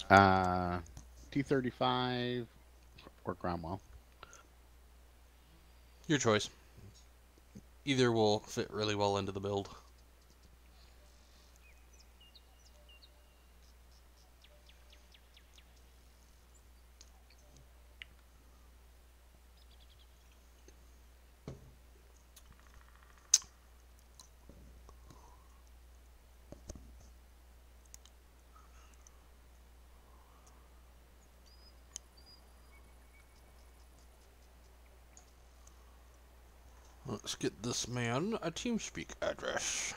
Uh, T35 or Cromwell. Your choice. Either will fit really well into the build. Let's get this man a TeamSpeak address.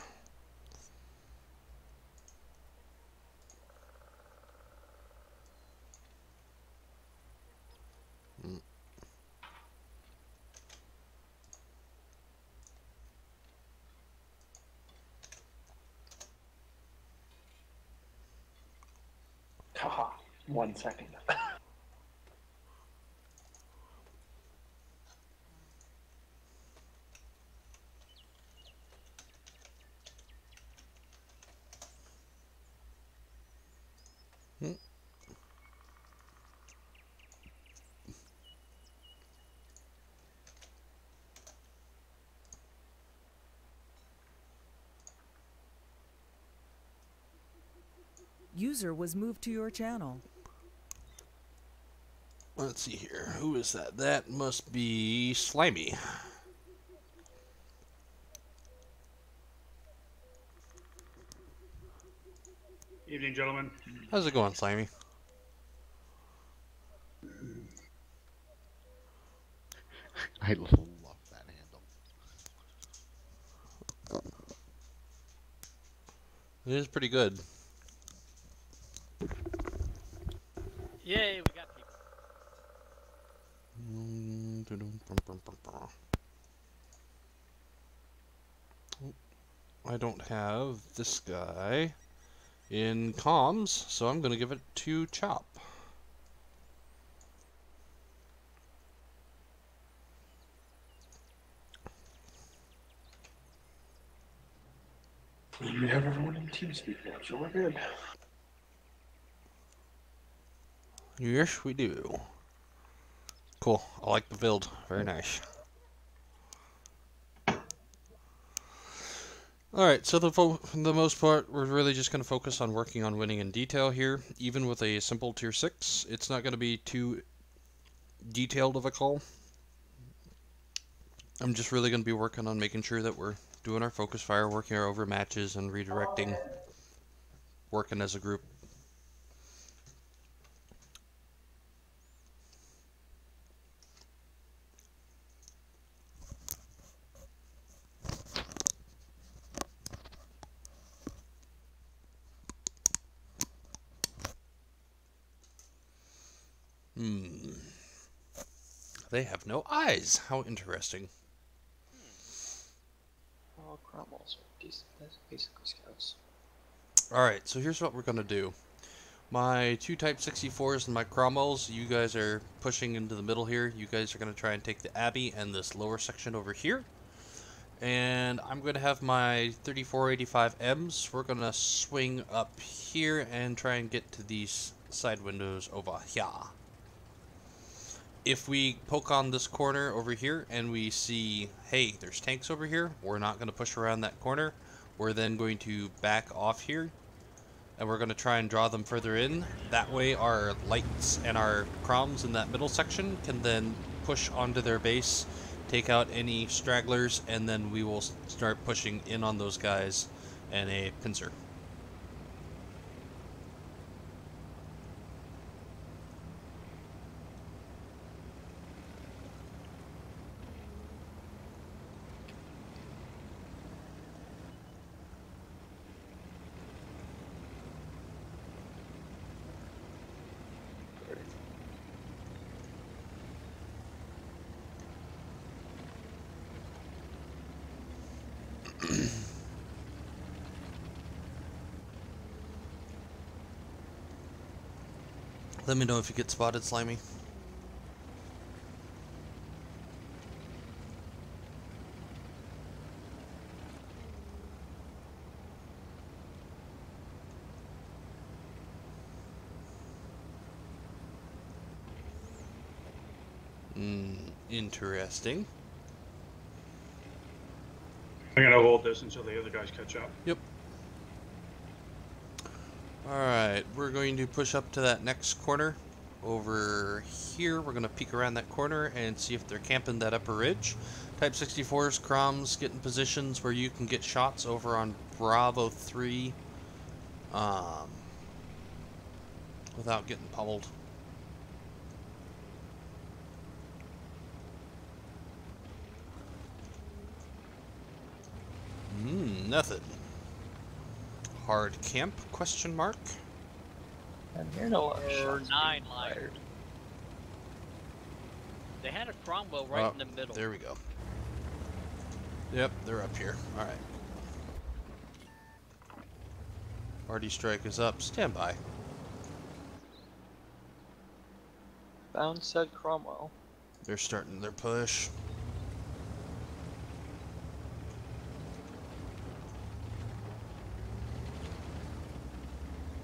Haha, 1 second. User was moved to your channel. Let's see here. Who is that? That must be Slimy. Evening, gentlemen. How's it going, Slimy? I love that handle. It is pretty good. Yay, we got people. I don't have this guy in comms, so I'm going to give it to Chop. We have everyone in TeamSpeak now, so we're good. Yes, we do. Cool. I like the build. Very nice. Alright, so for the most part, we're really just going to focus on working on winning in detail here. Even with a simple tier 6, it's not going to be too detailed of a call. I'm just really going to be working on making sure that we're doing our focus fire, working our over matches, and redirecting, working as a group. They have no eyes. How interesting. All Cromwells are basically scouts. Alright, so here's what we're going to do. My two Type 64s and my Cromwells, you guys are pushing into the middle here. You guys are going to try and take the Abbey and this lower section over here. And I'm going to have my 3485Ms. We're going to swing up here and try and get to these side windows over here. If we poke on this corner over here and we see, hey, there's tanks over here, we're not going to push around that corner. We're then going to back off here, and we're going to try and draw them further in. That way our lights and our croms in that middle section can then push onto their base, take out any stragglers, and then we will start pushing in on those guys and a pincer. Let me know if you get spotted, Slimy. Interesting. I'm gonna hold this until the other guys catch up. Yep. Alright, we're going to push up to that next corner. Over here, we're going to peek around that corner and see if they're camping that upper ridge. Type 64's Croms get in positions where you can get shots over on Bravo 3 without getting pummeled. Nothing. Hard camp, question mark? I'm hearing a lot of Or shots 9 being line. fired. They had a Cromwell right in the middle. There we go. Yep, they're up here. Alright. Arty strike is up. Stand by. Found said Cromwell. They're starting their push.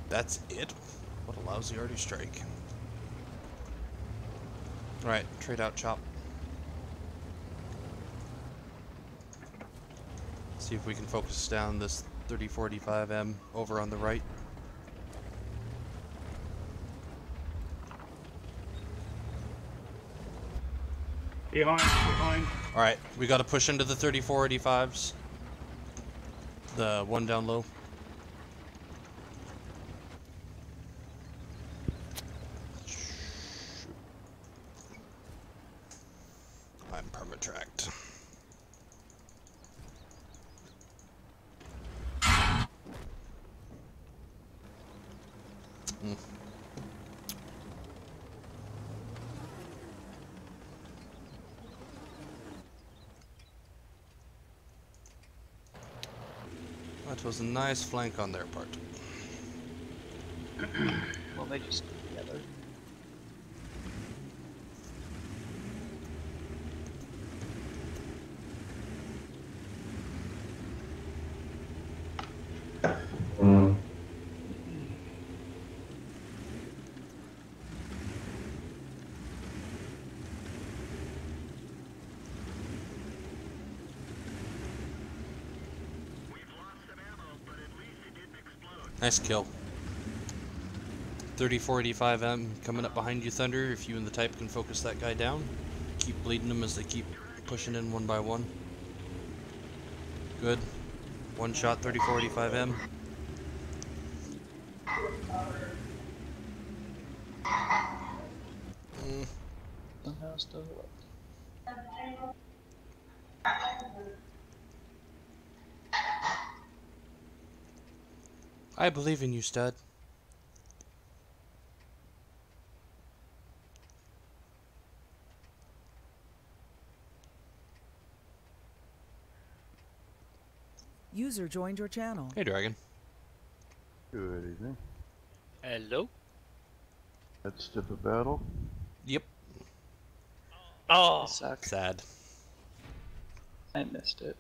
That's it? What a lousy arty strike. Alright, trade out chop. See if we can focus down this 3045M over on the right. Behind. Alright, we gotta push into the 3485s. The one down low. I'm permatracked. That was a nice flank on their part. Well, they just together. Nice kill. 3485M coming up behind you, Thunder. If you and the type can focus that guy down. Keep bleeding them as they keep pushing in one by one. Good. One shot, 3485M. Somehow still alive. I believe in you, stud. User joined your channel. Hey, Dragon. Good evening. Hello? That's tip of battle. Yep. Oh! Suck. Sad. I missed it.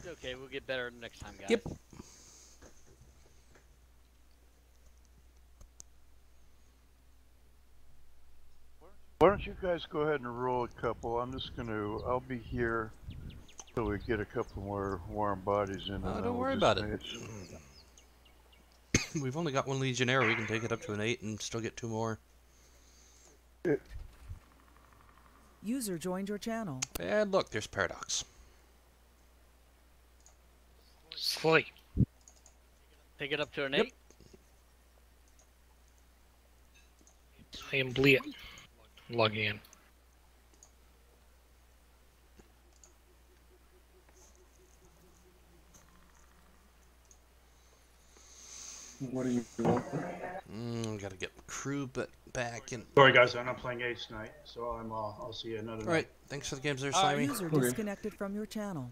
It's okay, we'll get better next time, guys. Yep. Why don't you guys go ahead and roll a couple? I'll be here till we get a couple more warm bodies in. Don't worry about it. We've only got one Legionnaire. We can take it up to an 8 and still get 2 more. User joined your channel. And look, there's Paradox. Sleep. Take it up to an 8? I am bleed. Logging in. What do you want? Gotta get the crew back in. Sorry guys, I'm not playing Ace tonight, so I'll see you another night. Alright, thanks for the games there, Slimy. User disconnected from your channel.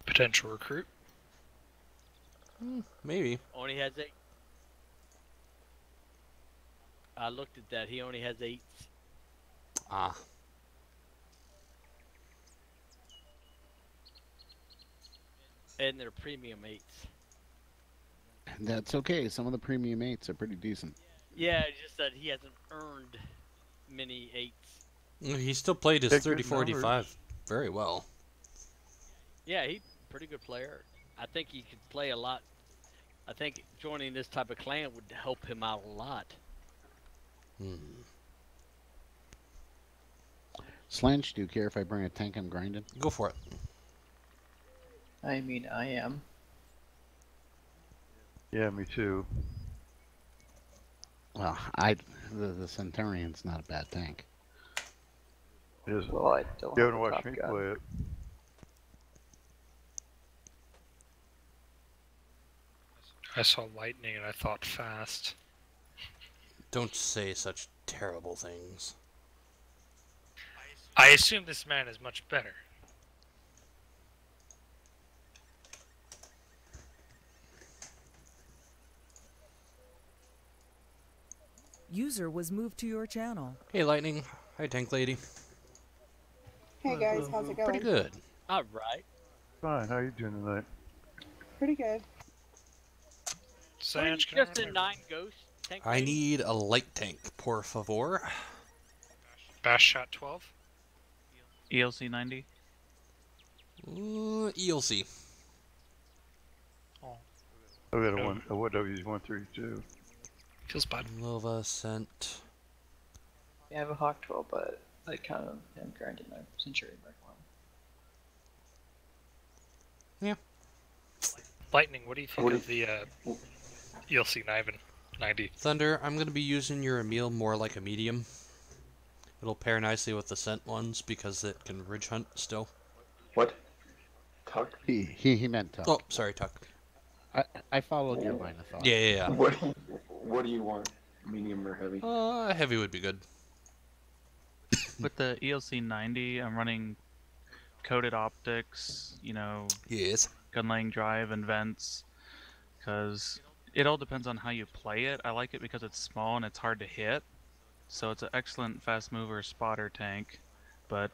Potential recruit. Maybe. Only has 8. I looked at that, he only has 8s. Ah. And they're premium 8s. That's okay. Some of the premium 8s are pretty decent. Yeah, it's just that he hasn't earned many 8s. He still played his Take good 3485 numbers. very well. Yeah, he's a pretty good player. I think he could play a lot. I think joining this type of clan would help him out a lot. Slanch, do you care if I bring a tank I'm grinding? Go for it. I mean, I am. Yeah, me too. Well, the Centurion's not a bad tank. It is. Well, I don't You have haven't a watched top me gun. play it. I saw lightning and I thought fast. Don't say such terrible things. I assume this man is much better. User was moved to your channel. Hey, Lightning. Hi, Tank Lady. Hey guys, how's it going? Pretty good. All right. Fine, how you doing tonight? Pretty good. Sanj, can Just I a run 9 ghost tank. I need a light tank, por favor. Bash Shot 12? ELC 90? ELC. I got a WW132. Feels bad. Nova sent. Yeah, I have a Hawk 12, but I kind of am grinding my Centurion Mark 1. Lightning, what do you think of the ELC 90? Thunder, I'm going to be using your Emil more like a medium. It'll pair nicely with the scent ones because it can ridge hunt still. What? Tuck? He meant Tuck. Oh, sorry, Tuck. I followed your line of thought. Yeah. What do you want? Medium or heavy? Heavy would be good. With the ELC 90, I'm running coated optics, Yes. gun laying drive and vents, because it all depends on how you play it. I like it because it's small and it's hard to hit, so it's an excellent fast mover spotter tank, but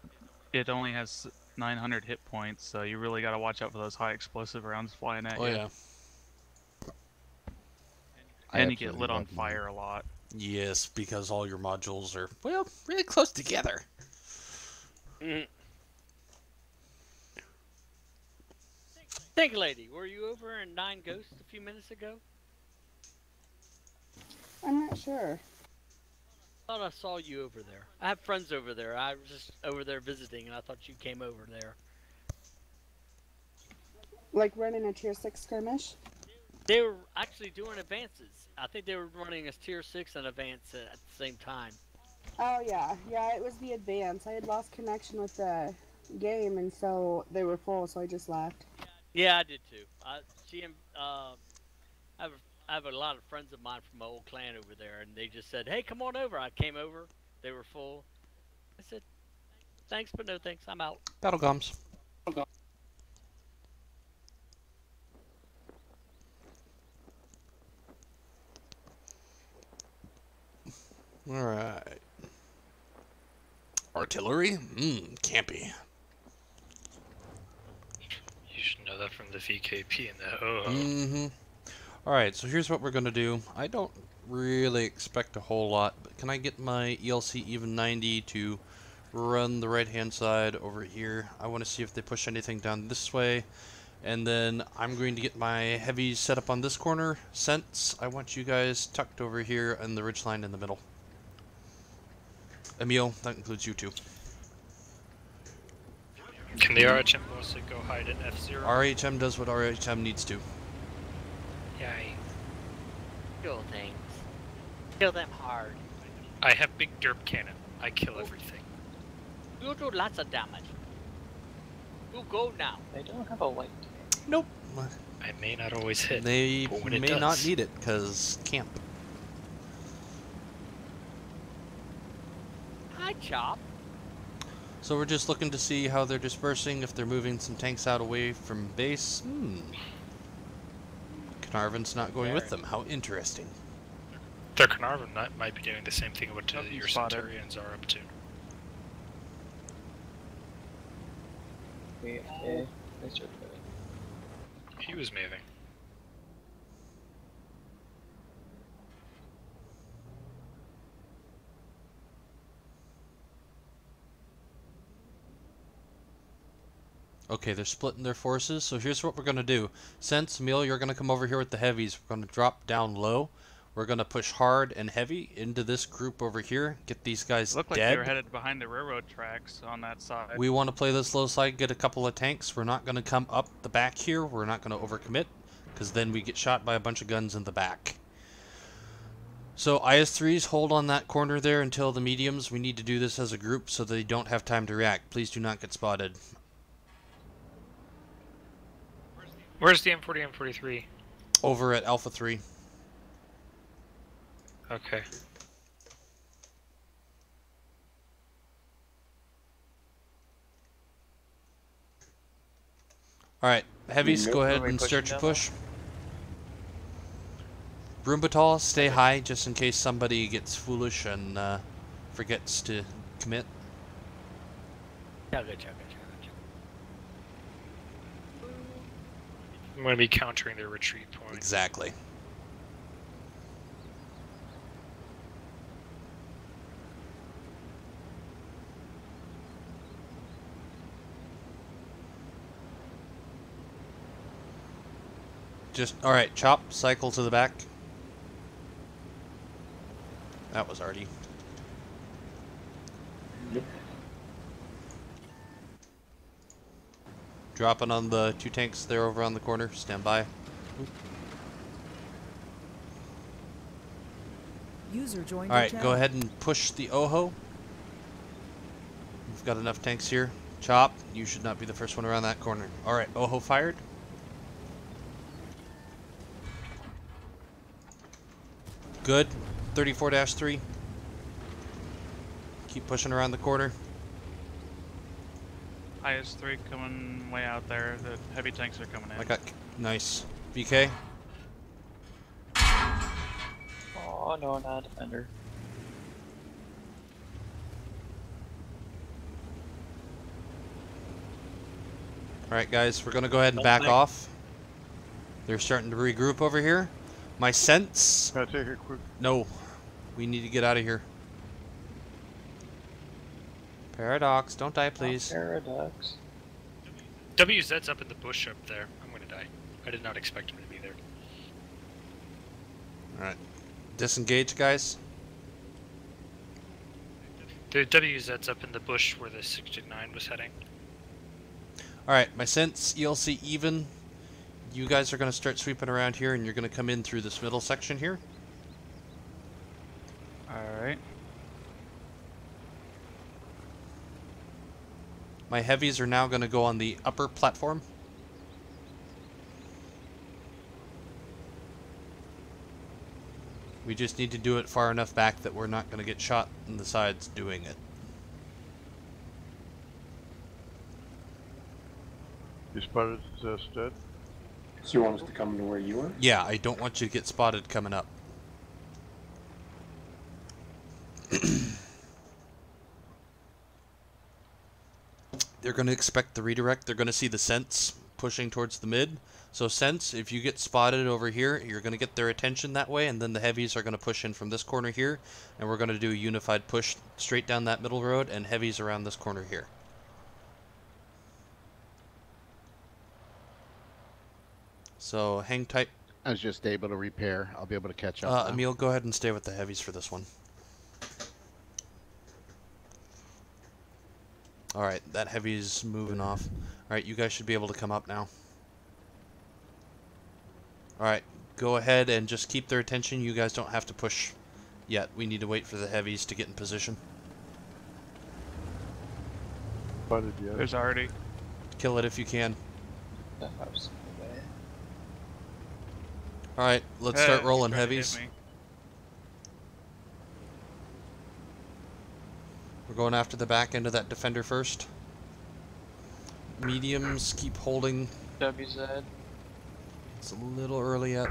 it only has 900 hit points, so you really got to watch out for those high explosive rounds flying at you. Oh, yeah. And you get lit on fire a lot. Yes, because all your modules are, well, really close together. Tank lady, were you over in 9 ghosts a few minutes ago? I'm not sure. I thought I saw you over there. I have friends over there. I was just over there visiting, and I thought you came over there. Like running a tier 6 skirmish? They were actually doing advances. I think they were running a tier 6 and advance at the same time. Oh yeah, it was the advance. I had lost connection with the game, and so they were full, so I just left. Yeah, I did too. I have a lot of friends of mine from my old clan over there, and they just said, "Hey, come on over." I came over. They were full. I said, "Thanks, but no thanks. I'm out." Battle comms. Alright. Artillery? Campy. You should know that from the VKP and the Alright, so here's what we're gonna do. I don't really expect a whole lot, but can I get my ELC even 90 to run the right hand side over here? I want to see if they push anything down this way. And then I'm going to get my heavies set up on this corner. Since I want you guys tucked over here and the ridgeline in the middle. Emil, that includes you too. Can the RHM also go hide in F0? RHM does what RHM needs to. Yay. Kill things. Kill them hard. I have big derp cannon. I kill everything. You'll do lots of damage. You go now. They don't have a light. Nope. I may not always hit. They but when it may does, not need it, because camp. Hi, Chop. So we're just looking to see how they're dispersing, if they're moving some tanks out away from base. Carnarvon's not going with them. How interesting. Their Carnarvon might be doing the same thing what your spotted. Centurions are up to. Okay, they start He was moving. Okay, they're splitting their forces, so here's what we're going to do. Since, Emil, you're going to come over here with the heavies, we're going to drop down low. We're going to push hard and heavy into this group over here, get these guys It looked like dead. they were headed behind the railroad tracks on that side. We want to play this low side, get a couple of tanks. We're not going to come up the back here. We're not going to overcommit, because then we get shot by a bunch of guns in the back. So IS-3s, hold on that corner there until the mediums. We need to do this as a group so they don't have time to react. Please do not get spotted. Where's the M40, M43? Over at Alpha 3. Okay. Alright, heavies, go ahead and start your push. Broombatal, stay high just in case somebody gets foolish and forgets to commit. Chugga, chugga, chugga, chugga. I'm going to be countering their retreat point. Exactly. Just, alright, chop, cycle to the back. That was Artie. Yep. Dropping on the 2 tanks there over on the corner. Stand by. User joined Alright, your go channel. ahead and push the Oho. We've got enough tanks here. Chop, you should not be the first one around that corner. Alright, Oho fired. Good. 34-3. Keep pushing around the corner. IS-3 coming way out there. The heavy tanks are coming in. I got nice. BK. Oh no, not a defender. Alright guys, we're gonna go ahead and back off. They're starting to regroup over here. My sense... Can I take a quick... No. We need to get out of here. Paradox, don't die please. Paradox. WZ's up in the bush up there. I'm going to die. I did not expect him to be there. Alright. Disengage guys. The WZ's up in the bush where the 629 was heading. Alright, my sense, ELC even. You guys are going to start sweeping around here and you're going to come in through this middle section here. Alright. My heavies are now going to go on the upper platform. We just need to do it far enough back that we're not going to get shot in the sides doing it. You spotted Stud? So you want us to come to where you are? Yeah, I don't want you to get spotted coming up. They're going to expect the redirect. They're going to see the sense pushing towards the mid. So sense, if you get spotted over here, you're going to get their attention that way, and then the heavies are going to push in from this corner here, and we're going to do a unified push straight down that middle road, and heavies around this corner here. So hang tight. I was just able to repair. I'll be able to catch up. now. Emil, go ahead and stay with the heavies for this one. Alright, that heavy's moving off. Alright, you guys should be able to come up now. Alright, go ahead and just keep their attention. You guys don't have to push yet. We need to wait for the heavies to get in position. Spotted yet? There's already. Kill it if you can. That house away. Alright, let's start rolling He tried to hit heavies. me. We're going after the back end of that defender first. Mediums, keep holding. WZ. It's a little early yet.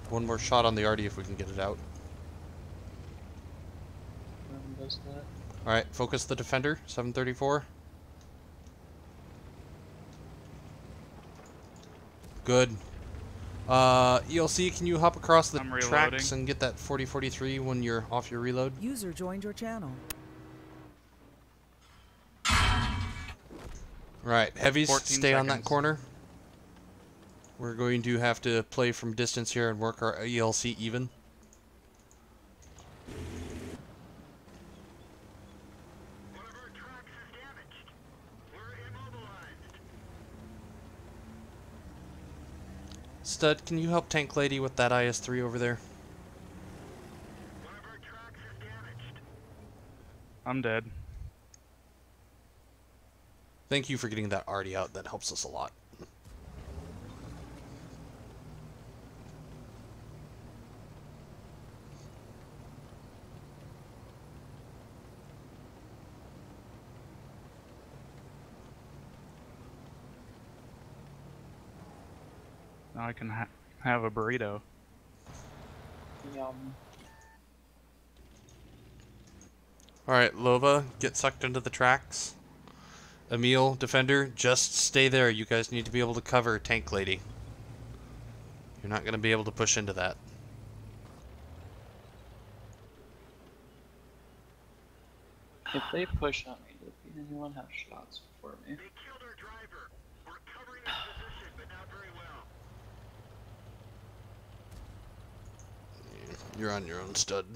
One more shot on the Artie if we can get it out. Does that? Alright, focus the defender, 734. Good. ELC, can you hop across the I'm reloading. tracks and get that 4043 when you're off your reload? User joined your channel. Right, heavies, 14 stay on that seconds. corner. We're going to have to play from distance here and work our ELC even. Stud, can you help Tank Lady with that IS-3 over there? I'm dead. Thank you for getting that arty out. That helps us a lot. Now I can have a burrito. Yum. Alright, Lova, get sucked into the tracks. Emil, Defender, just stay there. You guys need to be able to cover Tank Lady. You're not going to be able to push into that. If they push on me, does anyone have shots for me? You're on your own, Stud.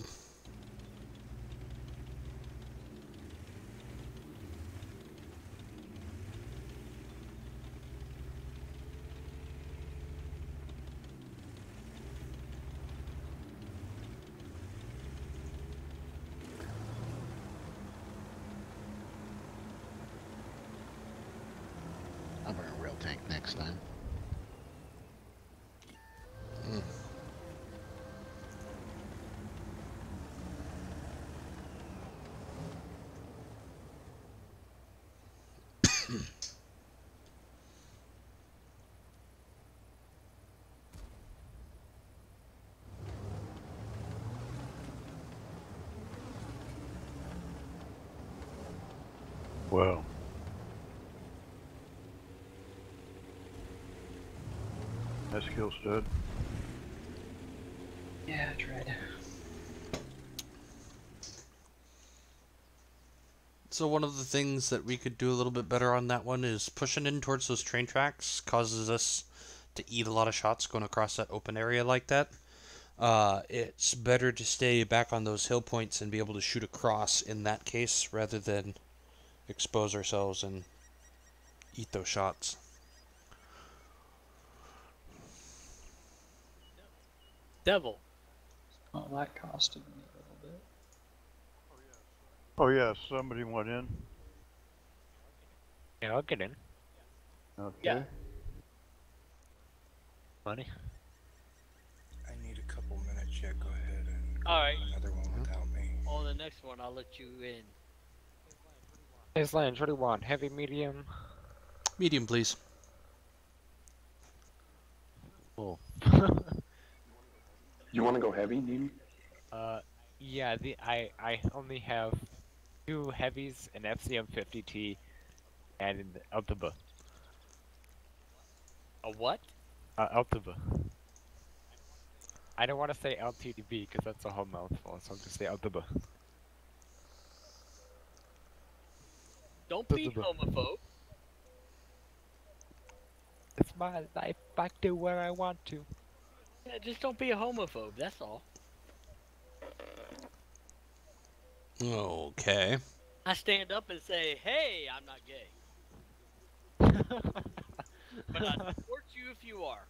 I'll bring a real tank next time. Wow. Nice kill, Stud. Yeah, I tried. So one of the things that we could do a little bit better on that one is pushing in towards those train tracks causes us to eat a lot of shots going across that open area like that. It's better to stay back on those hill points and be able to shoot across in that case rather than expose ourselves and eat those shots. Devil. Well, that costed me a little bit. Oh yeah, somebody went in. Yeah, I'll get in. Okay. Yeah. Money. I need a couple minutes yet. Go ahead and All right. another one without me. On the next one, I'll let you in. Islands, what do you want? Heavy, medium? Medium, please. Cool. You want to go heavy, Neem? Yeah, I only have 2 heavies, an FCM50T, and an Altiba. A what? Altiba. I don't want to say LTDB because that's a whole mouthful, so I'm just say Altiba. Don't be homophobe. It's my life, back to where I want to. Yeah, just don't be a homophobe, that's all. Okay. I stand up and say, hey, I'm not gay. But I support you if you are.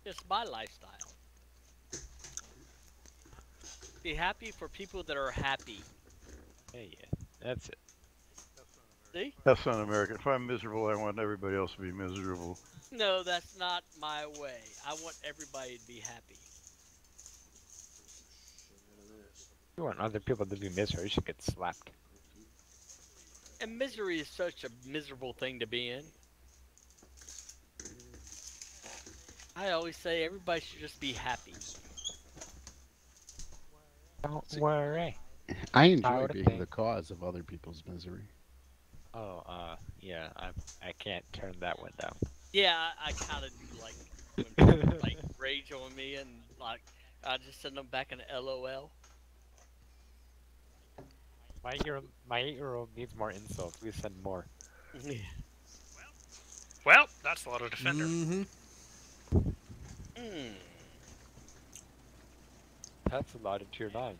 It's my lifestyle. Be happy for people that are happy. Hey, yeah, that's it. See? That's not American. If I'm miserable, I want everybody else to be miserable. No, that's not my way. I want everybody to be happy. You want other people to be miserable, you should get slapped. And misery is such a miserable thing to be in. I always say everybody should just be happy. Don't worry. I enjoy Proud of being thing. the cause of other people's misery. Oh, yeah, I can't turn that one down. Yeah, I kind of do like when people like rage on me and like I just send them back an LOL. My 8-year-old needs more insults. Please send more. Well, that's a lot of defender. Mm-hmm. That's a lot of tier 9s.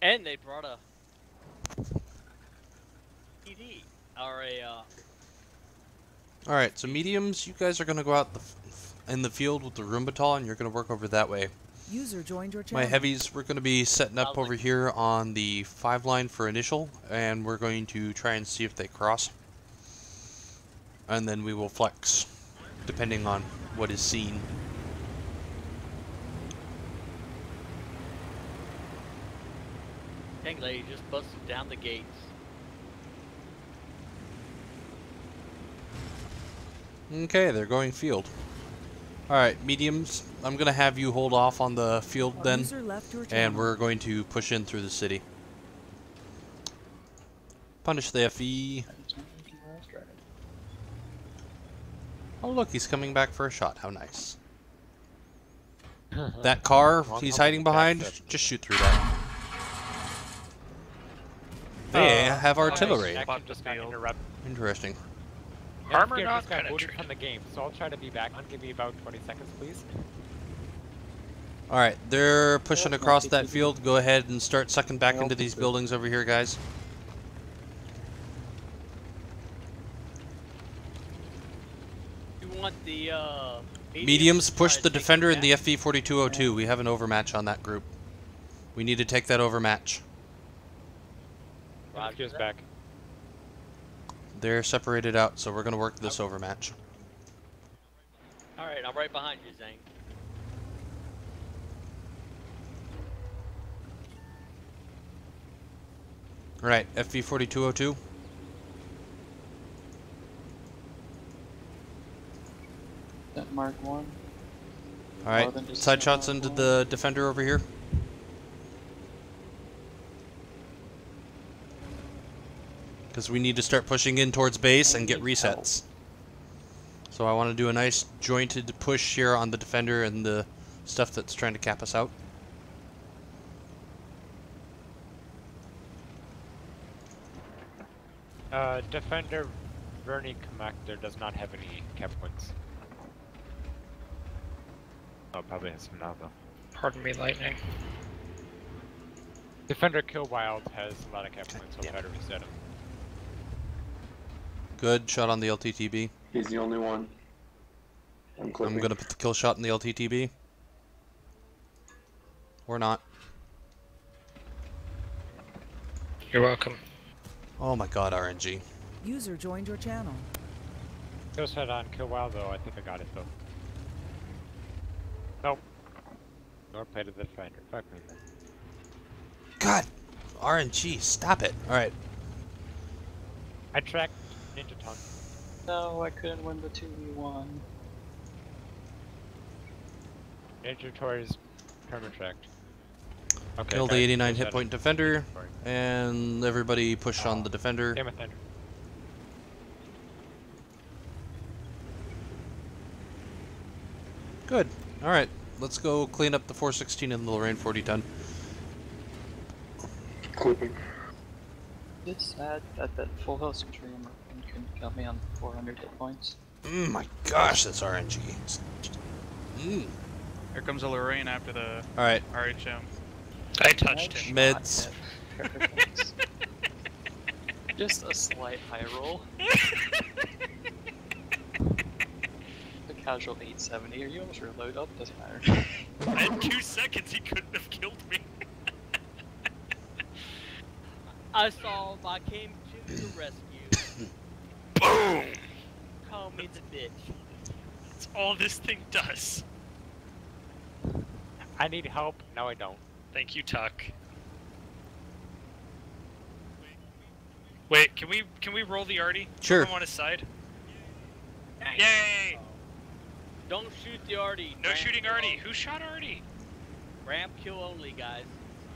And they brought a PD or a All right, so mediums, you guys are gonna go out in the field with the Roombatol, and you're gonna work over that way. User joined your channel. My heavies, we're gonna be setting up over here on the 5 line for initial, and we're going to try and see if they cross, and then we will flex, depending on what is seen. tank lady just busted down the gates. Okay, they're going field. Alright, mediums, I'm going to have you hold off on the field then, User left your and channel. we're going to push in through the city. Punish the FE. Oh look, he's coming back for a shot, how nice. That car he's hiding behind, just shoot through that. They have artillery. Just got interrupted. Interesting. Armor Yeah, not just got booted penetrated. from the game, so I'll try to be back on. Give me about 20 seconds, please. Alright, they're pushing across that field. Go ahead and start sucking back into these buildings over here, guys. You want the Mediums, push to the take defender it and the back? FV4202. We have an overmatch on that group. We need to take that overmatch. Roger's back. They're separated out, so we're going to work this overmatch. Alright, I'm right behind you, Zane. Alright, FV4202. That Mark 1. Alright, side shots into the defender over here. Because we need to start pushing in towards base and get resets. So I want to do a nice jointed push here on the defender and the stuff that's trying to cap us out. Defender Vernie Comactor does not have any cap points. Oh, probably has some now though. Pardon me, lightning. Defender Kill Wild has a lot of cap points, so I'll try to reset him. Good shot on the LTTB. He's the only one. I'm I'm gonna put the kill shot in the LTTB. Or not. You're welcome. Oh my god, RNG. User joined your channel. Kill shot on Kill Wild though, I think I got it though. Nope. Nor play to the defender. Fuck me then. God! RNG, stop it. Alright. I tracked Ninja Tongue. No, I couldn't win the 2v1. Ninja Toys perma-tracked. Okay, Kill the guys, 89 kill hit shot point on defender. Sorry. And everybody push on the defender. Game of Thunder. Good. Alright. Let's go clean up the 416 and the Lorraine 40 ton. Clipping. It's sad that that full health streamer couldn't got me on 400 hit points. My gosh, that's RNG. Here comes a Lorraine after the Alright. RHM. I touched him. Meds. Perfect. Just a slight high roll. The casual 870. Are you almost reload up? Doesn't matter. In 2 seconds, he couldn't have killed me. I saw him, I came to the rescue. Boom! Call me the bitch. That's all this thing does. I need help. No, I don't. Thank you, Tuck. Wait, can we roll the Artie? Sure. Put him on his side. Yay! Don't shoot the Artie. No Ramp shooting kill Artie. only. Who shot Artie? Ramp kill only, guys.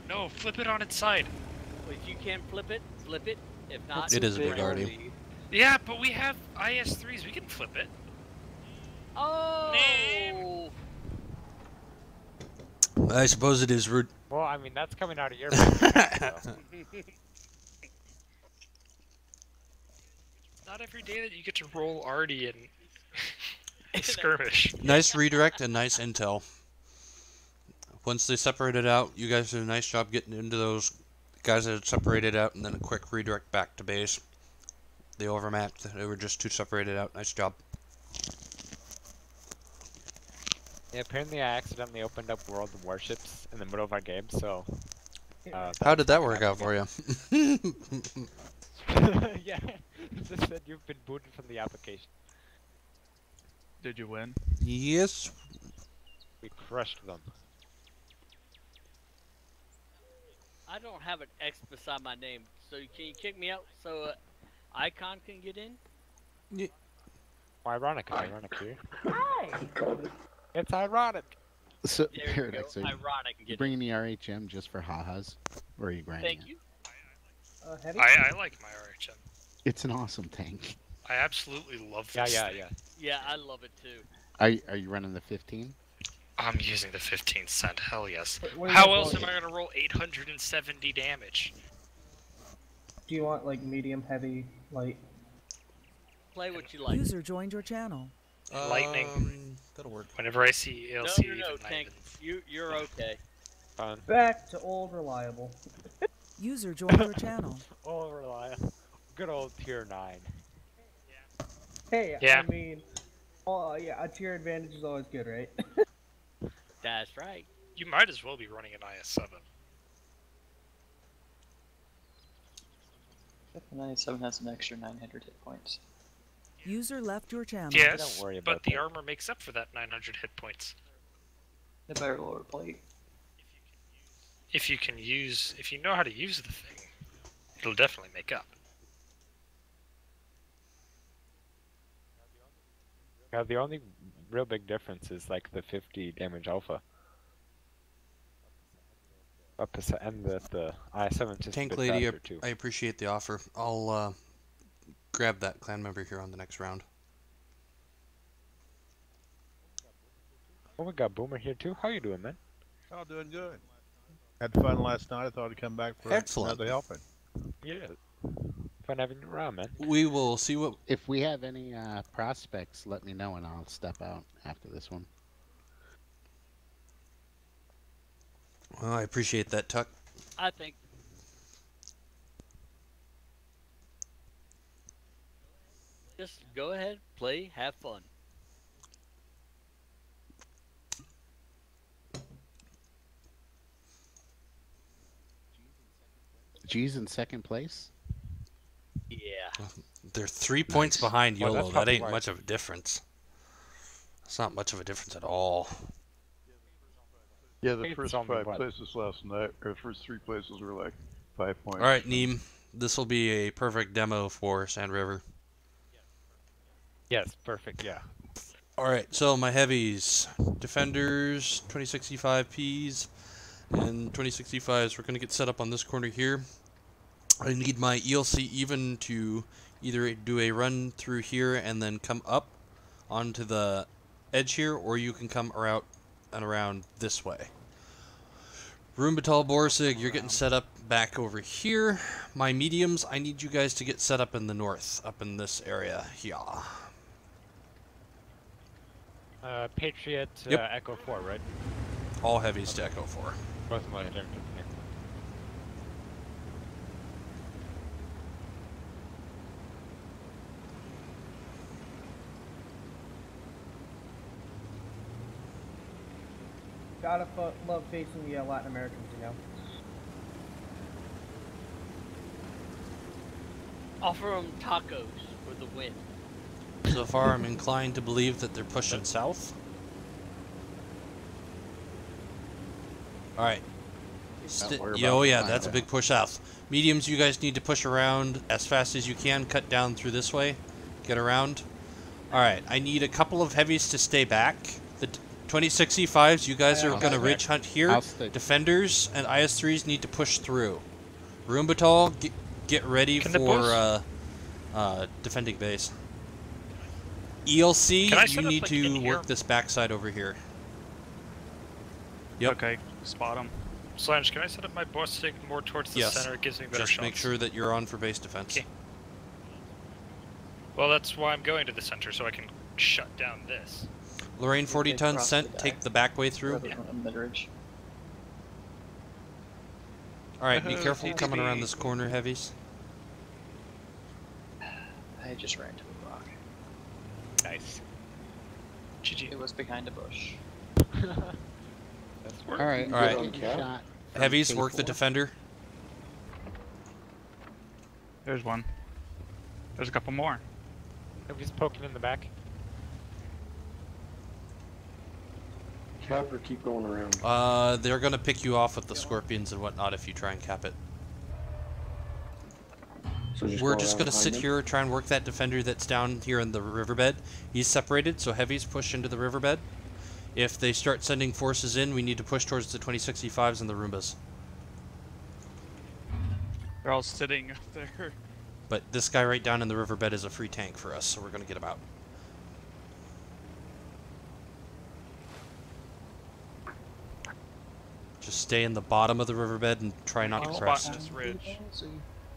No, flip it on its side. If you can flip it, flip it. If not, It is a flip big Artie. Yeah, but we have IS-3s. We can flip it. Oh! I suppose it is rude. Well, I mean, that's coming out of your mouth, so. Not every day that you get to roll arty in skirmish. Nice redirect and nice intel. Once they separated out, you guys did a nice job getting into those guys that had separated out, and then a quick redirect back to base. They overmatched. They were just too separated out. Nice job. Yeah, apparently I accidentally opened up World of Warships in the middle of our game, so... How did that work out for you? Yeah, it just said you've been booted from the application. Did you win? Yes. We crushed them. I don't have an X beside my name, so can you kick me out so Icon can get in? Yeah. Well, ironic here. Hi! It's ironic. So, There you Paradox, go. are Ironic. you bringing the RHM just for ha-has? Or are you grinding Thank it? you. Heavy? I like my RHM. It's an awesome tank. I absolutely love Yeah, this yeah, thing. yeah. Yeah, I love it too. Are you running the 15? I'm using the 15 cent. Hell yes. What are you How guys else am rolling? I gonna roll 870 damage? Do you want like medium, heavy, light? Play what you like. User joined your channel. Lightning. That'll work. Whenever I see No, ALC, no, Tank. You're okay. Fun. Back to old reliable. User joined your channel. Oh, reliable. Good old tier 9. Hey, Yeah. I mean, yeah, a tier advantage is always good, right? That's right. You might as well be running an IS-7. The 97 has an extra 900 hit points. User left your channel. Yes, Don't worry but about the that. armor makes up for that 900 hit points. The better lower plate. If you know how to use the thing, it'll definitely make up. Yeah, the only real big difference is like the 50 damage alpha. And the I-7 just Tank a bit lady, faster too. I appreciate the offer. I'll grab that clan member here on the next round. Oh, we got Boomer here too. How you doing, man? Oh, doing good. Had fun last night. I thought I'd come back for Excellent. another helping. Yeah. Fun having you around, man. We will see what... If we have any prospects, let me know and I'll step out after this one. Well, I appreciate that, Tuck. I think. Just go ahead, play, have fun. G's in second place? Yeah. They're 3 points behind Well, YOLO. that's That probably ain't why. much of a difference. It's not much of a difference at all. Yeah, the It's first only 5 what? places last night, or the first 3 places were like 5 points. All right, Neem. This will be a perfect demo for Sand River. Yes, perfect. Yeah. All right, so my heavies, defenders, 2065Ps, and 2065s. We're going to get set up on this corner here. I need my ELC even to either do a run through here and then come up onto the edge here, or you can come around this way. Rumbatal Borsig, you're getting set up back over here. My mediums, I need you guys to get set up in the north, up in this area here. Patriot Yep. Echo 4, right? All heavies to Echo 4. Both my turn. Gotta love facing the Latin Americans, you know. Offer them tacos for the win. So far, I'm inclined to believe that they're pushing south. Alright. Oh yeah, that's a big push south. Mediums, you guys need to push around as fast as you can. Cut down through this way. Get around. Alright, I need a couple of heavies to stay back. The 2065s, you guys are going to ridge hunt here. Defenders and IS-3s need to push through. Rumbatal, get ready for defending base. ELC, Can I you set up, need like, to in here? work this backside over here. Yep. Okay, spot him. Slange, can I set up my boss stick more towards the Yes. center? It gives me better Just shots. make sure that you're on for base defense. Okay. Well, that's why I'm going to the center, so I can shut down this. Lorraine 40 They tons crossed sent, the take back. the back way through. Rather than mid-range. Alright, be Woohoo, careful coming around TTB. this corner, heavies. I just ran into a rock. Nice. GG. It was behind a bush. That's work. Alright, Alright. good shot. from Heavies, work the K4. defender. There's one. There's a couple more. Nobody's poking in the back. Cap or keep going around. They're gonna pick you off with the scorpions and whatnot if you try and cap it. So We're go just around gonna behind sit them? here, try and work that defender that's down here in the riverbed. He's separated, so heavies push into the riverbed. If they start sending forces in, we need to push towards the 2065s and the Roombas. They're all sitting up there. But this guy right down in the riverbed is a free tank for us, so we're gonna get him out. Just stay in the bottom of the riverbed and try not to Spot press. this ridge.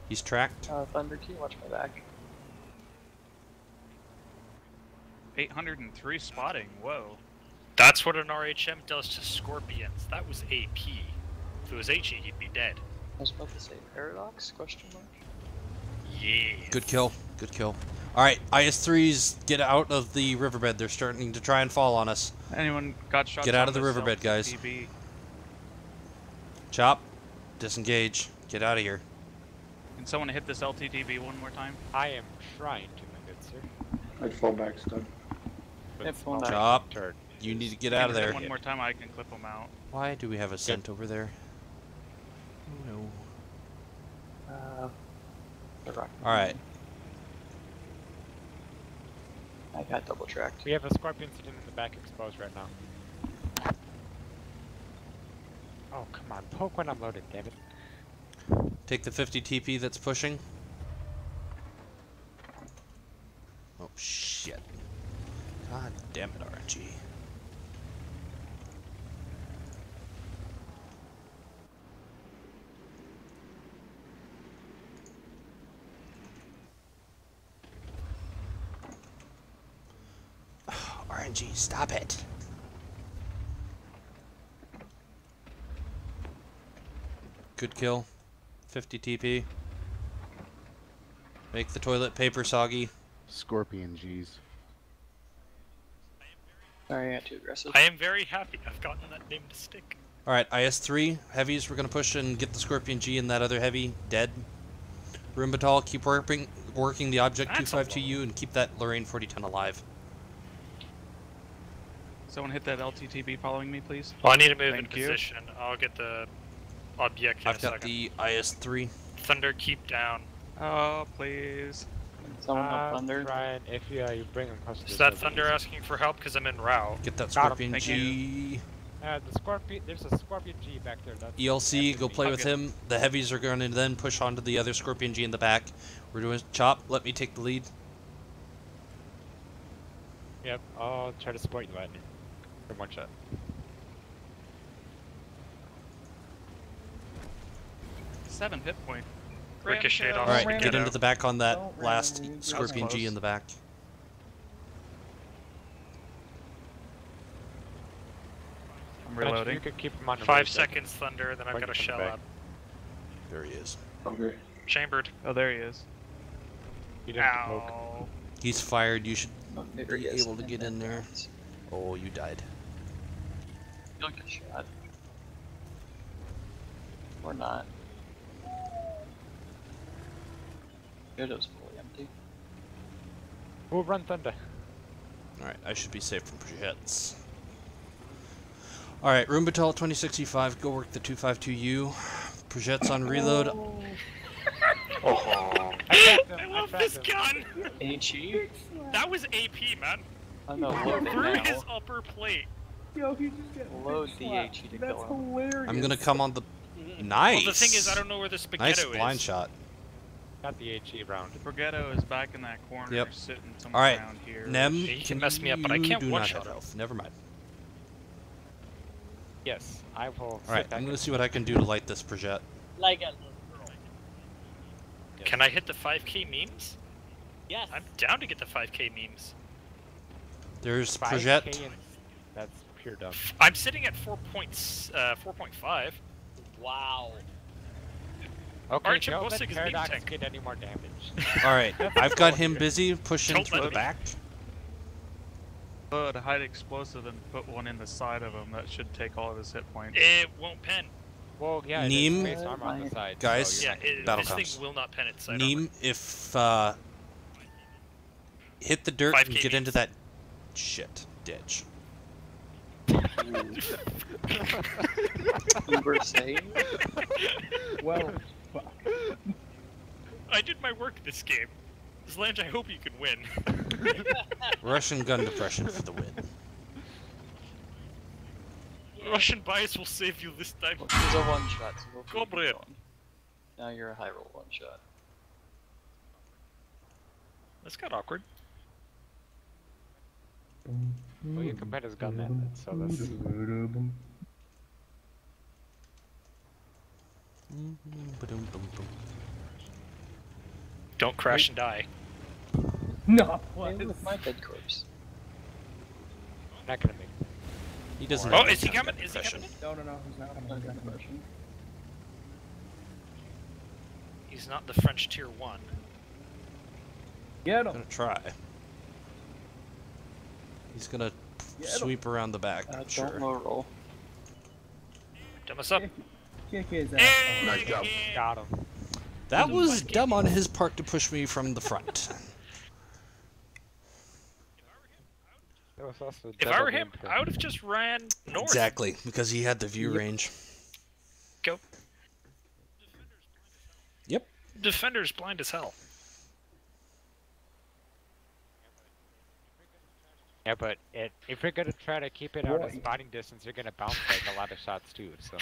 He's tracked. Thunder, can you watch my back? 803 spotting. Whoa. That's what an RHM does to scorpions. That was AP. If it was HE, he'd be dead. I was about to say paradox? Question mark. Yeah. Good kill. Good kill. Alright, IS-3s, get out of the riverbed. They're starting to try and fall on us. Anyone got shots? Get out on of the this riverbed, guys. LTTB? Chop. Disengage. Get out of here. Can someone hit this LTTB one more time? I am trying to, my good sir. I'd fall back stuck. But Yep, fall small back. Chop. turd. You need to get out of there. One more time, I can clip them out. Why do we have a scent over there? Oh no. The rock. Alright. I got double tracked. We have a scorpion sitting in the back exposed right now. Oh, come on. Poke when I'm loaded, damn it. Take the 50 TP that's pushing. Oh shit. God damn it, RNG. RNG, stop it. Good kill. 50 TP. Make the toilet paper soggy. Scorpion G's. Sorry, I got too aggressive. I am very happy I've gotten that name to stick. Alright, IS-3, heavies, we're gonna push and get the Scorpion G and that other heavy dead. Roombatal, keep working the Object That's a 252U and keep that Lorraine 4010 alive. Someone hit that LTTB following me, please. Well, I need to move Thank in you. position. I'll get the object in I've a got second. the IS-3. Thunder, keep down. Oh, please. Someone up I'm thunder. trying. If you bring him close to Is the that surface. Thunder asking for help? Because I'm in row. Get that Got him, Scorpion thank G. The scorpion. There's a scorpion G back there. That's ELC, after go me. play with him. The heavies are going to then push onto the other Scorpion G in the back. We're doing chop. Let me take the lead. Yep. I'll try to support you, Lightning. From one shot. Seven hit point. Ricochet off. Alright, Ram get kill. into the back on that Don't last ram. Scorpion G close. in the back. I'm But you reloading. could keep him on the 5 road, seconds, Thunder, then I've Bring got a him from the shell back. up. There he is. Okay. Chambered. Oh, there he is. You didn't have to poke. Ow. He's fired. You should Oh, there he be is. able to get in there. Oh, you died. You'll get shot. Or not. It was fully empty. We'll run Thunder. Alright, I should be safe from projects. Alright, Roombatal 2065, go work the 252U. Projects on reload. Oh. I love this gun! HE? That was AP, man. Oh no, load it Through now. his upper plate. Yo, he just got Load bitch the slapped. HE to That's kill him. hilarious. I'm gonna come on the... Nice! Well, the thing is, I don't know where the Nice spaghetto blind is. shot. Got the HE round. Forgetto is back in that corner, Yep. sitting somewhere Alright, around here. Nem, He can mess me up, but I can't do not one-shot have him. health. Never mind. Yes, I will. Alright, I'm gonna see what I can do to light this project. Like a little girl. Can I hit the 5k memes? Yes. I'm down to get the 5k memes. There's 5K project. and that's pure dumb. I'm sitting at 4.5. Wow. Okay, Aren't you don't both let sick as meme Paradox tank? get any more damage. Alright, I've got him busy pushing Don't to let the me. back. Put a hide explosive and put one in the side of him. That should take all of his hit points. It won't pen. Well, yeah, it Neem, is space armor on the side. guys, so you're Yeah, not- battle this comes. thing will not pen its side Neem, if hit the dirt 5K and get into memes. that shit ditch. You were saying? Well, fuck. I did my work this game. Slange, I hope you can win. Russian gun depression for the win. Russian bias will save you this time. Well, he's a one-shot, so we'll Go keep Brad. going. Now you're a high roll one-shot. That's got awkward. Well, your competitor's gun then, so that's... Don't crash and die. No, Hey, look, my dead corpse. Not gonna make... He doesn't. Oh, have is he gun coming? Is he depression. coming? no, he's not coming. Not He's gonna not coming. motion. He's not the French tier 1. Get I'm him. gonna try. He's gonna Get sweep around the back. Don't Sure. low roll. Dumb us up. Kick his ass. Hey, Nice job. Got him. That was dumb on his part to push me from the front. That was also If I double were him, game I would have just ran north. Exactly, because he had the view range. Go. Yep. Defender's blind as hell. Yeah, but if you're gonna try to keep it out of spotting distance, you're gonna bounce like a lot of shots too. So.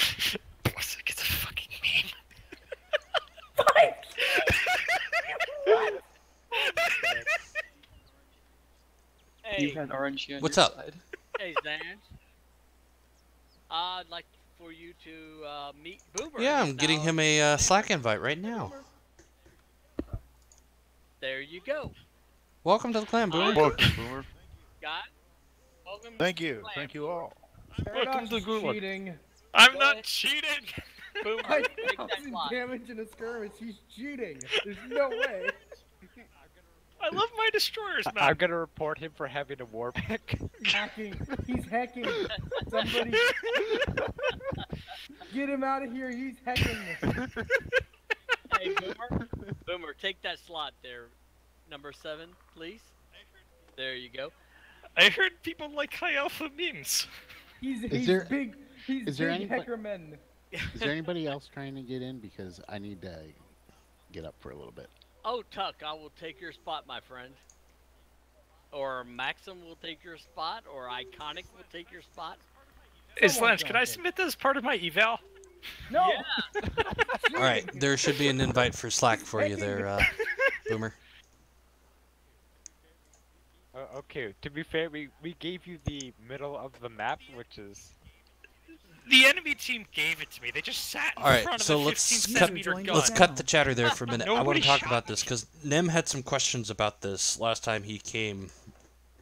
Plus, it gets a fucking meme. You Hey, had RNG on What's your up? side. hey, Zan. I'd like for you to meet Boomer. Yeah, He's I'm getting now- him a Slack invite right now. There you go, Welcome to the clan, Boomer. Welcome, Boomer. guys. Welcome. Thank to you. the clan. Thank you all. Paradox to is Gulag. cheating. I'm Go not ahead. cheating! Boomer, I take that 1,000 slot. damage in a skirmish. He's cheating. There's no way. I love my destroyers, man. I'm gonna report him for having a war pack. Hacking. He's hacking. Somebody get him out of here. He's hacking. Hey, Boomer, take that slot there, number 7, please. There you go. I heard people like high alpha memes. He's there- big. He's is there big anybody- hacker men. Is there anybody else trying to get in? Because I need to get up for a little bit. Oh, Tuck, I will take your spot, my friend. Or Maxim will take your spot, or Iconic will take your spot. Hey, Someone Slange, can I jump in. submit this as part of my eval? No. Yeah. Alright, there should be an invite for Slack for you there, Boomer. Okay, to be fair, we gave you the middle of the map, which is... The enemy team gave it to me. They just sat in Alright, front of so a 15 let's centimeter cut, gun. let's cut the chatter there for a minute. I want Nobody to talk shot about this because Nem had some questions about this last time he came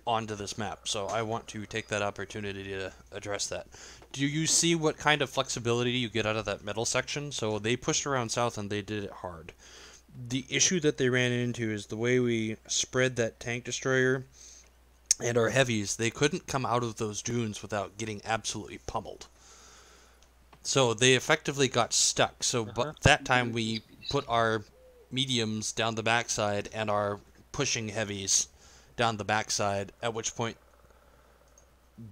onto this map, so I want to take that opportunity to address that. Do you see what kind of flexibility you get out of that middle section? So they pushed around south and they did it hard. The issue that they ran into is the way we spread that tank destroyer and our heavies, they couldn't come out of those dunes without getting absolutely pummeled. So they effectively got stuck. So but that time we put our mediums down the backside and our pushing heavies down the backside, at which point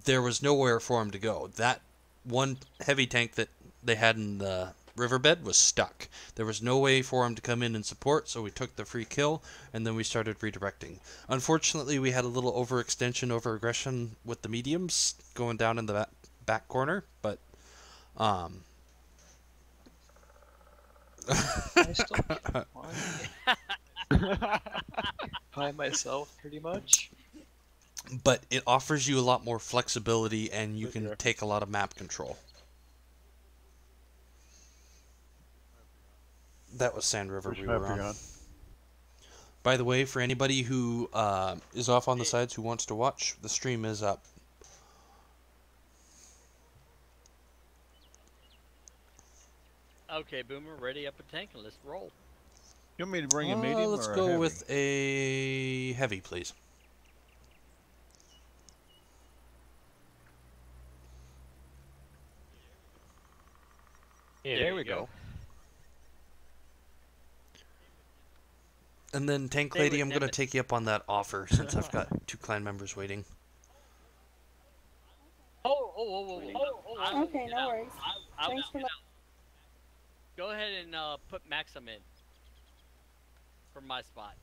there was nowhere for them to go. That one heavy tank that they had in the riverbed was stuck. There was no way for him to come in and support, so we took the free kill, and then we started redirecting. Unfortunately, we had a little overextension, over-aggression with the mediums going down in the back corner, but I still get one. By myself, pretty much. But it offers you a lot more flexibility, and you can take a lot of map control. That was Sand River we were on. By the way, for anybody who is off on the sides who wants to watch, the stream is up. Okay, Boomer, ready up a tank and let's roll. You want me to bring a medium Let's or a go heavy? with a heavy, please. Yeah, there we go. And then, Tank Lady, I'm going to take you up on that offer since I've got 2 clan members waiting. Okay, no worries. Thanks for Go ahead and put Maxim in for my spot.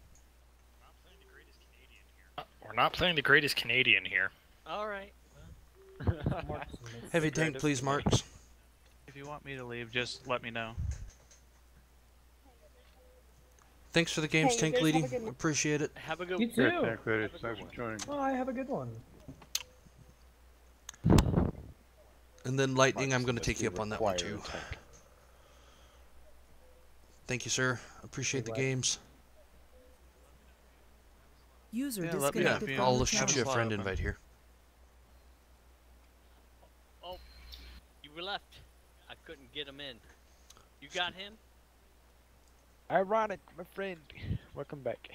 We're not playing the greatest Canadian here. All right. Heavy tank, please, Marks. If you want me to leave, just let me know. Thanks for the games, Hey, Tank you guys Lady. have a good one. Appreciate it. Have a good You one. too. Tank Lady, thanks for joining. Oh, I have a good one. And then Lightning, I'm going to take you up on that one too. Thank you, sir. Appreciate the games. User Yeah, disconnected from I'll the shoot you a channel. friend invite here. Oh, you were left. I couldn't get him in. You got him? Ironic, my friend. Welcome back.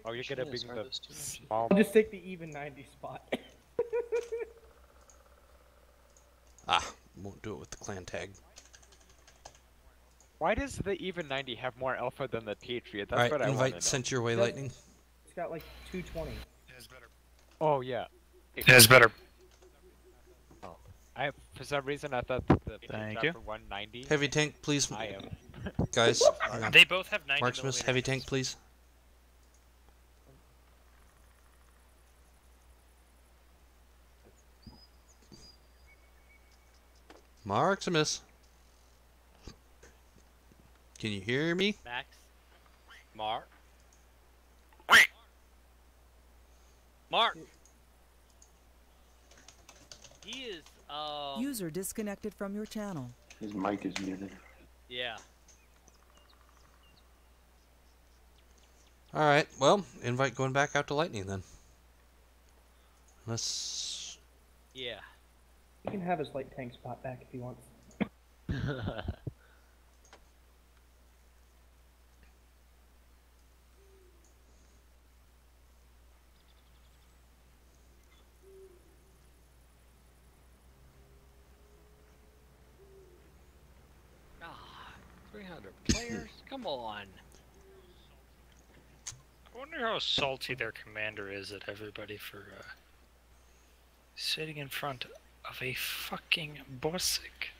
Oh, you're gonna bring the small. I'll just take the even 90 spot. Won't do it with the clan tag. Why does the even 90 have more alpha than the Patriot? That's Alright, what I want to know. invite sent your way, Lightning. It's got like 220. Oh yeah. It's better. Oh, for some reason I thought that the Thank Patriot you. for 190. Heavy tank, please. I am. Guys, hang on. They both have 90 Marksmith, millimeter heavy guns. tank, please. Marksimus. Can you hear me? Max. Mark. Mark. He is. User disconnected from your channel. His mic is muted. Yeah. Alright, well, invite going back out to Lightning then. Unless... Yeah. He can have his light tank spot back if he wants. Ah, 300 players. Come on. I wonder how salty their commander is at everybody for sitting in front of a fucking Borsig.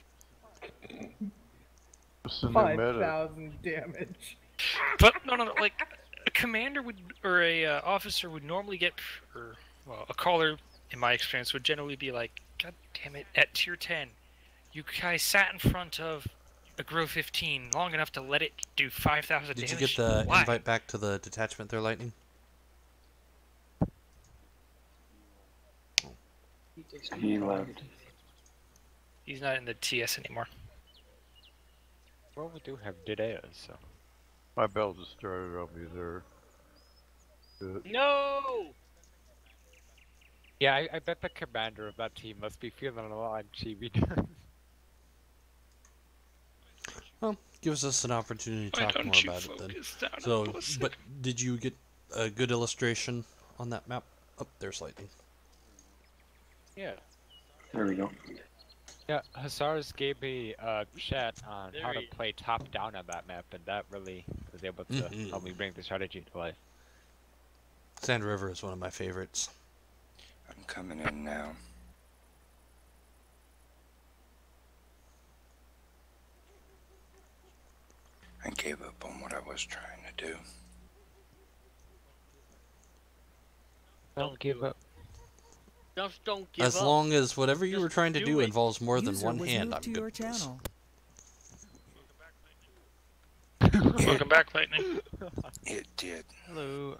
5,000 damage. But no, like a commander would, or a officer would normally get, or well, a caller in my experience would generally be like, God damn it, at tier 10, you guys sat in front of a Grow 15 long enough to let it do 5,000 damage. Did you get the Why? invite back to the detachment there, Lightning? He left. He's not in the TS anymore. Well, we do have Didea, so. My bell just started, I'll be there. No! Yeah, I bet the commander of that team must be feeling a lot chibi. Well, gives us an opportunity to Why talk more don't you about it then. focus down on So, Borsig? but did you get a good illustration on that map? Oh, there's Lightning. Yeah. There we go. Yeah, Hussars gave me a chat on There how to he- play top down on that map, and that really was able to help me bring the strategy to life. Sand River is one of my favorites. I'm coming in now. I gave up on what I was trying to do. Don't give up. Just don't give As up. long as whatever you Just were trying to do do it. involves more than User one was hand, moved I'm to good your with this. channel. Welcome back, Lightning. It did. Hello.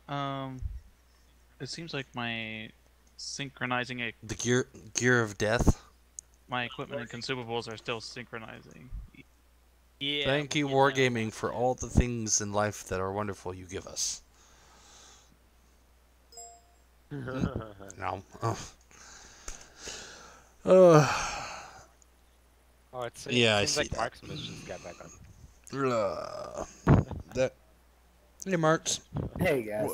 It seems like my synchronizing it. The gear of death. My equipment and consumables are still synchronizing. Yeah. Thank you, Wargaming, for all the things in life that are wonderful you give us. No. Oh, it Yeah, I seems see like that. Mark's missions got back on. That. Hey, Marks. Hey, guys.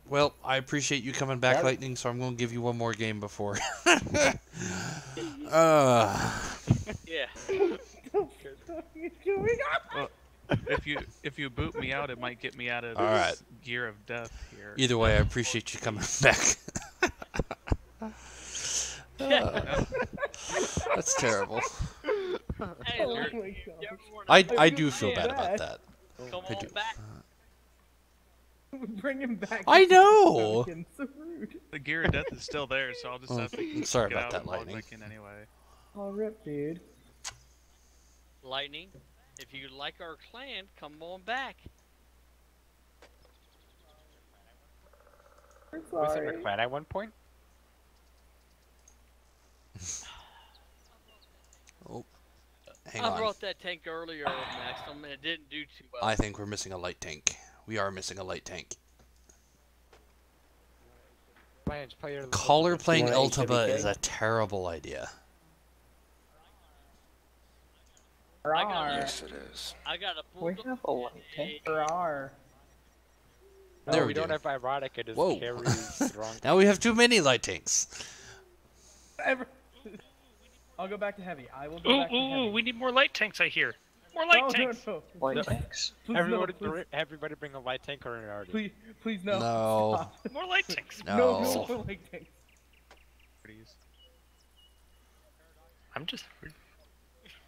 Well, I appreciate you coming back, Yep. Lightning, so I'm going to give you one more game before. Yeah. Well, if you boot me out, it might get me out of All right. this gear of death here. Either way, I appreciate you coming back. That's terrible. Hey, Oh look, my you gosh. ever wanna- I do feel bad about that. Come I on do. back. Bring him back. I know. Fucking so rude. The gear of death is still there, so I'll just have to sorry get about out that, and log Lightning. back in anyway. Oh, rip, dude. Lightning, if you like our clan, come on back. I'm Was it sorry. McClan at one point? Oh, hang I on. brought that tank earlier, Maxim, and it didn't do too well. I think we're missing a light tank. We are missing a light tank. Caller playing More Eltaba HWK? is a terrible idea. Yes, it is. I got a full We have a light tank. Rawr. There No, we we don't do. have ironic. It just Whoa. carries the wrong. Now we have too many light tanks. I'll go back to heavy. I will go Ooh, back to heavy. ooh, we need more light tanks, I hear. More light no, tanks. No, no. Light tanks. Please, Everybody, no, please, everybody bring a light tank or an already. please, no. No. Stop. More light tanks. No. No more light tanks. I'm just.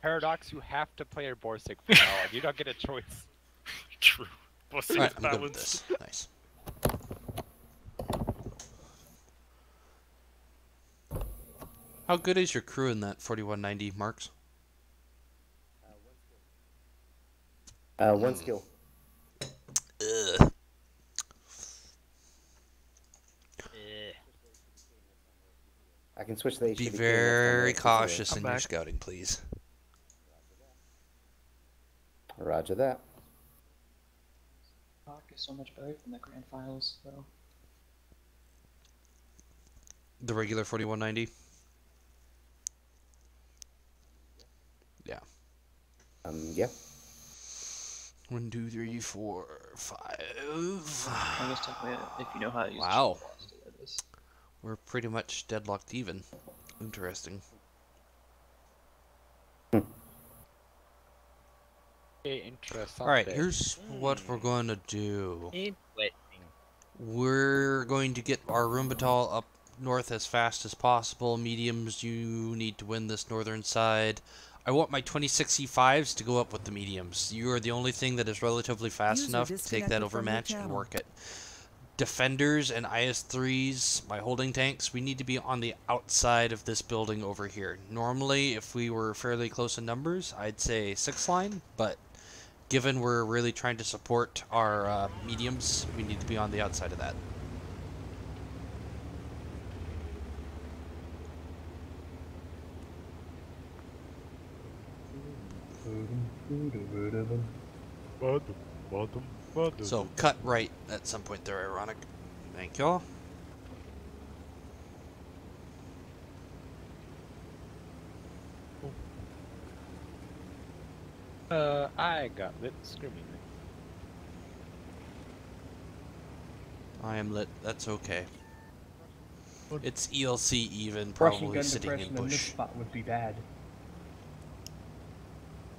Paradox, you have to play your Borsig for now. You don't get a choice. True. We'll see Alright, what I'm good with balance. this. Nice. How good is your crew in that 4190, Marks? One skill. Ugh. I can switch the HWK. Be next time very I switch cautious to in your scouting, please. Roger that. Talk is so much better than the grand files, though. The regular 4190? Yeah. Yeah. 1, 2, 3, 4, 5. I guess technically, if you know how to use Wow. it is. We're pretty much deadlocked even. Interesting. Interesting. Alright, here's what we're going to do. Interesting. We're going to get our Rumbatal up north as fast as possible. Mediums, you need to win this northern side. I want my 26E5s to go up with the mediums. You are the only thing that is relatively fast User enough to take that disconnected from your overmatch and channel. work it. Defenders and IS-3s, my holding tanks, we need to be on the outside of this building over here. Normally, if we were fairly close in numbers, I'd say 6 line, but given we're really trying to support our mediums, we need to be on the outside of that. So, cut right at some point there, ironic. Thank y'all. I got lit. Screw me. I am lit. That's okay. It's ELC even, Russian probably gun sitting in depression in this bush. spot would be bad.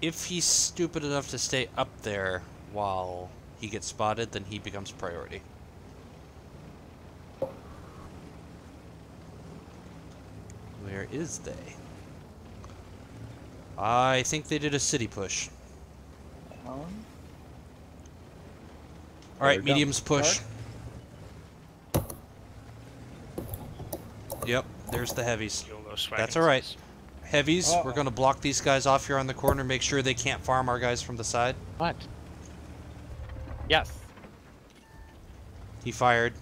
If he's stupid enough to stay up there while he gets spotted, then he becomes priority. Where is they? I think they did a city push. Alright, mediums push. Yep, there's the heavies. That's alright. Heavies, we're gonna block these guys off here on the corner, make sure they can't farm our guys from the side. What? Yes. He fired.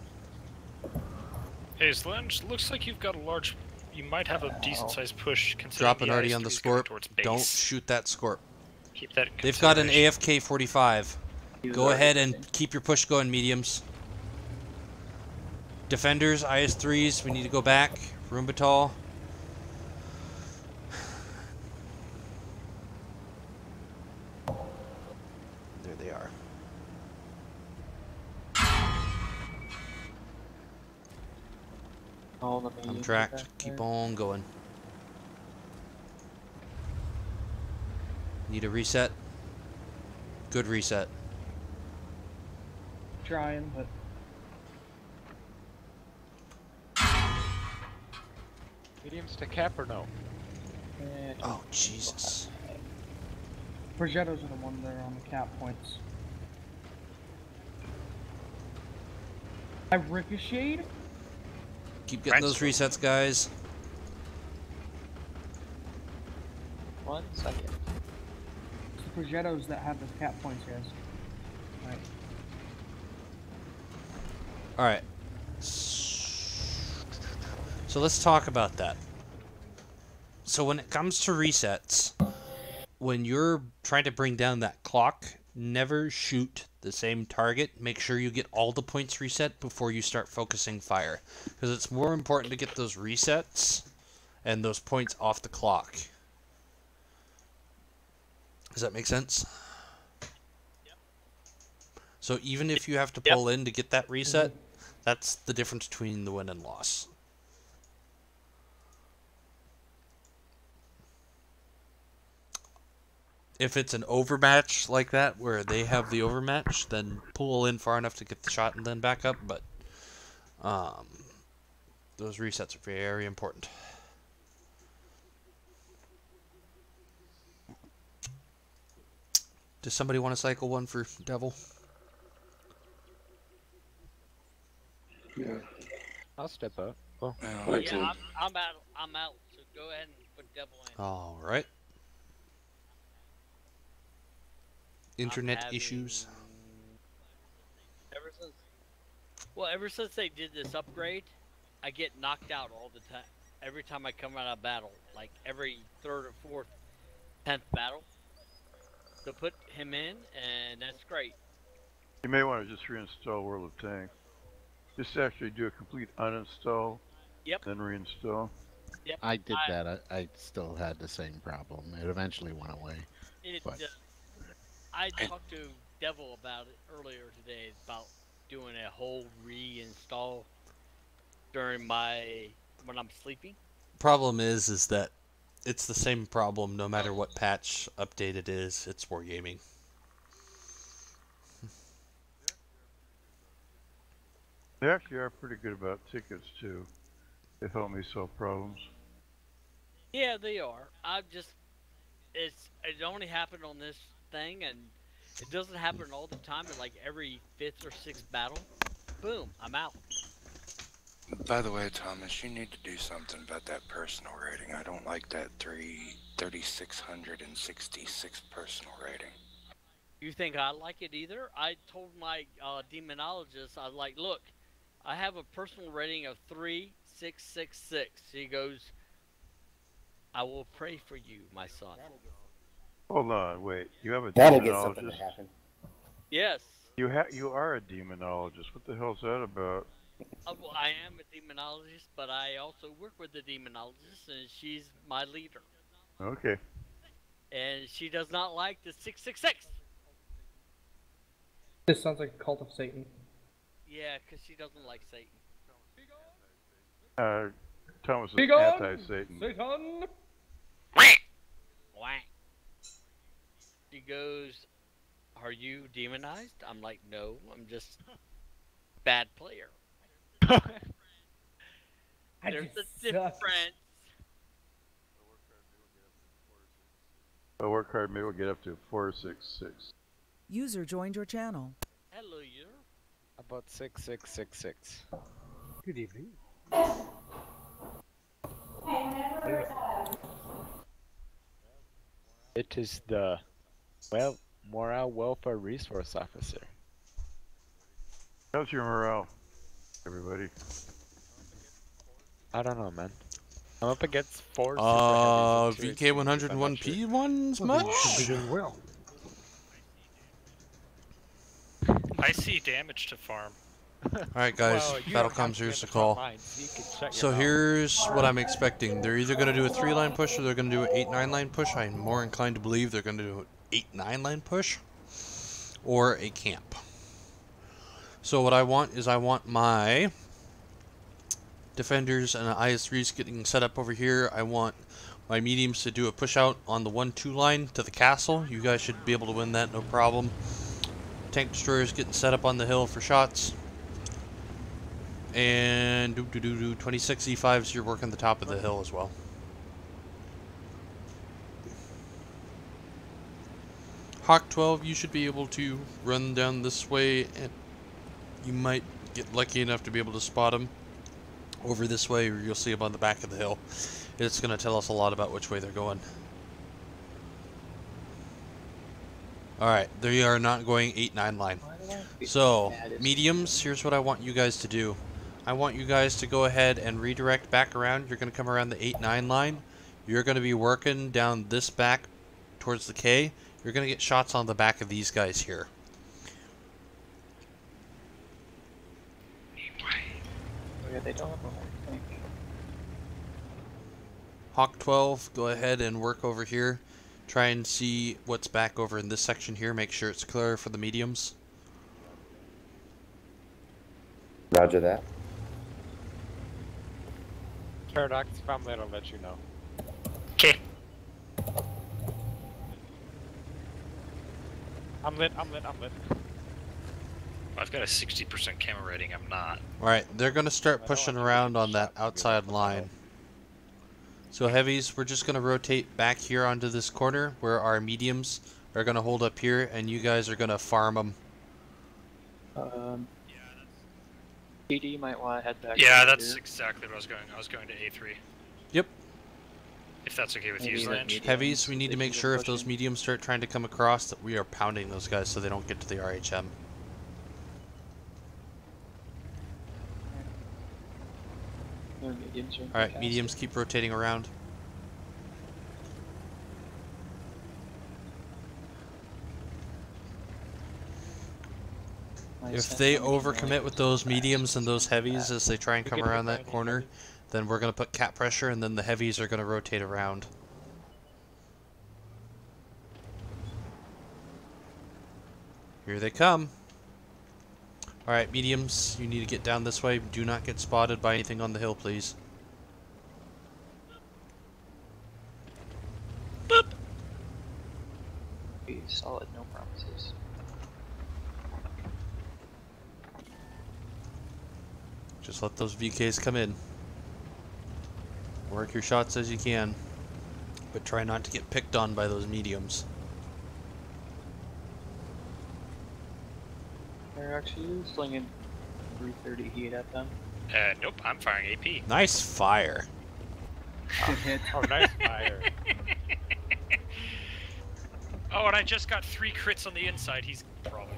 Hey, Slange, looks like you've got a large. You might have a decent-sized push. Considering Dropping the already on the IS-3 is going Scorp. towards base. Don't shoot that Scorp. Keep that in They've got an consideration. AFK 45. Go ahead and keep your push going, mediums. Defenders, IS-3s, we need to go back. Rumbatal. There they are. All the I'm mediums tracked. back Keep there. on going. Need a reset. Good reset. Trying, but Mediums to cap or no? Oh, Jesus. Progettos are the one there on the cap points. I ricocheted? Keep getting those resets, guys. 1 second. It's the Progettos that have the cap points, guys. Right. Alright. So let's talk about that. So when it comes to resets, when you're trying to bring down that clock, never shoot the same target. Make sure you get all the points reset before you start focusing fire. Because it's more important to get those resets and those points off the clock. Does that make sense? So even if you have to pull in to get that reset, that's the difference between the win and loss. If it's an overmatch like that, where they have the overmatch, then pull in far enough to get the shot and then back up, but those resets are very important. Does somebody want to cycle one for Devil? Yeah. I'll step up. Oh. Yeah, I'm out. I'm out. So go ahead and put Devil in. All right. Internet having- issues. Ever since they did this upgrade, I get knocked out all the time. Every time I come out of battle, like every 3rd or 4th, 10th battle. So put him in, and that's great. You may want to just reinstall World of Tanks. Just actually do a complete uninstall, then reinstall. Yep. I did that. I still had the same problem. It eventually went away. But I talked to Devil about it earlier today about doing a whole reinstall during when I'm sleeping. Problem is that it's the same problem no matter what patch update it is. It's wargaming. They actually are pretty good about tickets too. They help me solve problems. Yeah, they are. It only happened on this thing, and it doesn't happen all the time. But like every 5th or 6th battle, boom, I'm out. By the way, Thomas, you need to do something about that personal rating. I don't like that 3,666 personal rating. You think I like it either? I told my demonologist, I was like, look, I have a personal rating of 3,666. He goes, I will pray for you, my son. Hold on, wait. You have a That'll get something to demonologist? happen. Yes. You are a demonologist. What the hell's that about? Well, I am a demonologist, but I also work with the demonologist, and she's my leader. Okay. And she does not like the 666. This sounds like a cult of Satan. Yeah, because she doesn't like Satan. Thomas is Begone, anti-Satan. Satan! Whack. She goes, are you demonized? I'm like, no, I'm just bad player. There's a difference. A work card maybe will get up to 466. User joined your channel. Hello, you. About 6666. Good evening. It is the morale welfare resource officer. How's your morale, everybody? I don't know, man. I'm up against 4 super heavies and 2 HVs, I'm not sure. VK101P ones much? Should be doing well. I see damage to farm. Alright guys, Well, you battle don't have comes, to be here's in the the front call. lines, so you can shut So your mouth. here's what I'm expecting. They're either going to do a 3-line push or they're going to do an 8-9 line push. I'm more inclined to believe they're going to do an 8-9 line push or a camp. So what I want is I want my defenders and IS-3s getting set up over here. I want my mediums to do a push out on the 1-2 line to the castle. You guys should be able to win that, no problem. Tank destroyers getting set up on the hill for shots. And 26 E5s, you're working the top of the hill as well. Hawk 12, you should be able to run down this way, and you might get lucky enough to be able to spot them over this way, or you'll see them on the back of the hill. It's going to tell us a lot about which way they're going. Alright, they are not going 8-9 line. So, mediums, here's what I want you guys to do. I want you guys to go ahead and redirect back around. You're going to come around the 8-9 line. You're going to be working down this back towards the K. You're going to get shots on the back of these guys here. Yeah, they don't have a whole tank. Hawk 12, go ahead and work over here. Try and see what's back over in this section here. Make sure it's clear for the mediums. Roger that. Paradox, if I'm lit, I'll let you know. Okay. I'm lit. I've got a 60% camera rating, I'm not. Alright, they're going to start pushing around on that outside line. So heavies, we're just going to rotate back here onto this corner where our mediums are going to hold up here, and you guys are going to farm them. PD might want to head back. Yeah, over that's here. exactly what I was going. I was going to A3. Yep. If that's okay with Maybe you, that Lange. Heavies, we need to They make keep sure if those pushing. mediums start trying to come across that we are pounding those guys so they don't get to the RHM. Their mediums are in the Alright, castle. mediums keep rotating around. If they overcommit with those mediums and those heavies as they try and come around that corner, then we're going to put cap pressure, and then the heavies are going to rotate around. Here they come. Alright, mediums, you need to get down this way. Do not get spotted by anything on the hill, please. Be solid, no promises. Just let those VKs come in. Work your shots as you can, but try not to get picked on by those mediums. They're actually slinging 330 heat at them. Nope, I'm firing AP. Nice fire. Good hit. Oh, nice fire. Oh, and I just got 3 crits on the inside. He's probably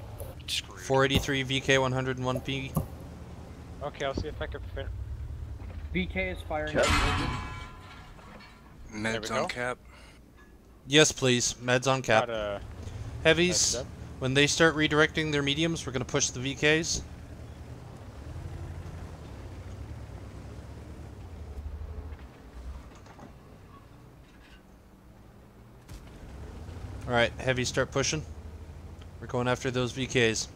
screwed. 483 VK 101P. Okay, I'll see if I can fit. BK is firing. Meds go. on cap. Yes, please. Meds on cap. Got a Heavies, heads up. when they start redirecting their mediums, we're going to push the VKs. Alright, heavies start pushing. We're going after those VKs.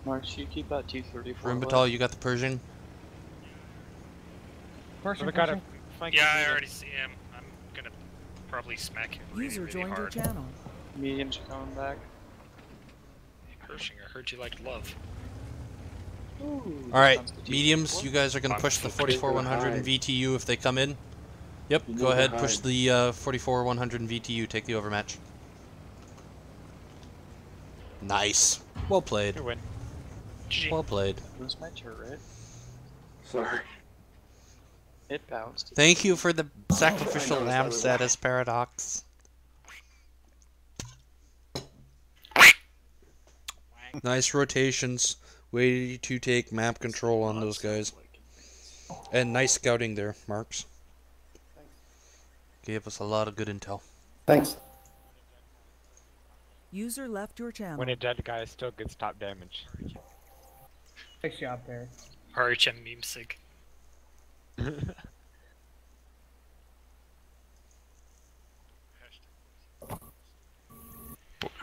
March, you keep that 234. Rumbatal, you got the Pershing. Person, We got a person. flanking Yeah, I leader. already see him. I'm gonna probably smack him really, User really joined your hard. channel. Mediums are coming back. Hey, Pershing, I heard you liked love. Ooh, Alright, sounds good. mediums, you guys are going to push the 44-100 and VTU if they come in. Yep, You go know ahead, they're push hard. the 44-100 and VTU, take the overmatch. Nice. Well played. You win. GG. Well played. Where's my turret? Sorry. It bounced. Thank you for the sacrificial I noticed lamb that was status, Paradox. Nice rotations. Way to take map control on those guys. And nice scouting there, Marks. Gave us a lot of good intel. Thanks. User left your channel. When a dead guy still gets top damage. Nice job, Perry. RHM meme sig.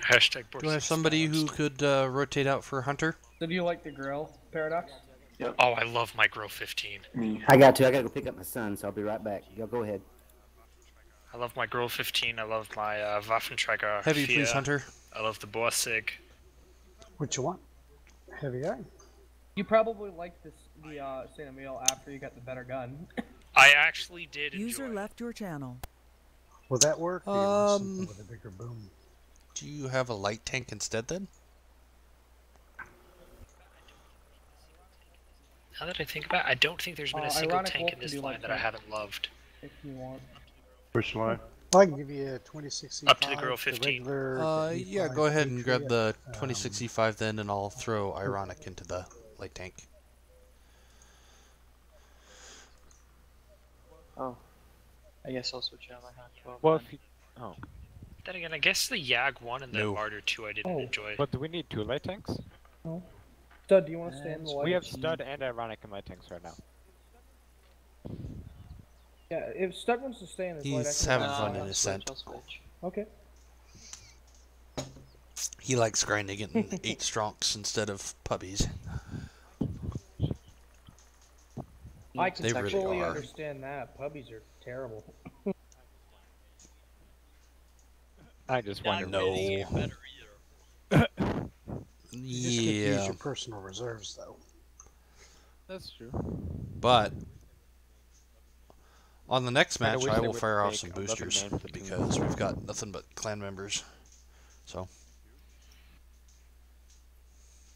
Hashtag Do I have somebody who could rotate out for Hunter? So do you like the grill, Paradox? Yep. Oh, I love my Grow 15. I got to. I got to go pick up my son, so I'll be right back. Y'all go ahead. I love my Grow 15. I love my Waffenträger. Heavy, please, Hunter. I love the Boa Sig. What you want? Heavy guy. You probably like the St. Emil after you got the better gun. I actually did User left your channel. Will that work? Or you want something with a bigger boom? Do you have a light tank instead then? Now that I think about it, I don't think there's been a single tank in this line that I haven't loved. If you want. Which line? Well, I can give you a 2065. Up to the Grow 15. Yeah, go ahead and grab the 2065 then, and I'll throw Ironic into the light tank. Oh. I guess I'll switch out my Hot 12. Well, then. if you... Oh. Then again, I guess the Yag 1 and the Martyr 2 I didn't enjoy. But do we need 2 light tanks? No. Stud, do you want to stay in the light? We have Stud and Ironic in light tanks right now. Yeah, if Stud wants to stay in his light, He's having fun in his scent. Okay. He likes grinding it in 8 stronks instead of puppies. I can They really fully are. understand that. Puppies are terrible. I just wonder. No. You just get to use Yeah. your personal reserves, though. That's true. But on the next Kinda match, wish I they will would fire off make some another boosters name for the team. because we've got nothing but clan members. So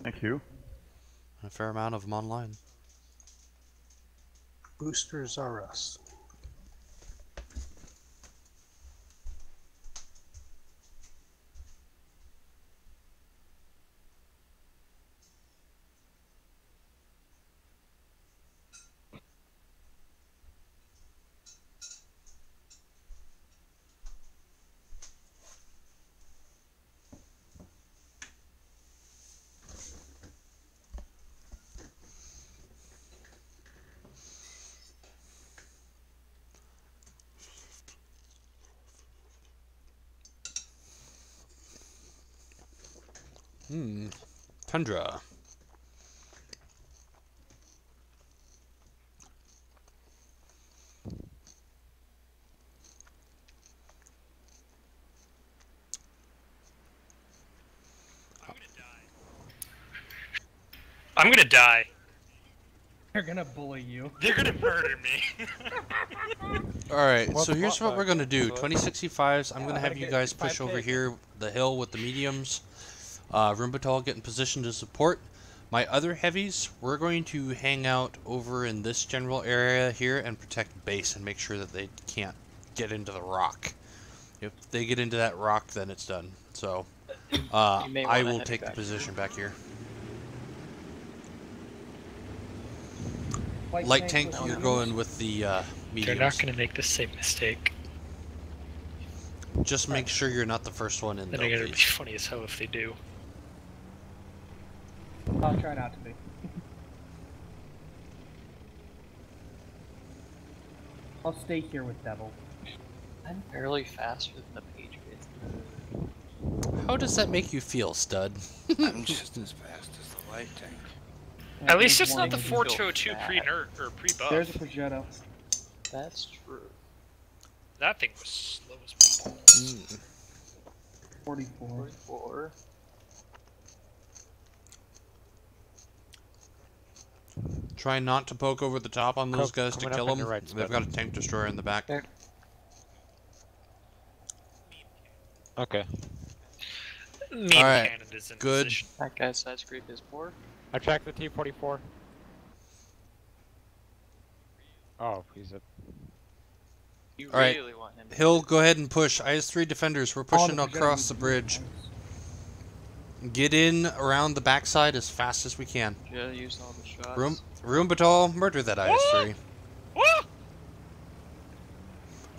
Thank you. a fair amount of them online. Boosters are us. Tundra. I'm gonna die. They're gonna bully you. They're gonna murder me. Alright, Well, so the here's plot what we're line going to do. is, 2065s, I'm Yeah, going to I have you get guys push 5K. over here, the hill with the mediums. Rumbatal get in position to support. My other heavies, we're going to hang out over in this general area here and protect base and make sure that they can't get into the rock. If they get into that rock, then it's done. So, may I wanna will head take the back position back here. Light Light tank tank, with you're mediums. going with the They're mediums. not gonna make the same mistake. Just make sure you're not the first one in Then though, they're gonna be please. funny as hell if they do. I'll try not to be. I'll stay here with Devil. I'm barely faster than the Patriots. How does that make you feel, stud? I'm just as fast as the light tank. At least it's not Wanting the to 4202 feel pre-nerd or pre-buff. There's a Progetto. That's true. That thing was slow as balls. 44. 44. Try not to poke over the top on those guys to coming up kill on them. your right, They've Spud. got a tank destroyer in the back. Okay. Meme Alright, cannon is in good. position. That guy's size creep is poor. I tracked the T-44. Oh, he's a... You Alright, really want him. Hill, go ahead and push. IS-3 defenders, we're All pushing the Progetto across the needs bridge. to be Get in around the backside as fast as we can. Yeah, use all the shots. Room Batal, murder that IS-3.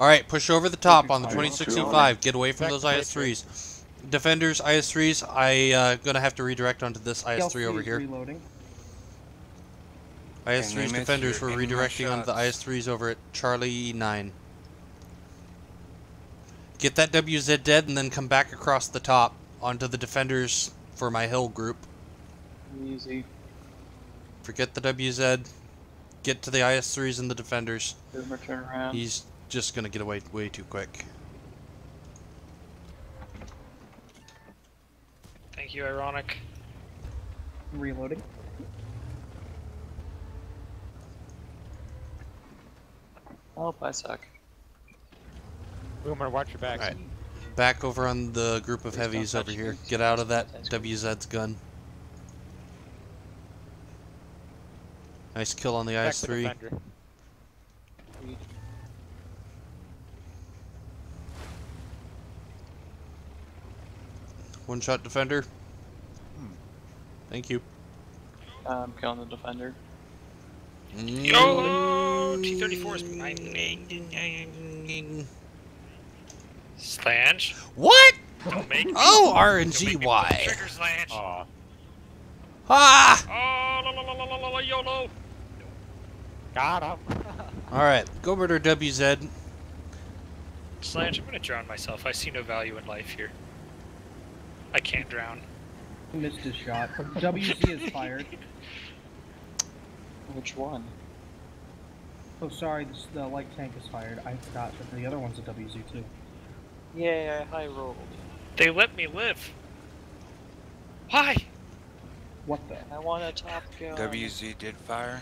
Alright, push over the top on the 2625. Get away from those IS-3s. Defenders, IS-3s, gonna have to redirect onto this IS-3 over here. Reloading. IS-3s defenders, we're redirecting onto the IS-3s over at Charlie 9. Get that WZ dead and then come back across the top onto the defenders for my hill group. Easy. Forget the WZ. Get to the IS-3s and the defenders. Boomer, turn around. He's just gonna get away way too quick. Thank you, Ironic. Reloading. Oh, I suck. Boomer, watch your back. Alright. Back over on the group of heavies over here. Get out of that WZ's gun. Nice kill on the IS-3. One shot defender. Thank you. I'm killing the defender. Yo! T-34 is mine. Slange. What? Don't make me. Oh, Don't make me pull the RNGY. trigger, Slange. Aw. Ah! Oh, la, YOLO. Got him. Alright, go murder WZ. Slange, I'm gonna drown myself. I see no value in life here. I can't drown. Missed his shot. WZ is fired. Which one? Oh, sorry, the light tank is fired. I forgot that the other one's a WZ too. Yeah, I rolled. They let me live. Why? What the? I want a top gun. WZ did fire.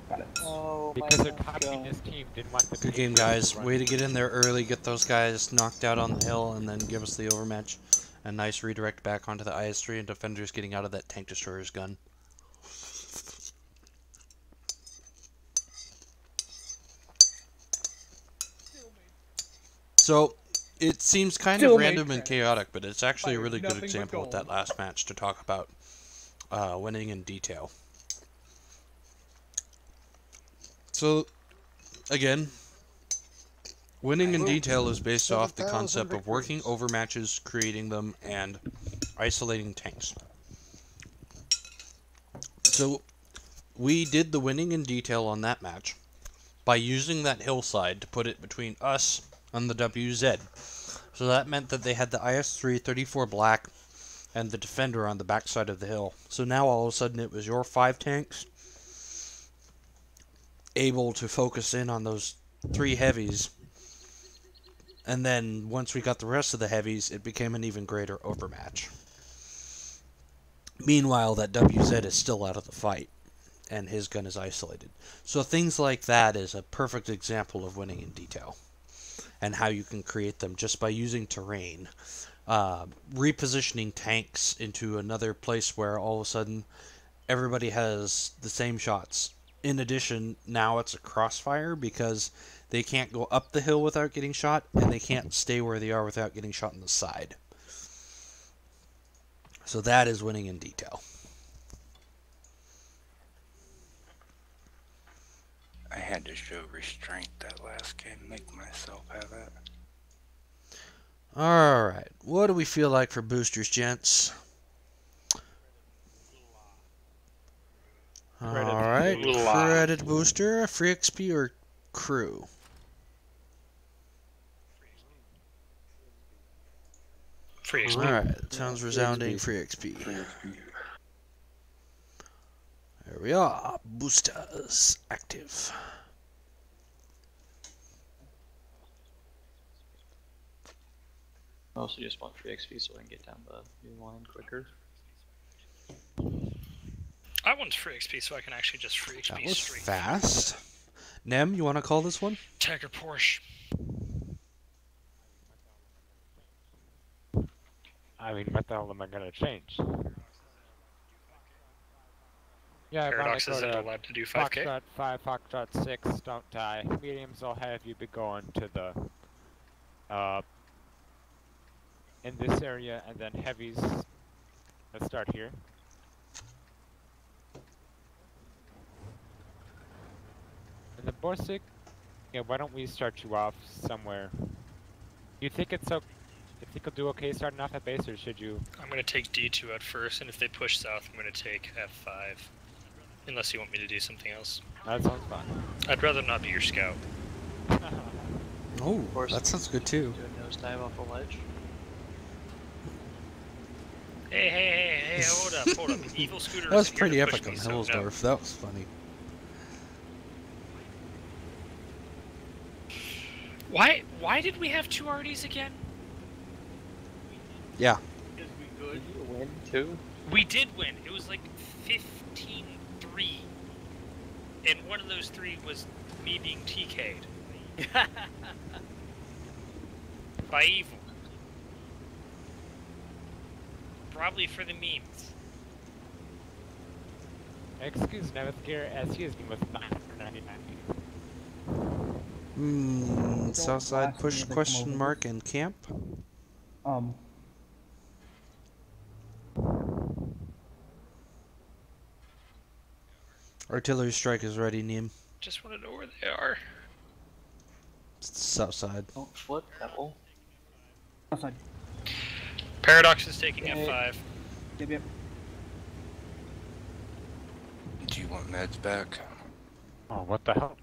Got it. Oh, Because the communist team didn't want the Good game, guys. Way to get in there early, get those guys knocked out on the hill, and then give us the overmatch. A nice redirect back onto the IS-3 and defenders getting out of that tank destroyer's gun. So, it seems kind of random and chaotic, but it's actually a really good example with that last match to talk about winning in detail. So, again, winning in detail is based off the concept of working over matches, creating them, and isolating tanks. So, we did the winning in detail on that match by using that hillside to put it between us and the WZ. So that meant that they had the IS-3 34 black and the defender on the backside of the hill. So now all of a sudden it was your 5 tanks able to focus in on those 3 heavies, and then once we got the rest of the heavies, it became an even greater overmatch. Meanwhile, that WZ is still out of the fight, and his gun is isolated. So things like that is a perfect example of winning in detail, and how you can create them just by using terrain, repositioning tanks into another place where all of a sudden everybody has the same shots. In addition, now it's a crossfire because they can't go up the hill without getting shot, and they can't stay where they are without getting shot on the side. So that is winning in detail. I had to show restraint that last game, make myself have it. Alright, what do we feel like for boosters, gents? Alright, credit booster, free XP, or crew? Free XP. Alright, sounds resounding, free XP. There we are, boosters active. I also just want free XP so I can get down the new line quicker. I want free XP so I can actually just free XP That was straight. fast. Nem, you want to call this one? Tiger Porsche. I mean, what the hell am I gonna change? Yeah, Paradox if I isn't go allowed to do 5K. Foxtrot 5, Foxtrot 6, don't die. Mediums will have you be going to the in this area, and then heavies. Let's start here. And the Borsig, yeah, why don't we start you off somewhere? You think it's okay? You think you'll do okay starting off at base, or should you? I'm gonna take D2 at first, and if they push south, I'm gonna take F5. Unless you want me to do something else. That sounds fun. I'd rather not be your scout. Oh, that sounds good too. Do a nosedive off a ledge. Hey, hold up. Evil scooter. That was pretty epic on Hillsdorf. That was funny. Why did we have 2 RDs again? Yeah. Because we could. Did you win too? We did win. It was like 15-3. And one of those 3 was me being TK'd. By evil. Probably for the memes. Excuse Nevathgear, as he has been with 999 Southside push question mark and camp. Artillery strike is ready, Neem. Just want to know where they are. It's the south side. Don't flip, Pebble. Outside. Paradox is taking F5. Yep. Do you want meds back? Oh, what the hell?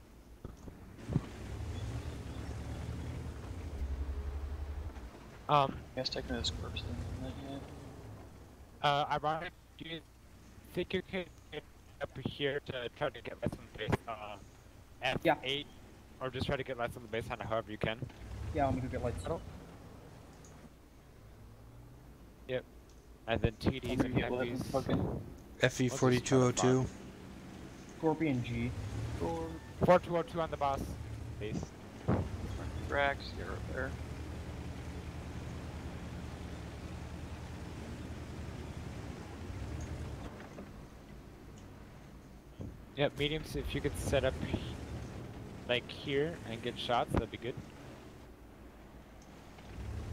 I guess taking this corpse in, isn't it? Ironic, do you think you can get up here to try to get less on the base, F8, or just try to get less on the base hunter however you can? Yeah, I'm gonna go get lights. Yep. And then TDs and heavies. FE 4202. Scorpion G. 4202 on the boss. Base. Drax, you're over there. Yep, mediums, if you could set up like here and get shots, that'd be good.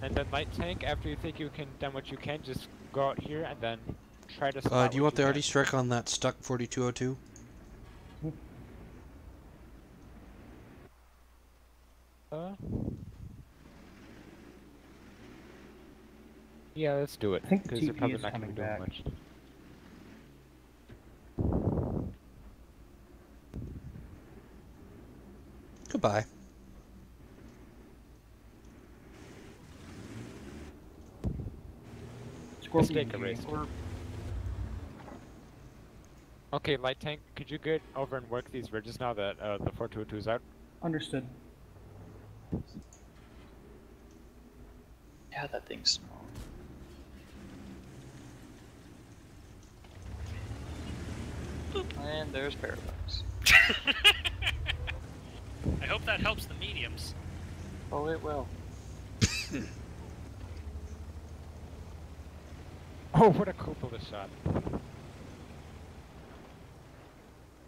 And then light tank, after you think you can done what you can, just go out here and then try to spot Do you want the RD strike on that stuck 4202? Yeah, let's do it. I think because TP they're probably is not going to be coming doing much. Goodbye. Let's take a race. Okay, light tank, could you get over and work these ridges now that the 4202 is out? Understood. Yeah, that thing's small. And there's Paradox. I hope that helps the mediums. Oh, it will. Oh, what a cupola shot.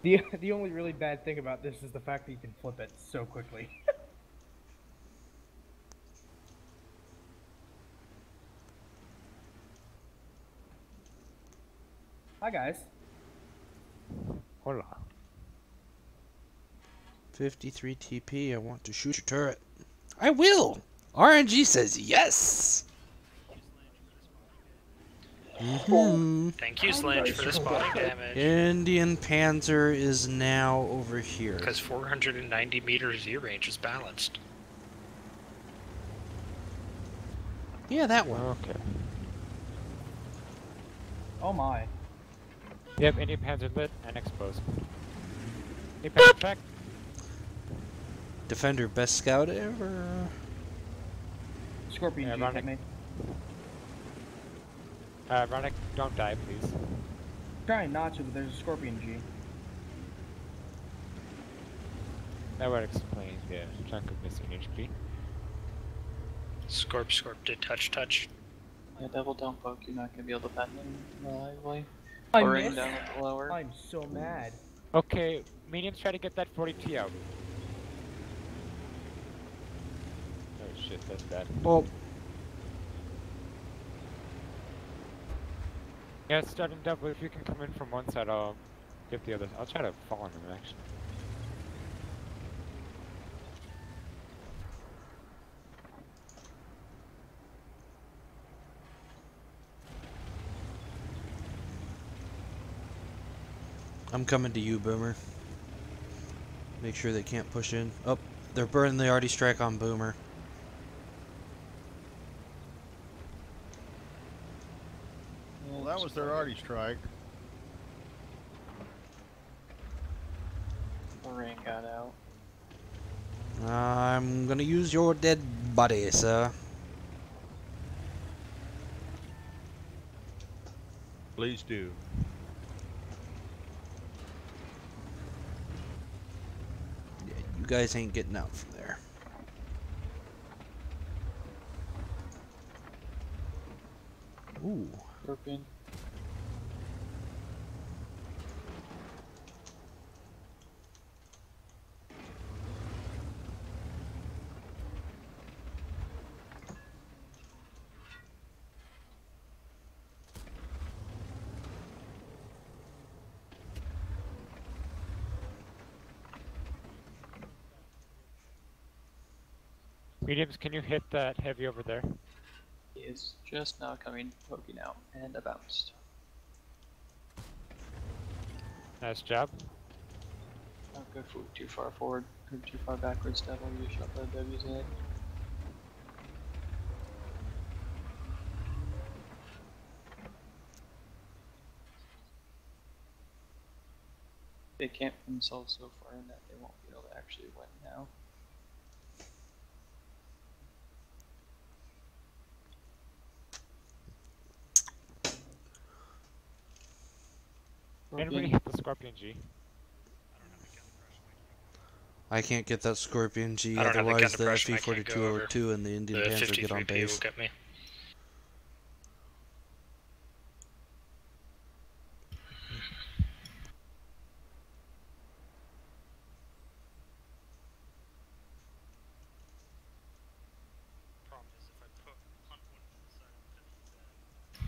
The only really bad thing about this is the fact that you can flip it so quickly. Hi guys. Hola. 53 TP, I want to shoot your turret. I will! RNG says yes! Thank you, Slange, for the spotting damage. Indian Panzer is now over here. Because 490 meters Z range is balanced. Yeah, that one. Okay. Oh my. Yep, Indian Panzer lit and exposed. Indian Panzer back. Defender, best scout ever. Scorpion G, hit me. Ronick, don't die, please. Trying not to, but there's a Scorpion G. That would explain the chunk of missing HP. Scorp did touch. Yeah, Devil don't poke, you're not gonna be able to bend them reliably. I Or rain missed. down at the lower. I'm so mad. Okay, mediums try to get that 40T out. Oh shit, that's bad. Well, Yeah, starting double. If you can come in from one side, I'll get the other. I'll try to fall on them actually. I'm coming to you, Boomer. Make sure they can't push in. Oh, they're burning the arty strike on Boomer. Well, that was their arty strike. Rain got out. I'm gonna use your dead body, sir. Please do. Yeah, you guys ain't getting out from there. Ooh. Scorpion. Mediums, can you hit that heavy over there? He is just now coming, poking out, and I bounced. Nice job. Don't go too far forward, or too far backwards, Devil. You shot the W's head. They can't put themselves so far in that they won't be able to actually win now. Anybody hit the Scorpion G? I can't get that Scorpion G, I don't have the otherwise gun the depression, I can't go over. FE4202 and the Indian The Panzer get on 53P base. will get me.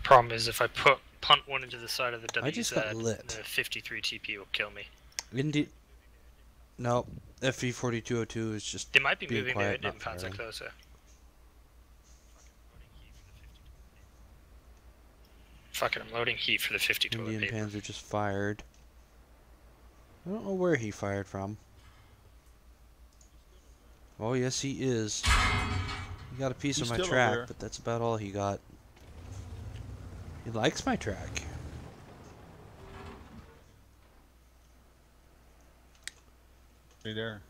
Problem is, if I punt one into the side of the WZ, I just got lit. the 53 TP will kill me. No, FE4202 is just They might be being moving quiet, their not Panzer firing. closer. Fuck it, I'm loading heat for the 50 toilet Indian paper. Panzer just fired. I don't know where he fired from. Oh yes, he is. He got a piece He's of my still over track, there. but that's about all he got. He likes my track. Hey there.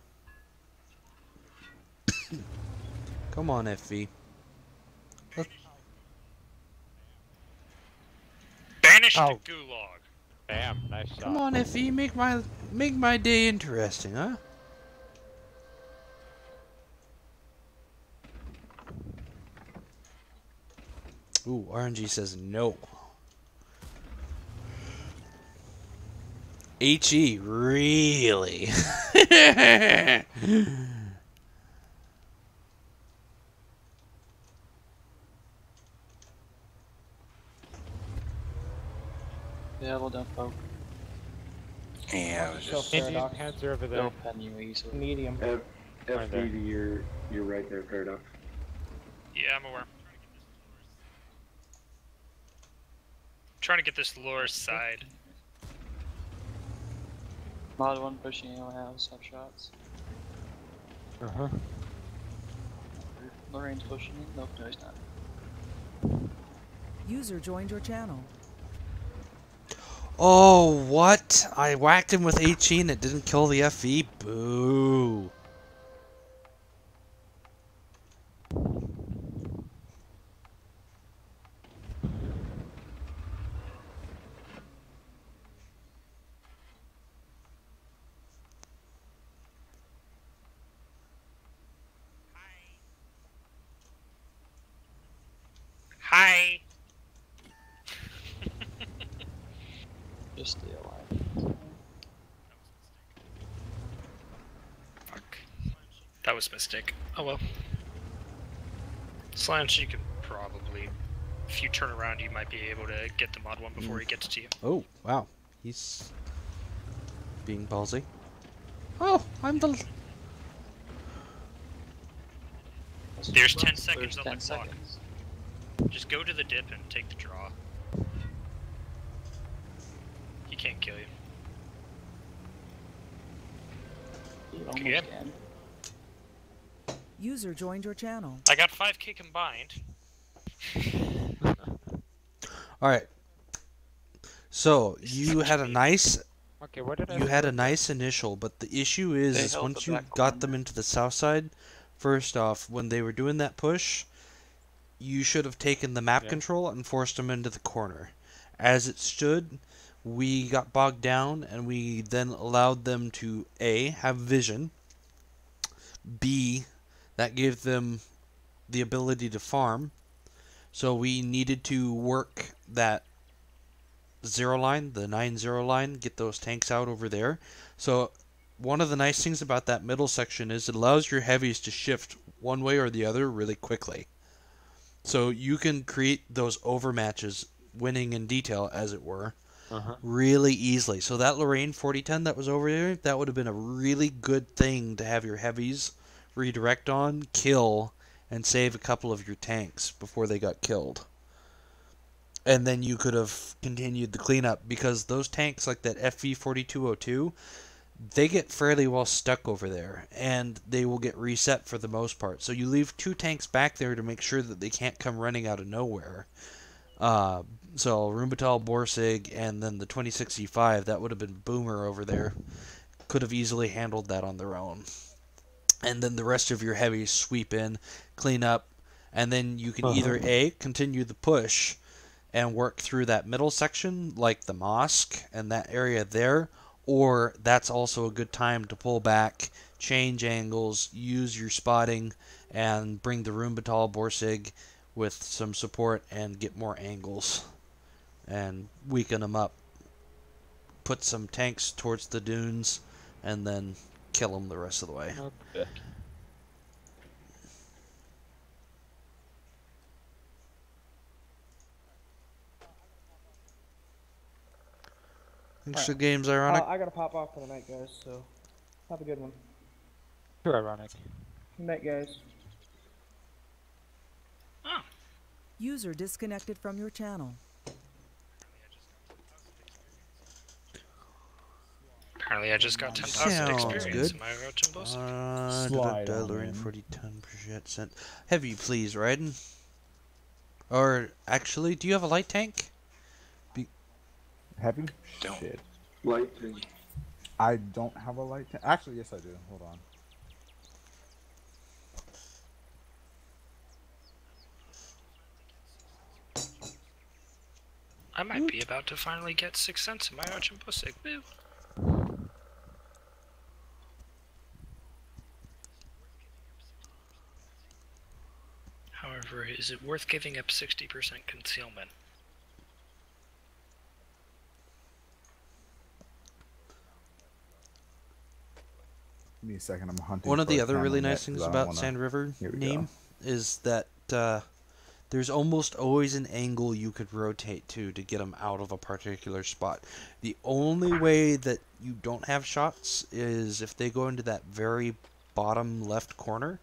Come on, FV. Banish Oh. the gulag. Damn, nice shot. Come on, FV, make my day interesting, huh? Ooh, RNG says no. HE, really? Yeah, well done, poke. Yeah, I was just... Indian Panzer over there. They'll pen you easily. Medium. FD, you're right there, Paradox. Yeah, I'm aware. Trying to get this lower side. Mod 1 pushing AO house, have shots. Uh-huh. Lorraine's pushing in. Nope, no, he's not. User joined your channel. Oh, what? I whacked him with HE and it didn't kill the FE? Boo. Hi! Just stay alive. Fuck. That was a mistake. Oh well. Slanch, you can probably if you turn around, you might be able to get the mod one before he gets to you. Oh, wow. He's being ballsy. Oh, I'm the... There's 10 seconds There's on 10 the clock. seconds. Just go to the dip and take the draw. He can't kill you. You almost Yeah. can. User joined your channel. I got 5k combined. Alright. So, you had a nice... Okay, what did I You had a say? nice initial, but the issue They is held once the you back got corner. them into the south side, first off, when they were doing that push, you should have taken the map Yeah. control and forced them into the corner. As it stood, we got bogged down, and we then allowed them to A, have vision, B, that gave them the ability to farm, so we needed to work that 0 line, the 9-0 line, get those tanks out over there. So one of the nice things about that middle section is it allows your heavies to shift one way or the other really quickly. So you can create those overmatches, winning in detail, as it were, really easily. So that Lorraine 4010 that was over there, that would have been a really good thing to have your heavies redirect on, kill, and save a couple of your tanks before they got killed. And then you could have continued the cleanup, because those tanks like that FV4202, they get fairly well stuck over there, and they will get reset for the most part. So you leave 2 tanks back there to make sure that they can't come running out of nowhere. So Rumbatal, Borsig, and then the 2065, that would have been Boomer over there. Could have easily handled that on their own. And then the rest of your heavies sweep in, clean up, and then you can either A, continue the push and work through that middle section, like the mosque and that area there, or that's also a good time to pull back, change angles, use your spotting, and bring the Rumbatal Borsig with some support and get more angles and weaken them up. Put some tanks towards the dunes and then kill them the rest of the way. Okay. Thanks for the games, Ironic. I gotta pop off for the night, guys, so have a good one. Too ironic. Good night, guys. User disconnected from your channel. Apparently I just got 10,000 Sounds experience. good. Am I watching both? Slide on Lorraine in. 4010 %. Heavy, please, Raiden. Or, actually, do you have a light tank? Heavy? Don't. Shit. Light thing. I don't have a light tank. Actually, yes, I do. Hold on. I might be about to finally get 6 cents in my watching both. Woo. However, is it worth giving up 60% concealment? Give me a second. I'm hunting. One of for the a other really camel nice net, things 'cause I don't about wanna- Sand River Here we name go. is that there's almost always an angle you could rotate to get them out of a particular spot. The only way that you don't have shots is if they go into that very bottom left corner,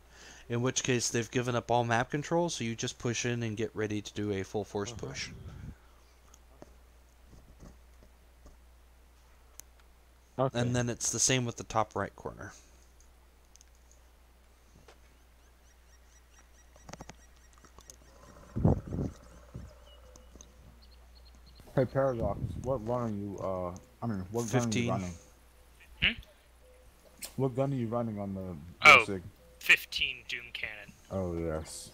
in which case they've given up all map control, so you just push in and get ready to do a full force push. Okay. And then it's the same with the top right corner. Hey, Paradox, what run are you, I mean, what gun are 15. you running? What gun are you running on the Oh, basic? 15 Doom Cannon. Oh, yes.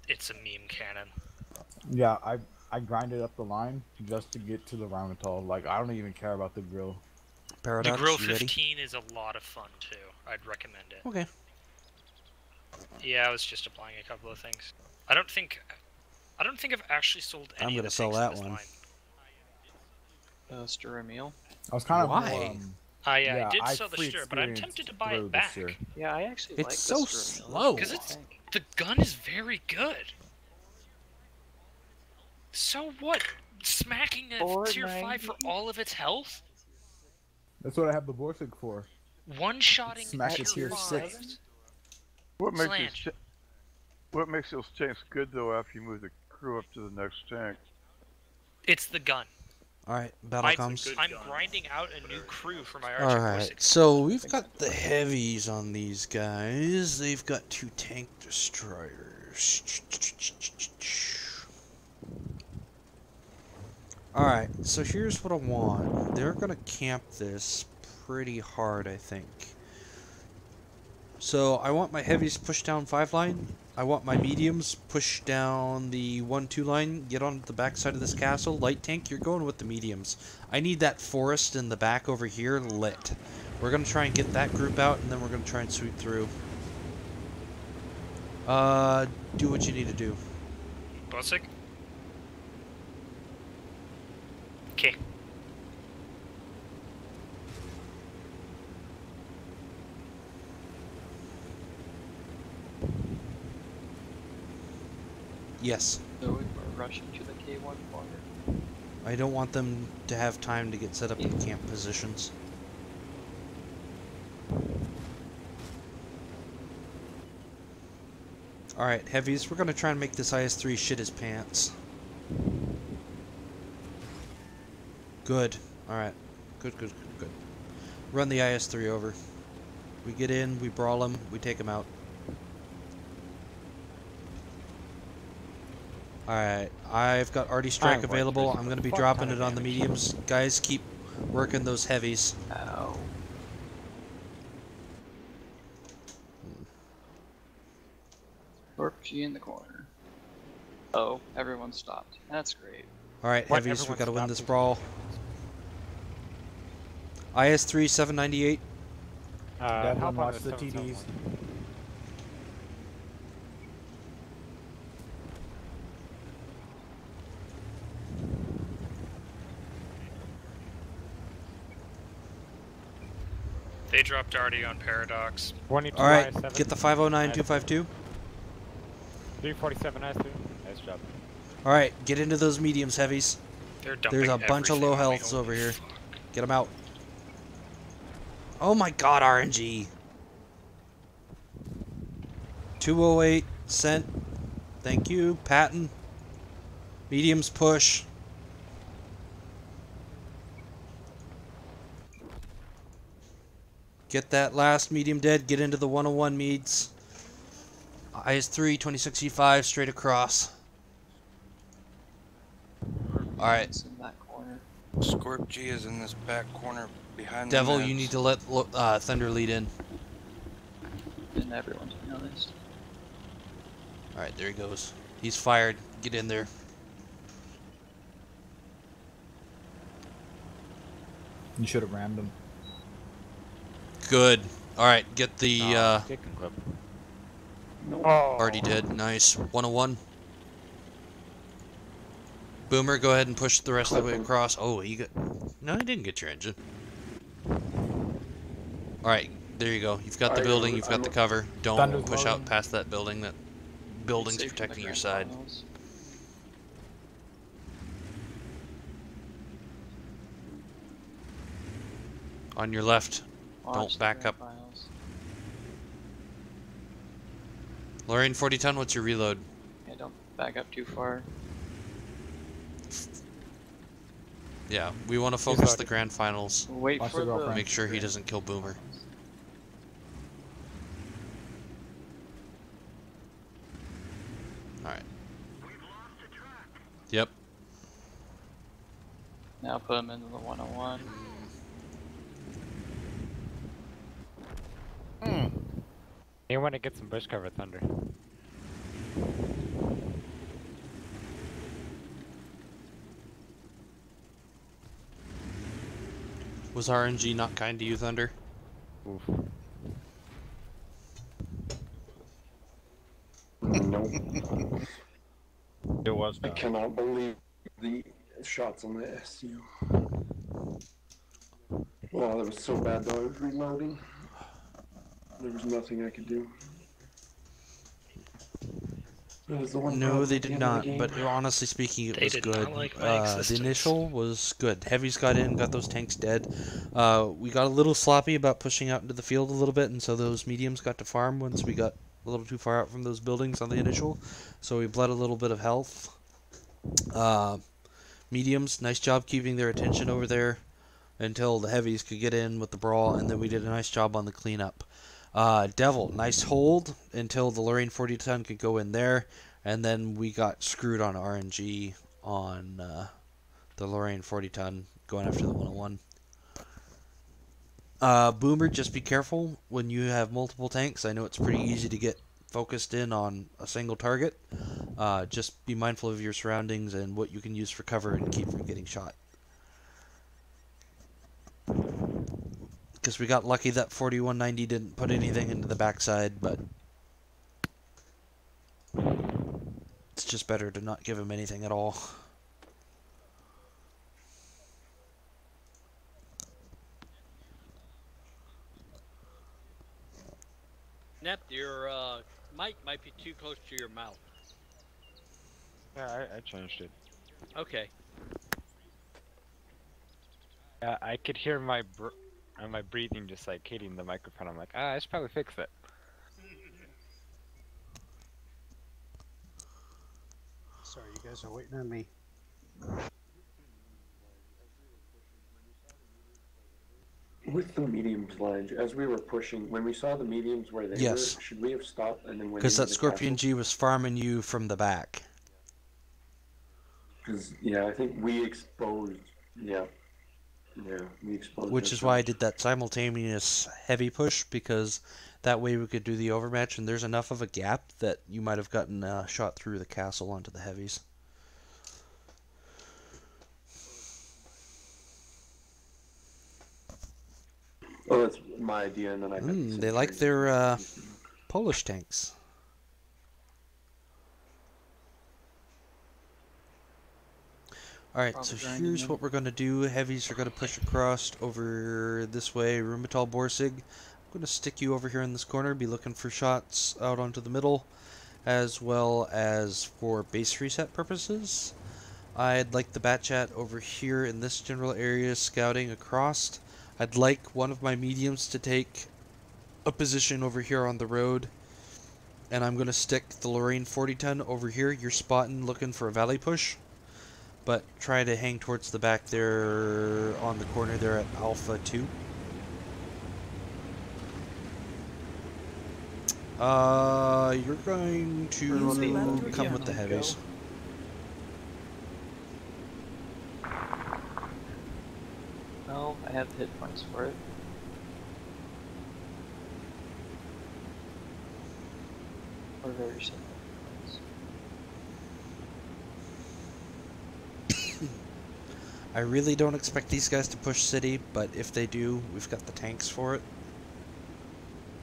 It's a meme cannon. Yeah, I grinded up the line just to get to the Rheinmetall. Like, I don't even care about the grill. Paradox, the Grill you ready? 15 is a lot of fun too. I'd recommend it. Okay. Yeah, I was just applying a couple of things. I don't think I've actually sold any I'm of gonna the sell tanks in that this one. Stir a meal. I was kind of Why? more, I yeah, did I sell the free stir, but I'm experienced tempted to buy through it this back. year. Yeah, I actually It's like so the stir meal. slow. Because it's The gun is very good. So what? Smacking a tier 5 for all of its health? That's what I have the Borsig for. One-shotting Smack a tier tier 5. 6. What makes Slange. what makes those tanks good though after you move the crew up to the next tank? It's the gun. Alright, battle comes. I'm grinding out a new crew for my Archer Alright, so we've got the heavies on these guys. They've got 2 tank destroyers. Alright, so here's what I want. They're gonna camp this pretty hard, I think. So I want my heavies pushed down 5 line. I want my mediums push down the 1-2 line. Get on the back side of this castle. Light tank, you're going with the mediums. I need that forest in the back over here lit. We're going to try and get that group out, and then we're going to try and sweep through. Do what you need to do. Bossick? Okay. Yes. So we're rushing to the K1 corner. I don't want them to have time to get set up in camp positions. Alright, heavies, we're going to try and make this IS-3 shit his pants. Good. Alright. Good, good, good, good. Run the IS-3 over. We get in, we brawl him, we take him out. Alright, I've got Artie Strike available. I'm going to be dropping it on the mediums. Guys, keep working those heavies. Ow. fltche in the corner. Oh, everyone stopped. That's great. Alright, heavies, we got to win this brawl. IS-3, 798. Devlin, watch the TDs. They dropped Artie on Paradox. Alright, get the 509, 252. 347 IS-3. Nice job. Alright, get into those mediums, heavies. There's a bunch of low healths over here. Get them out. Oh my god, RNG. 208, sent. Thank you, Patton. Mediums push. Get that last medium dead. Get into the 101 meads. IS-3, 26E5, straight across. Alright. Scorp G is in this back corner behind Devil, the you need to let Thunder lead in. And everyone to know this. Alright, there he goes. He's fired. Get in there. You should have rammed him. Good. Alright, get the No. already did. Nice. 101. Boomer, go ahead and push the rest of the way across. Oh, he got... No, he didn't get your engine. Alright, there you go. You've got the building, you've got the cover. Don't push out past that building. That building's protecting your side. On your left. Don't back up. Lorraine 40-ton, what's your reload? Yeah, don't back up too far. Yeah, we want to focus the grand finals. Wait for the... Make sure he doesn't kill Boomer. Alright. Yep. Now put him into the 101. You want to get some bush cover, Thunder. Was RNG not kind to you, Thunder? Oof. Nope. It was I not. cannot believe the shots on the SU. Well, that was so bad though. I was reloading. There was nothing I could do. It was the one No, problem they at the did end of the not. game. But honestly speaking, it They was did good. not like my The existence. initial was good. Heavies got in, got those tanks dead. We got a little sloppy about pushing out into the field a little bit, and so those mediums got to farm once we got a little too far out from those buildings on the initial. So we bled a little bit of health. Mediums, nice job keeping their attention over there until the heavies could get in with the brawl, and then we did a nice job on the cleanup. Devil, nice hold until the Lorraine 40 ton could go in there, and then we got screwed on RNG on the Lorraine 40 ton going after the 101. Boomer, just be careful when you have multiple tanks. I know it's pretty easy to get focused in on a single target. Just be mindful of your surroundings and what you can use for cover and keep from getting shot. Because we got lucky that 4190 didn't put anything into the backside, but it's just better to not give him anything at all. Nep, your mic might be too close to your mouth. Yeah, I changed it. Okay. I could hear my breathing just like hitting the microphone. I'm like, I should probably fix it. Sorry, you guys are waiting on me. With the mediums ledge, as we were pushing, when we saw the mediums where they were, should we have stopped and then went Because into that the Scorpion castle? G was farming you from the back. Because, yeah, I think we exposed, yeah, we exposed Which is why I did that simultaneous heavy push, because that way we could do the overmatch, and there's enough of a gap that you might have gotten shot through the castle onto the heavies. Oh, that's my idea, and then I got the They like their Polish tanks. Alright, so here's what we're going to do. Heavies are going to push across over this way. Rheumatol Borsig, I'm going to stick you over here in this corner. Be looking for shots out onto the middle, as well as for base reset purposes. I'd like the Batchat over here in this general area scouting across. I'd like one of my mediums to take a position over here on the road, and I'm going to stick the Lorraine 40 ton over here. You're spotting looking for a valley push, but try to hang towards the back there on the corner there at Alpha 2. You're going to come with the heavies. No, I have hit points for it. Or very simple points. I really don't expect these guys to push city, but if they do, we've got the tanks for it.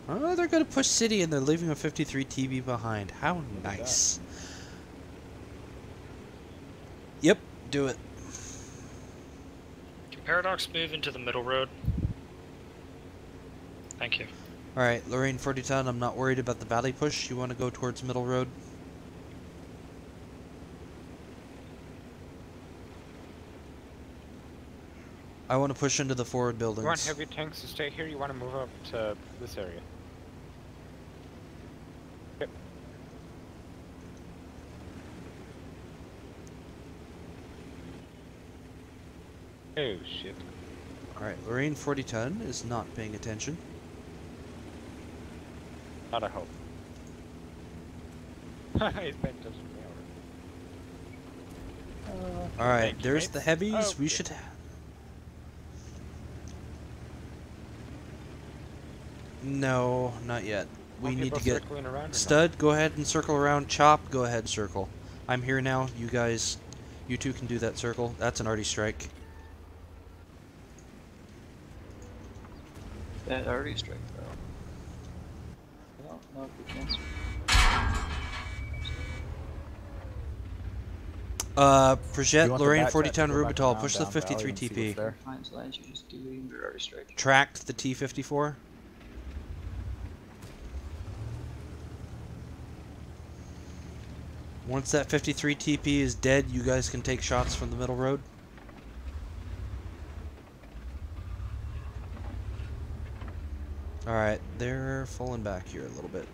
Oh, they're going to push city and they're leaving a 53 TB behind. How nice. Yep, do it. Can Paradox move into the middle road? Thank you. Alright, Lorraine 40 ton, I'm not worried about the valley push. You want to go towards middle road? I want to push into the forward buildings. You want heavy tanks to stay here? You want to move up to this area? Yep. Oh shit. Alright, Lorraine 40 ton is not paying attention. Not a hope. He's been just Alright, there's the heavies. Oh, We should. No, not yet. We need to get. Stud, go ahead and circle around. Chop, go ahead, circle. I'm here now. You guys, you two can do that circle. That's an arty strike. That already strike though. No, good chance. Projet, Lorraine 40 ton Rubitol, push the 53 TP. Finds lines you're just doing, they're already striking. Tracked the T54. Once that 53 TP is dead, you guys can take shots from the middle road. Alright, they're falling back here a little bit.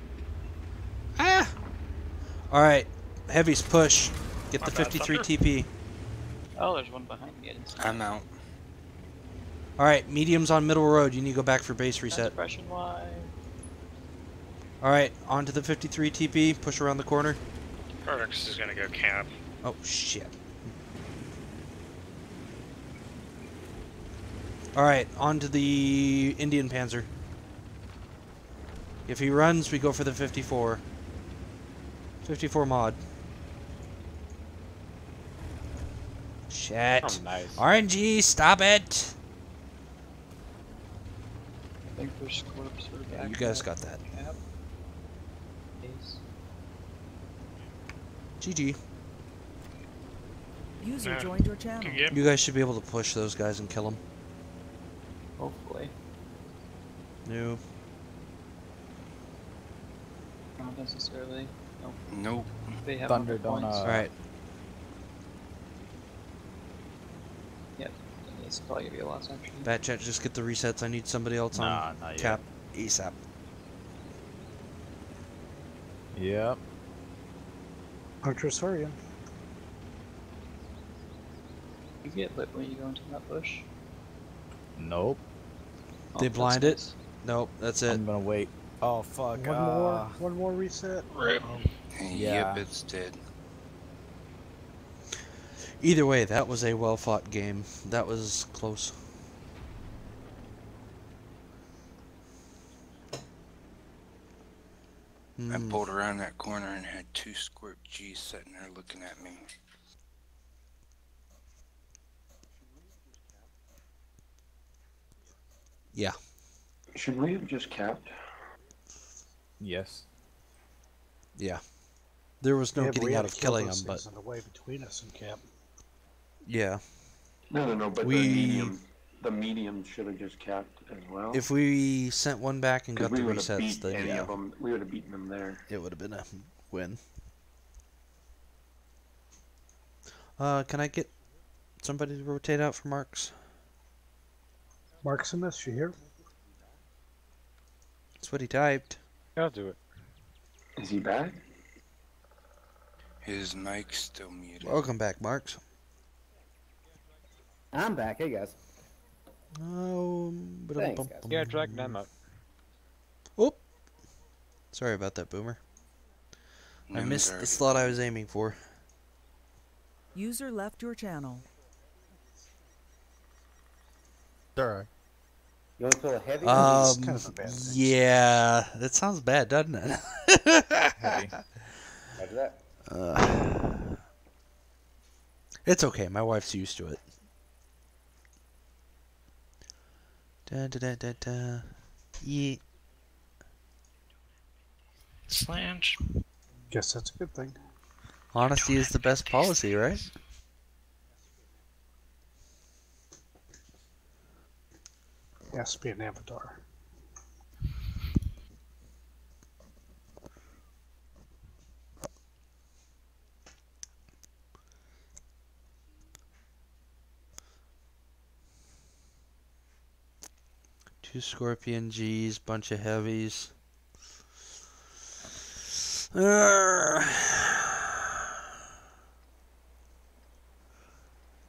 Ah! Alright, heavies push. Get the 53 TP. Oh, there's one behind me. I'm out. Alright, mediums on middle road. You need to go back for base reset. Suppression wide. Alright, on to the 53 TP. Push around the corner. Perfect is gonna go camp. Oh, shit. Alright, on to the Indian Panzer. If he runs, we go for the 54. 54 mod. Shit. Oh, nice. RNG, stop it! I think there's scorps or back. You guys got that. Cap. Ace. GG. User Yeah. joined your channel. Yep. You guys should be able to push those guys and kill them. Hopefully. No. Not necessarily. Nope. Nope. They have Thunder, 100 don't, points. Alright. Yep. It's probably gonna be a loss actually. Bat chat, just get the resets. I need somebody else Nah, on not yet. cap ASAP. Yep. Archosaurian. You get lit when you go into that bush. Nope. Oh, They that's blind nice. it? Nope, that's it. I'm gonna wait. Oh fuck. One more reset. Rip. Yeah. Yep, it's dead. Either way, that was a well-fought game. That was close. I pulled around that corner and had 2 squirt G's sitting there looking at me. Yeah. Should we have just capped? Yes. Yeah. There was no Yeah, but getting we out had of to kill killing those them, things but on the way between us and camp. yeah. No, but the medium should have just capped as well. If we sent one back and 'Cause got the we would have resets, beat then any yeah, of them. We would have beaten them there. it would have been a win. Can I get somebody to rotate out for Marks? Marksimus, you here? That's what he typed. I'll do it. Is he back? His mic's still muted. Welcome back, Marks. I'm back. Hey, guys. Thanks, guys. Yeah, drag them up. Oh, sorry about that, Boomer. I missed the slot I was aiming for. User left your channel. Alright. You want to pull a heavy? It's kind of a bad thing. Yeah, that sounds bad, doesn't it? Heavy. After that. It's okay. My wife's used to it. Da da da da da. Yeah. Slange. Guess that's a good thing. Honesty is the best policy, right? Has to be an avatar. Two Scorpion G's, bunch of heavies.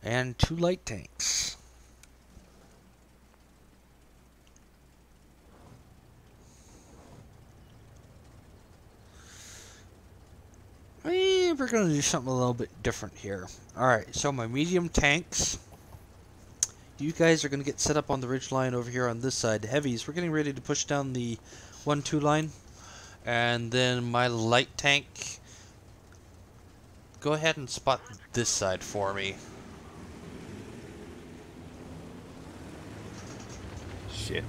And 2 light tanks. We're going to do something a little bit different here. Alright, so my medium tanks. You guys are going to get set up on the ridge line over here on this side. Heavies, we're getting ready to push down the 1-2 line. And then my light tank, go ahead and spot this side for me. Shit.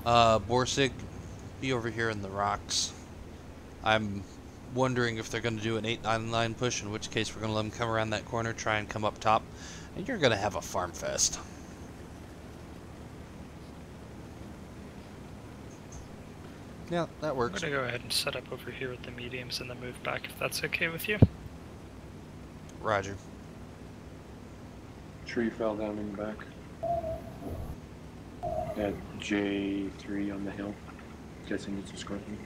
Borsig, be over here in the rocks. I'm wondering if they're going to do an 8-9 line push, in which case we're going to let them come around that corner, try and come up top, and you're going to have a farm fest. Yeah, that works. I'm gonna go ahead and set up over here with the mediums and then move back if that's okay with you. Roger. Tree fell down in the back. At J3 on the hill. Guessing it's a scorpion.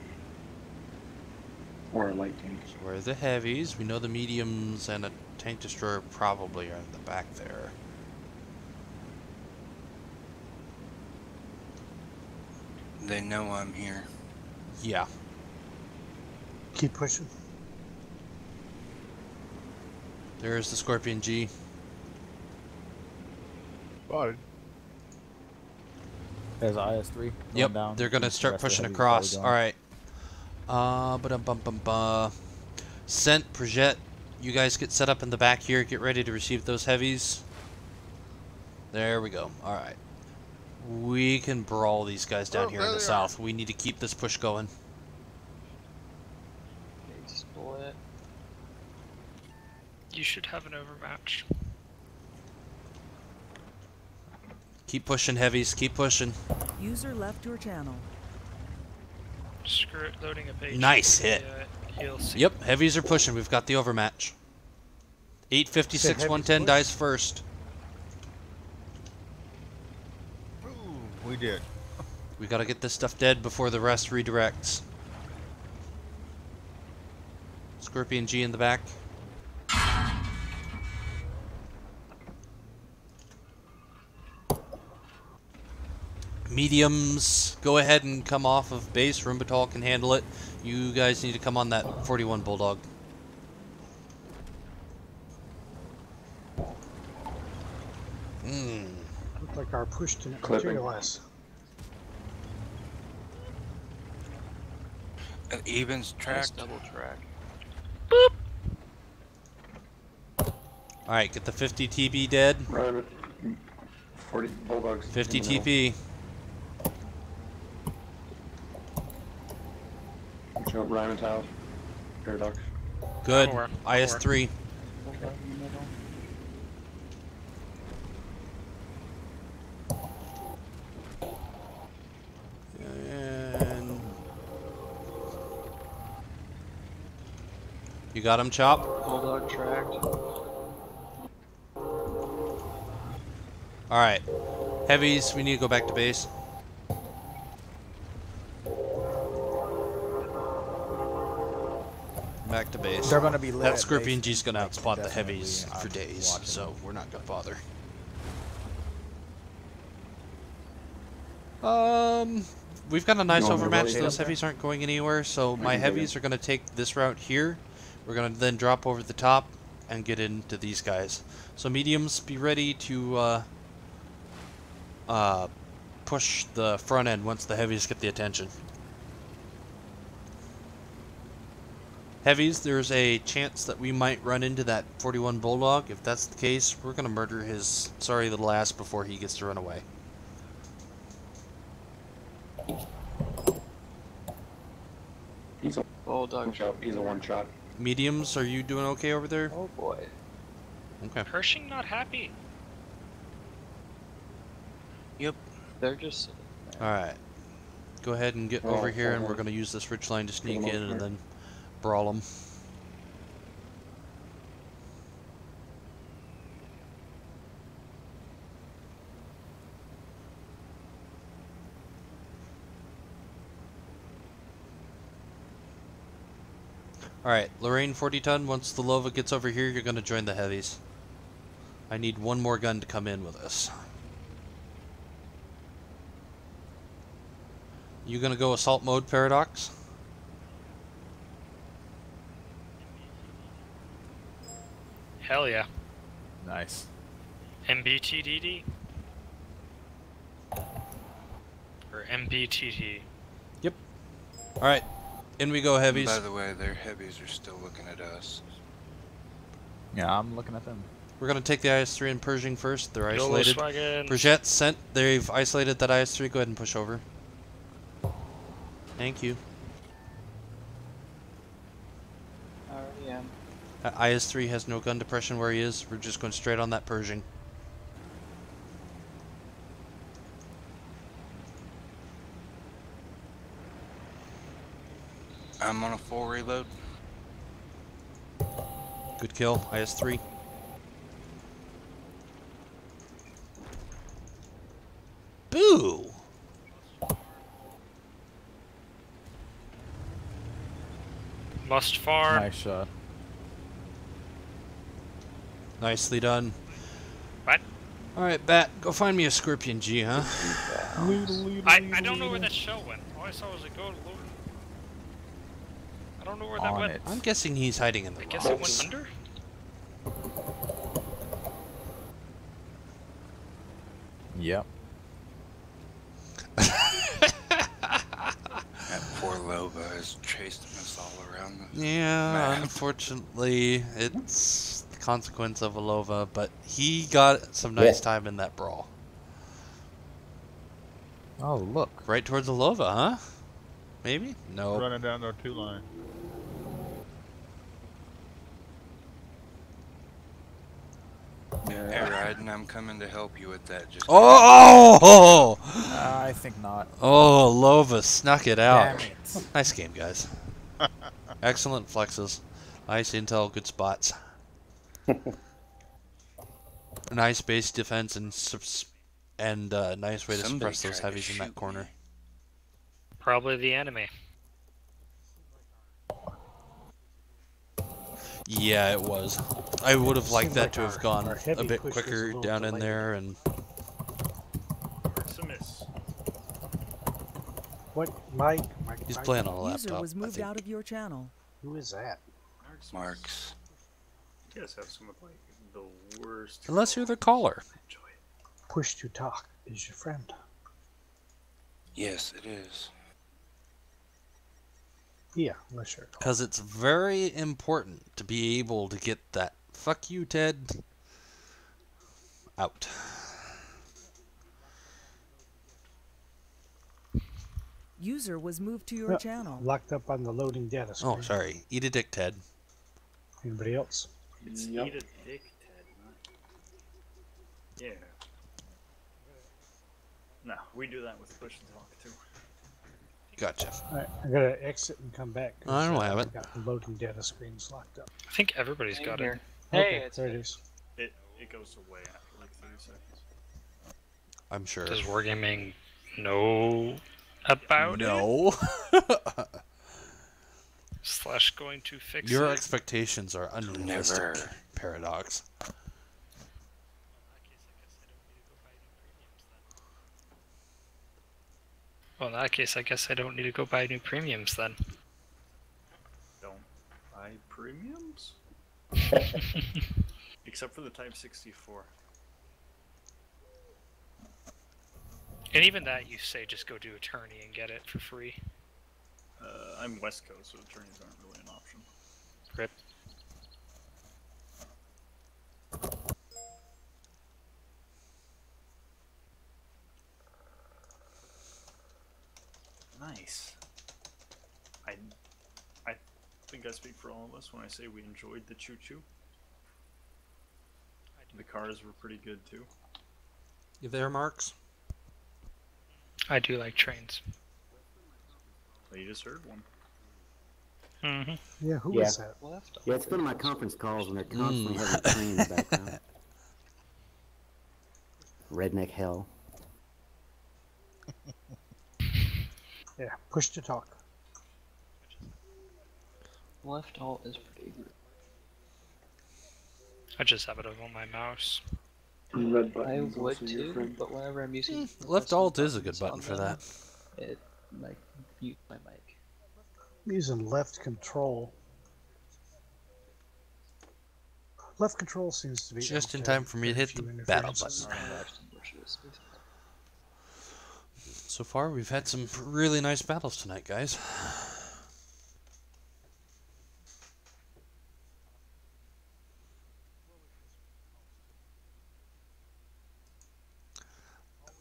Or a light tank. So where are the heavies? We know the mediums and a tank destroyer probably are in the back there. They know I'm here. Yeah. Keep pushing. There's the Scorpion G. Spotted. There's IS-3 going Yep, down. they're gonna The start rest of the pushing heavies across. probably Alright. Ba-dum-bum-bum-ba. Scent, Projet, you guys get set up in the back here. Get ready to receive those heavies. There we go. Alright. We can brawl these guys down here in the south. We need to keep this push going. Split. You should have an overmatch. Keep pushing, heavies. Keep pushing. User left your channel. Screw it, loading a page. Nice hit. ELC. Yep, heavies are pushing. We've got the overmatch. 856, 110 dies first. Ooh, we did. We gotta get this stuff dead before the rest redirects. Scorpion G in the back. Mediums, go ahead and come off of base. Rumbatol can handle it. You guys need to come on that 41 Bulldog. Looked like our push didn't Clipping. materialize. Evens track. Nice double track. Alright, get the 50 TP dead. Run. 40 bulldogs. 50 in the middle. TP. Watch out, Ryman Tile. Paradox. Good. I'm aware. IS-3. Bulldog in the middle. And you got him, Chop? Bulldog tracked. Alright. Heavies, we need to go back to base. Back to base. They're gonna be lit That at Scorpion base, G's gonna like, outspot the definitely, heavies for I'm days, watching so them. we're not gonna bother. We've got a nice You want me to overmatch. rotate Those up there? heavies aren't going anywhere, so my can take heavies are gonna take this route here. We're gonna then drop over the top and get into these guys. So mediums, be ready to push the front end once the heavies get the attention. Heavies, there's a chance that we might run into that 41 Bulldog. If that's the case, we're gonna murder his sorry little ass before he gets to run away. He's a Bulldog. shot. He's a one shot. Mediums, are you doing okay over there? Oh boy. Okay. Pershing not happy. Yep. They're just. Alright. Go ahead and get Oh, over here, and hold we're on. gonna use this ridge line to sneak them in over and here. then brawl them. Alright, Lorraine 40 ton, once the Lova gets over here, you're gonna join the heavies. I need one more gun to come in with us. You gonna go assault mode, Paradox? Hell yeah. Nice. MBTDD. Or MBTT. Yep. Alright, in we go, heavies. By the way, their heavies are still looking at us. Yeah, I'm looking at them. We're gonna take the IS-3 and Pershing first. They're YOLO isolated. swaggin'. Projet sent. They've isolated that IS-3. Go ahead and push over. Thank you. Already am. IS-3 has no gun depression where he is. We're just going straight on that Pershing. I'm on a full reload. Good kill. IS-3. Boo! Must farm. Nice shot. Nicely done. What? Alright, Bat, go find me a Scorpion G, huh? I don't know where that shell went. All I saw was it go to load. I don't know where that went. I'm guessing he's hiding in the I guess it rocks. went under? Yep. That poor Loba has chased us all around the Yeah, map. unfortunately, it's the consequence of Alova, but he got some nice time in that brawl. Oh, look. Right towards Alova, huh? Maybe? No. Running down our 2 line. Hey, Ryden, I'm coming to help you with that. Just Oh! I think not. Oh, Lova snuck it out. Damn it. Nice game, guys. Excellent flexes. Nice intel, good spots. Nice base defense and nice way to Somebody suppress those tried to heavies in that shoot corner. Probably the enemy. Yeah, it was. I would have liked Seems that like to have our gone a heavy bit push was a quicker little down in delayed. there, and It's a miss. What? Mike? he's Mike? playing on a User laptop. was I moved think. out of your channel. Who is that? Marks. You guys have some of like the worst. Unless you're the caller. Push to talk is your friend. Yes, it is. Yeah, unless you're. Because it's very important to be able to get that "fuck you, Ted" out. User was moved to your channel. Locked up on the loading data screen. Oh, sorry. Eat a dick, Ted. Anybody else? It's Yep. eat a dick, Ted. Yeah. No, we do that with push and talk too. Gotcha. Alright, I gotta exit and come back. I don't have I it. got the loading data screens locked up. I think everybody's got it. Hey, Okay, there it is. It goes away after like 30 seconds. I'm sure. Does Wargaming know about it? No. Slash going to fix Your it? expectations are unrealistic. Never. Paradox. Well, in that case, I guess I don't need to go buy new premiums then. Don't buy premiums? Except for the Type 64. And even that, you say just go do attorney and get it for free. I'm West Coast, so attorneys aren't really an option. Rip. Nice. I think I speak for all of us when I say we enjoyed the choo-choo. The cars were pretty good too. You there, Marks? I do like trains. Well, you just heard one. Mm-hmm. Yeah, who Yeah. is that? Yeah, it's one of my conference calls when they're constantly having a train in the background. Redneck hell. Yeah, push to talk. Left alt is pretty good. I just have it on my mouse. Red I button is would also your too, friend. but whenever I'm using Left custom alt is a good buttons on button for them, that. it like mute my mic. I'm using left control. Left control seems to be Just in okay. time for me to Very hit the few battle interferences. button. So far, we've had some really nice battles tonight, guys.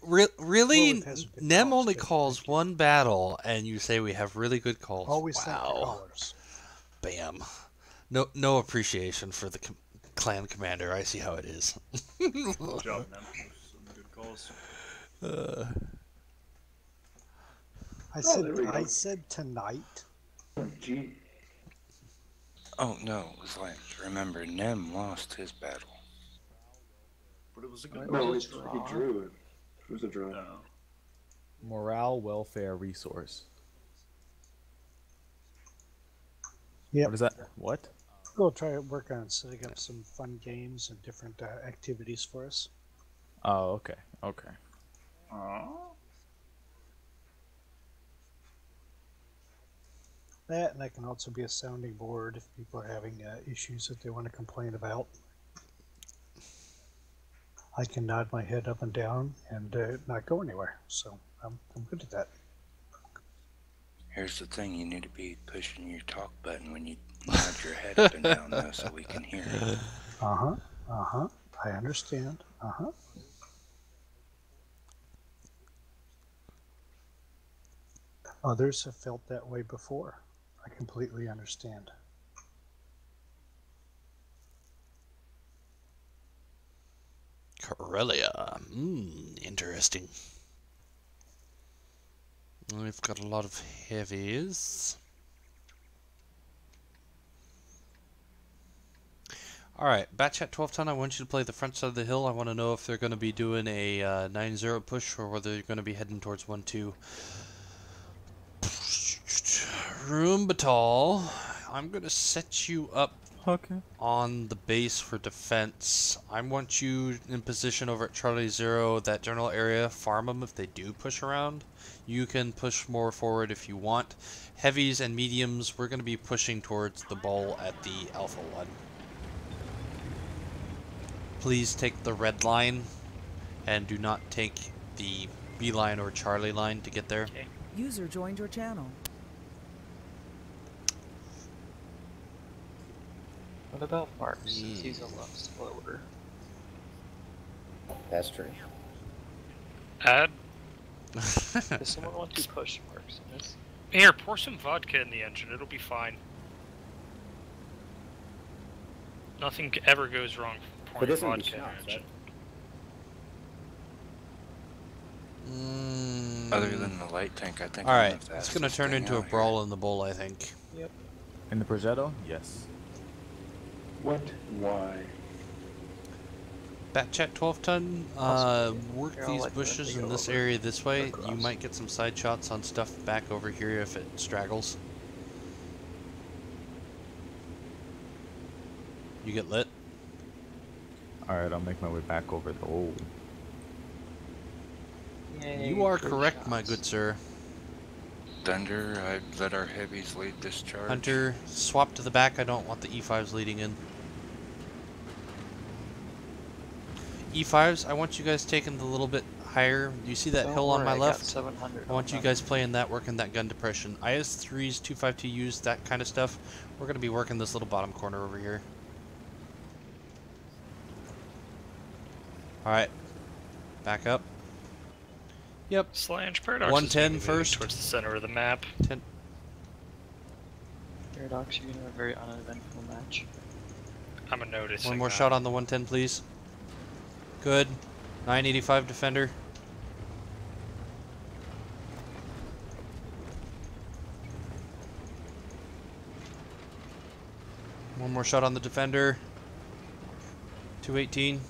Really? Well, it has good Nem calls, only too. calls one battle, and you say we have really good calls. Always thank your wow. callers. Bam. No appreciation for the clan commander. I see how it is. Good job, man. Some good calls. I there we go. said tonight. Gee. Oh no, it was Lance. Remember, Nem lost his battle. But it was a good No, match. he drew it. It was a draw. No. Morale, welfare, resource. Yep. What is that? What? We'll try to work on setting up some fun games and different activities for us. Oh, okay. Okay. That, and that can also be a sounding board if people are having issues that they want to complain about. I can nod my head up and down and not go anywhere, so I'm good at that. Here's the thing, you need to be pushing your talk button when you nod your head up and down though, so we can hear it. I understand. Others have felt that way before. I completely understand. Corellia. Interesting. We've got a lot of heavies. Alright, Batchat 12 ton, I want you to play the front side of the hill. I want to know if they're going to be doing a 9-0 push or whether they're going to be heading towards 1-2. Roombatal, I'm going to set you up on the base for defense. I want you in position over at Charlie 0, that general area. Farm them if they do push around. You can push more forward if you want. Heavies and mediums, we're going to be pushing towards the bowl at the Alpha 1. Please take the red line and do not take the B line or Charlie line to get there. Okay. User joined your channel. What about Mark, since he's a lot slower? That's true. Add. Does someone want to push Marks in this? Here, pour some vodka in the engine. It'll be fine. Nothing ever goes wrong pouring vodka in the engine. Other than the light tank, I think. Alright, it's going to turn into a brawl in the bowl, I think. Yep. In the Progetto? Yes. What? Why? Batchat 12 ton, work these bushes in this area this way. You might get some side shots on stuff back over here if it straggles. You get lit? Alright, I'll make my way back over the old. You are correct, my good sir. Thunder, I'd let our heavies lead this charge. Hunter, swap to the back. I don't want the E5s leading in. E5s, I want you guys taking the little bit higher. Do you see that hill on my left? I want you guys playing that, working that gun depression. IS-3s, 252Us, that kind of stuff. We're going to be working this little bottom corner over here. Alright. Back up. Yep. Slange Paradox 110 first. Towards the center of the map. 10. Paradox, you're gonna have a very uneventful match. I'm a noticing. One more shot on the 110, please. Good. 985 defender. One more shot on the defender. 218.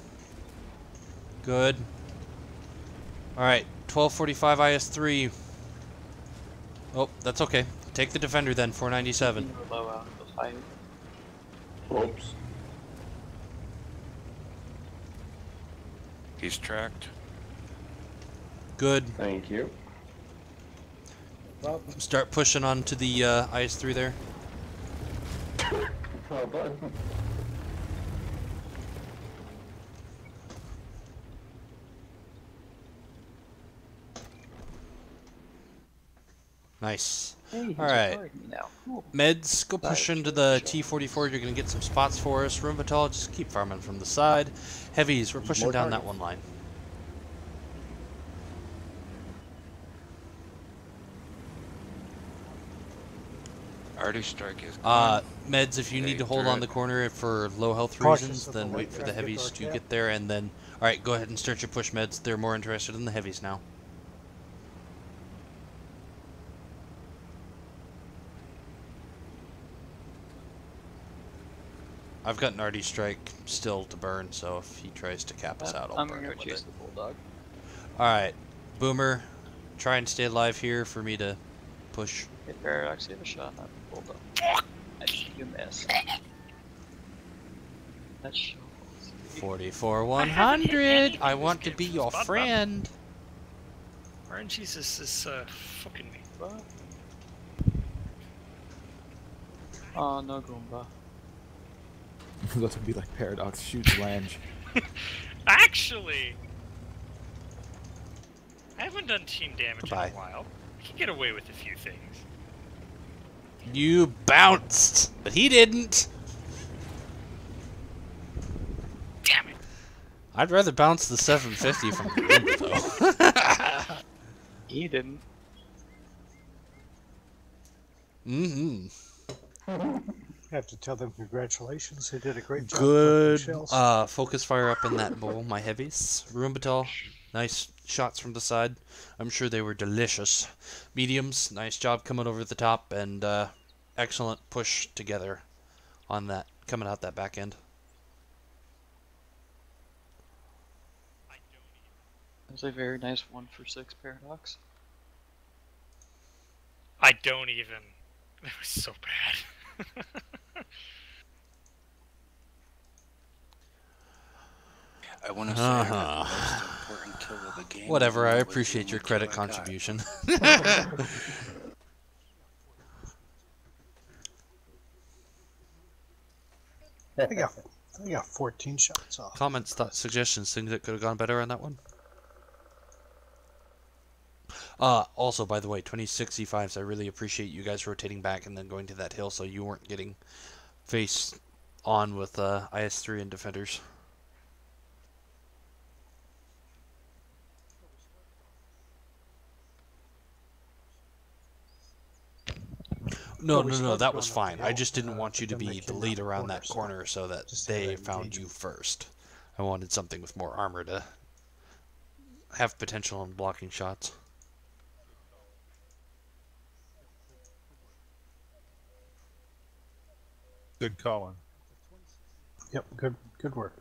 Good. Alright, 1245 IS-3. Oh, that's okay. Take the defender then, 497. Low out of the fight. Oops. He's tracked. Good. Thank you. Start pushing on to the IS-3 there. Well done. Nice. Hey, alright. Cool. Meds, go push into the T-44. You're going to get some spots for us. Roombatal, just keep farming from the side. Heavies, we're pushing down that one line. Artie strike is Meds, if you need to hold on the corner for low health reasons, then wait for the heavies to get there, and then... Alright, go ahead and start your push, Meds. They're more interested in the heavies now. I've got an arty strike still to burn, so if he tries to cap us out, I'll I'm burn gonna him go with chase it. the bulldog. Alright, Boomer, try and stay alive here for me to push. Hey, Paradox, you have a shot on that bulldog. You missed. That's shot. 44-100. I want to be your friend. RNGesus is fucking me. What? Oh, no Goomba. That's to be like Paradox shoots Lange. Actually, I haven't done team damage Goodbye. in a while. I can get away with a few things. You bounced, but he didn't. Damn it. I'd rather bounce the 750 from the Roomba, though. He didn't. I have to tell them congratulations. They did a great job. Good. Shells. Focus fire up in that bowl, my heavies. Roombatal, nice shots from the side. I'm sure they were delicious. Mediums, nice job coming over the top, and excellent push together on that, coming out that back end. That was a very nice 1 for 6 Paradox. I don't even. It was so bad. I want to say I got the most important kill of the game. Whatever, I was the appreciate your only credit kill I got. contribution. I got 14 shots off. Comments, thoughts, suggestions, things that could have gone better on that one? Also, by the way, 2065s, I really appreciate you guys rotating back and then going to that hill so you weren't getting face on with IS-3 and defenders. No, that was fine. I just didn't want you to be the lead around that corner so that they found you first. I wanted something with more armor to have potential in blocking shots. Good calling. Yep, good work.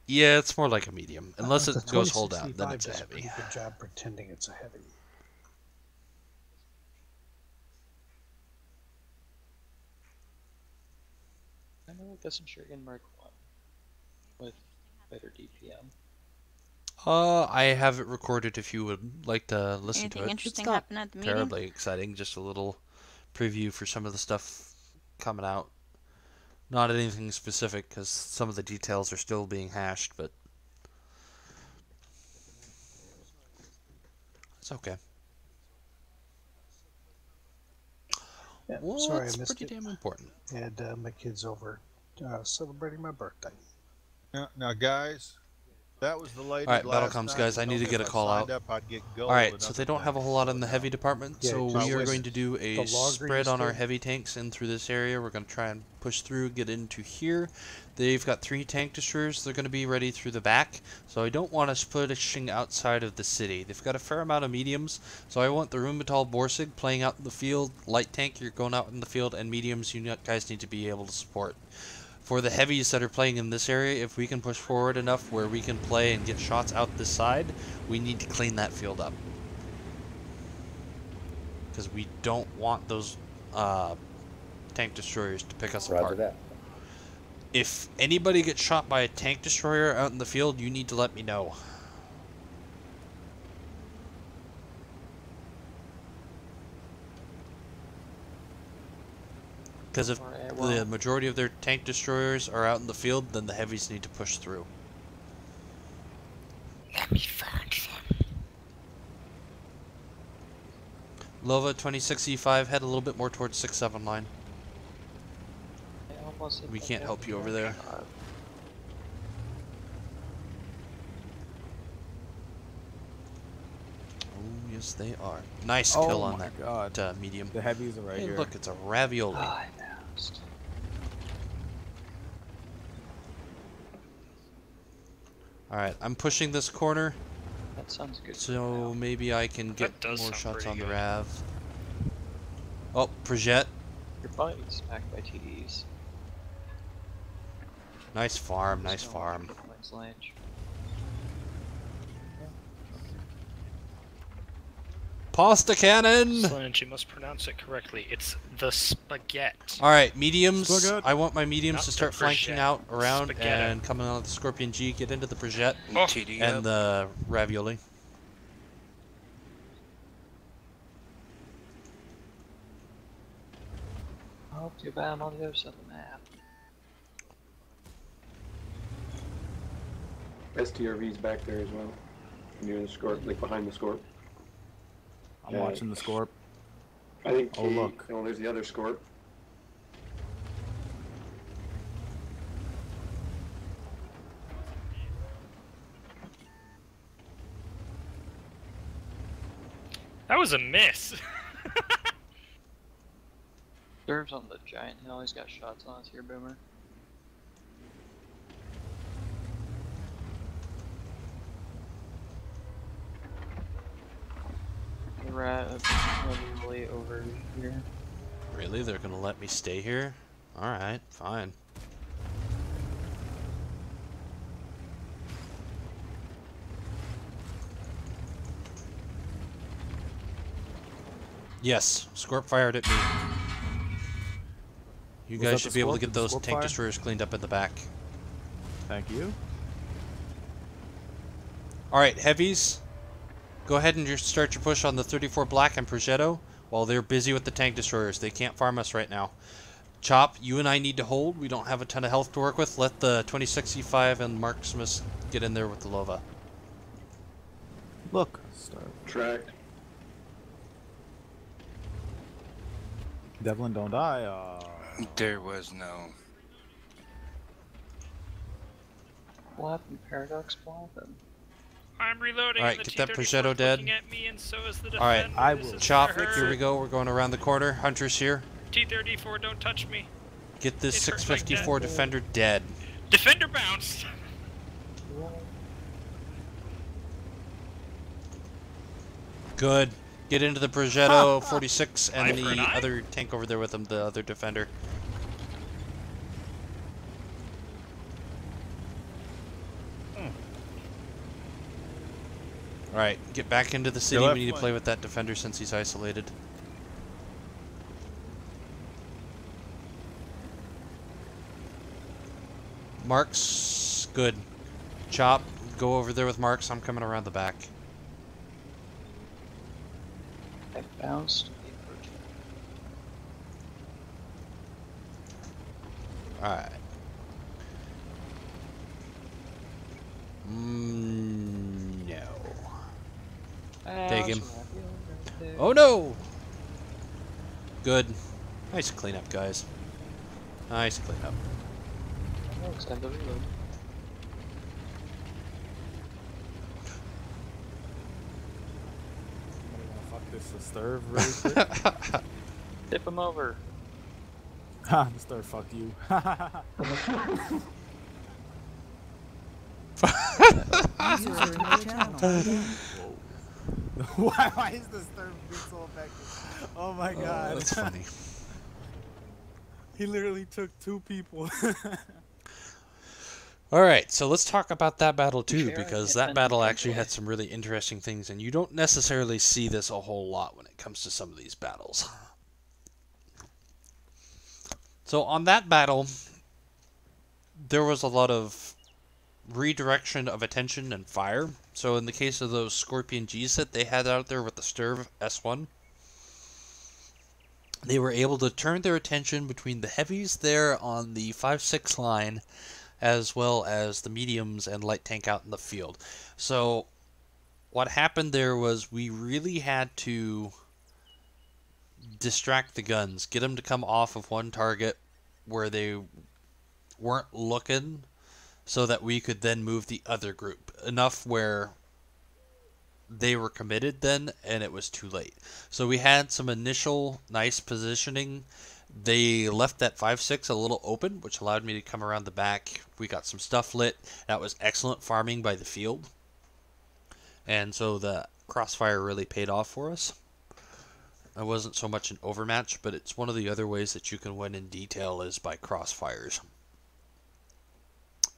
Yeah, it's more like a medium. Unless The it goes hold out, then 2065 it's a does heavy. pretty good job pretending it's a heavy. I know it doesn't sure in Mark 1 with better DPM. I have it recorded if you would like to listen to it. Anything interesting It's not happen at the meeting? terribly exciting, just a little preview for some of the stuff coming out. Not anything specific, because some of the details are still being hashed, but it's okay. Yeah, Well, sorry, it's I missed pretty it. damn important. I had my kids over celebrating my birthday. Now, guys, that was the latest. Alright, battle comes, guys. I need to get a call out. Alright, so they don't have a whole lot in the heavy department, Yeah, so just we are with going to do the a log spread on our register. heavy tanks in through this area. We're going to try and push through, get into here. They've got 3 tank destroyers. They're going to be ready through the back, so I don't want us pushing outside of the city. They've got a fair amount of mediums, so I want the Rheumatal Borsig playing out in the field. Light tank, you're going out in the field, and mediums, you guys need to be able to support. For the heavies that are playing in this area, if we can push forward enough where we can play and get shots out this side, we need to clean that field up. Because we don't want those tank destroyers to pick us Roger apart. that. If anybody gets shot by a tank destroyer out in the field, you need to let me know. Because if the majority of their tank destroyers are out in the field, then the heavies need to push through. Let me find some. Lova 2065, head a little bit more towards 6-7 line. We can't help you over there. Oh, yes they are. Nice Oh kill on my that God. medium. The heavies are right Hey, here. look, it's a ravioli. Alright, I'm pushing this corner. That sounds good. So maybe I can get more sound shots pretty on the good. Rav. Oh, Projet. Your body's backed by TDs. Nice farm, nice farm. Pasta cannon! Slange, you must pronounce it correctly. It's the spaghetti. Alright, mediums. Spaghetti. I want my mediums Not to the start flanking Brigitte. out around Spaghetti. and coming on the Scorpion G, get into the Brigitte TD and up. the ravioli. Oh, too bad I'm on the other side of the map. STRV's back there as well. Near the Scorp, like behind the Scorp. I'm watching the Scorp. I think. Oh, look. Oh, there's the other Scorp. That was a miss. Serves on the giant hill. He's got shots on us here, Boomer. The rat literally over here. Really? They're gonna let me stay here? Alright, fine. Yes, Scorp fired at me. You Was guys that should the be able to Scorp? get Did the those Scorp tank fire? destroyers cleaned up in the back. Thank you. Alright, heavies. Go ahead and just start your push on the 34 Black and Progetto while they're busy with the tank destroyers. They can't farm us right now. Chop, you and I need to hold. We don't have a ton of health to work with. Let the 2065 and Marksmith get in there with the Lova. Look. Tracked. Devlin, don't die. There was no. What happened? Paradox what happened? I'm reloading. Alright, and the get that T-34 is Progetto dead. looking at me, and so is the Alright, defender. I This will is Chop, for her. here we go. We're going around the corner. Hunter's here. T-34, don't touch me. Get this It hurts like 654 that. defender dead. Defender bounced. Good. Get into the Progetto 46 Eye and for an the eye? other tank over there with him, the other defender. Alright, get back into the city. left We need to flank. play with that defender since he's isolated. Marks, good. Chop, go over there with Marks. I'm coming around the back. I bounced. Alright. No. Take him. Oh no! Good. Nice cleanup, guys. Nice cleanup. Extend the reload. Fuck this disturb really quick. Tip him over. Ha, disturb, fuck you. User in your channel. Why is disturb being so effective? Oh my god. That's funny. He literally took 2 people. Alright, so let's talk about that battle too, Sure, because yeah, that battle and- actually had some really interesting things, and you don't necessarily see this a whole lot when it comes to some of these battles. So on that battle, there was a lot of redirection of attention and fire. So in the case of those Scorpion Gs that they had out there with the Sturv S1, they were able to turn their attention between the heavies there on the 5-6 line as well as the mediums and light tank out in the field. So what happened there was we really had to distract the guns, get them to come off of one target where they weren't looking so that we could then move the other group enough where they were committed then and it was too late. So we had some initial nice positioning. They left that 5-6 a little open, which allowed me to come around the back. We got some stuff lit. That was excellent farming by the field. And so the crossfire really paid off for us. It wasn't so much an overmatch, but it's one of the other ways that you can win in detail is by crossfires.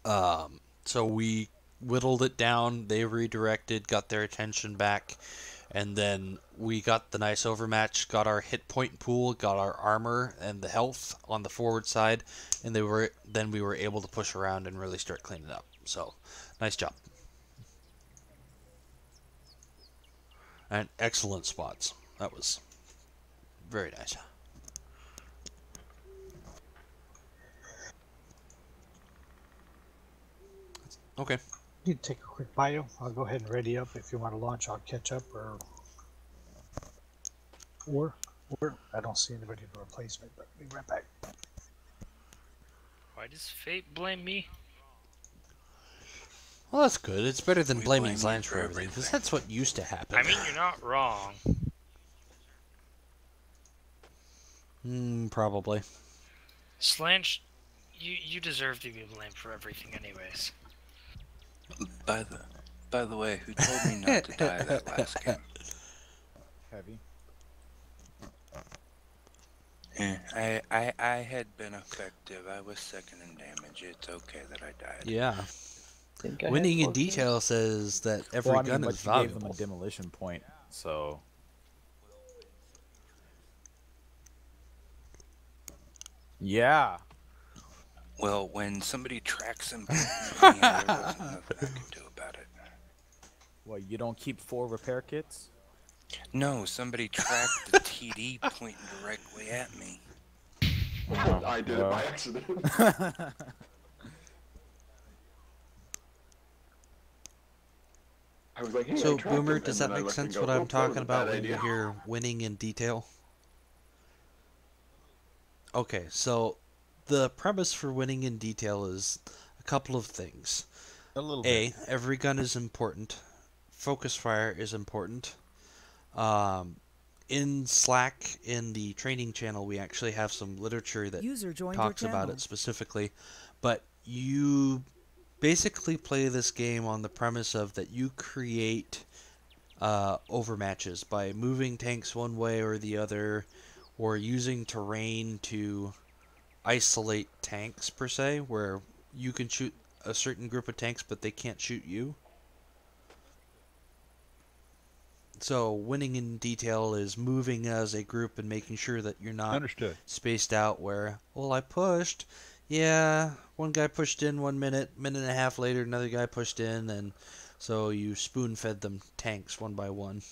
So we whittled it down. They redirected, got their attention back, and then we got the nice overmatch. Got our hit point pool, got our armor and the health on the forward side, and we were able to push around and really start cleaning up. So, nice job. And excellent spots. That was very nice. Okay. You take a quick bio. I'll go ahead and ready up. If you want to launch, I'll catch up. Or I don't see anybody to replace me, but be right back. Why does fate blame me? Well, that's good. It's better than blaming Slange for everything, because that's what used to happen. I mean, you're not wrong. Probably. Slange, you deserve to be blamed for everything anyways. By the way, who told me not to die that last game? Heavy. I had been effective. I was second in damage. It's okay that I died. Yeah. Winning in detail says that every gun is valuable. You gave them a demolition point, so. Yeah. Well, when somebody tracks him, there wasn't nothing I could do about it. Well, you don't keep 4 repair kits? No, somebody tracked the TD pointing directly at me. I did it by accident. I was like, hey, so, I tracked Boomer, him, does and that then I make looked and sense go, what I'm "Oops, that was talking a about bad when you idea." hear winning in detail? Okay, so the premise for winning in detail is a couple of things. A little bit. Every gun is important. Focus fire is important. In Slack, in the training channel, we actually have some literature that talks about it specifically. But you basically play this game on the premise of that you create overmatches by moving tanks one way or the other, or using terrain to isolate tanks per se, where you can shoot a certain group of tanks but they can't shoot you. So winning in detail is moving as a group and making sure that you're not spaced out where, well, I pushed. Yeah, one guy pushed in 1 minute, minute and a half later another guy pushed in, and so you spoon-fed them tanks one by one,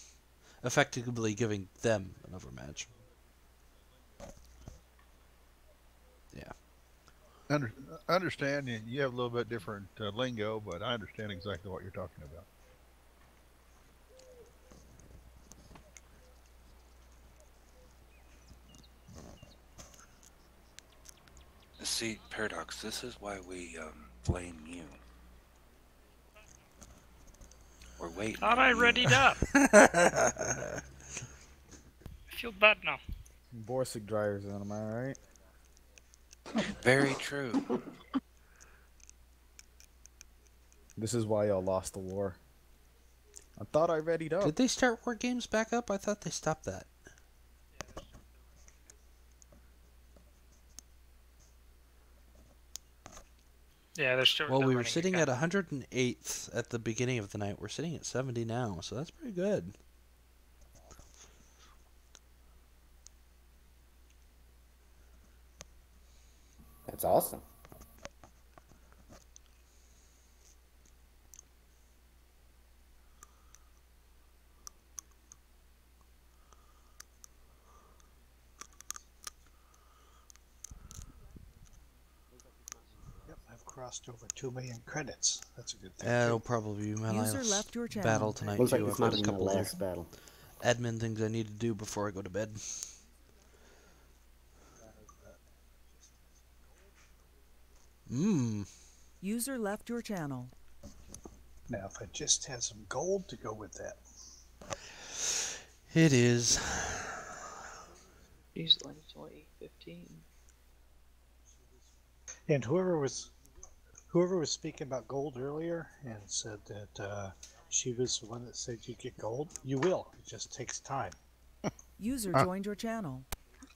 effectively giving them an overmatch. Yeah. Understand, you have a little bit different lingo, but I understand exactly what you're talking about. See, Paradox, this is why we blame you. We're waiting. Thought I readied up. I feel bad now. Borsig dryers on, am I right? Very true. This is why y'all lost the war. I thought I readied up. Did they start war games back up? I thought they stopped that. Yeah, they're still. Well, we were sitting at 108th at the beginning of the night. We're sitting at 70 now, so that's pretty good. That's awesome. Crossed over 2 million credits. That's a good thing. That'll probably be my last battle tonight Looks too. like I've it's got not a even the couple last of battle. admin things I need to do before I go to bed. User left your channel. Now, if I just had some gold to go with that. It is. He's like 2015. And whoever was speaking about gold earlier and said that she was the one that said you get gold, you will. It just takes time. User joined your channel.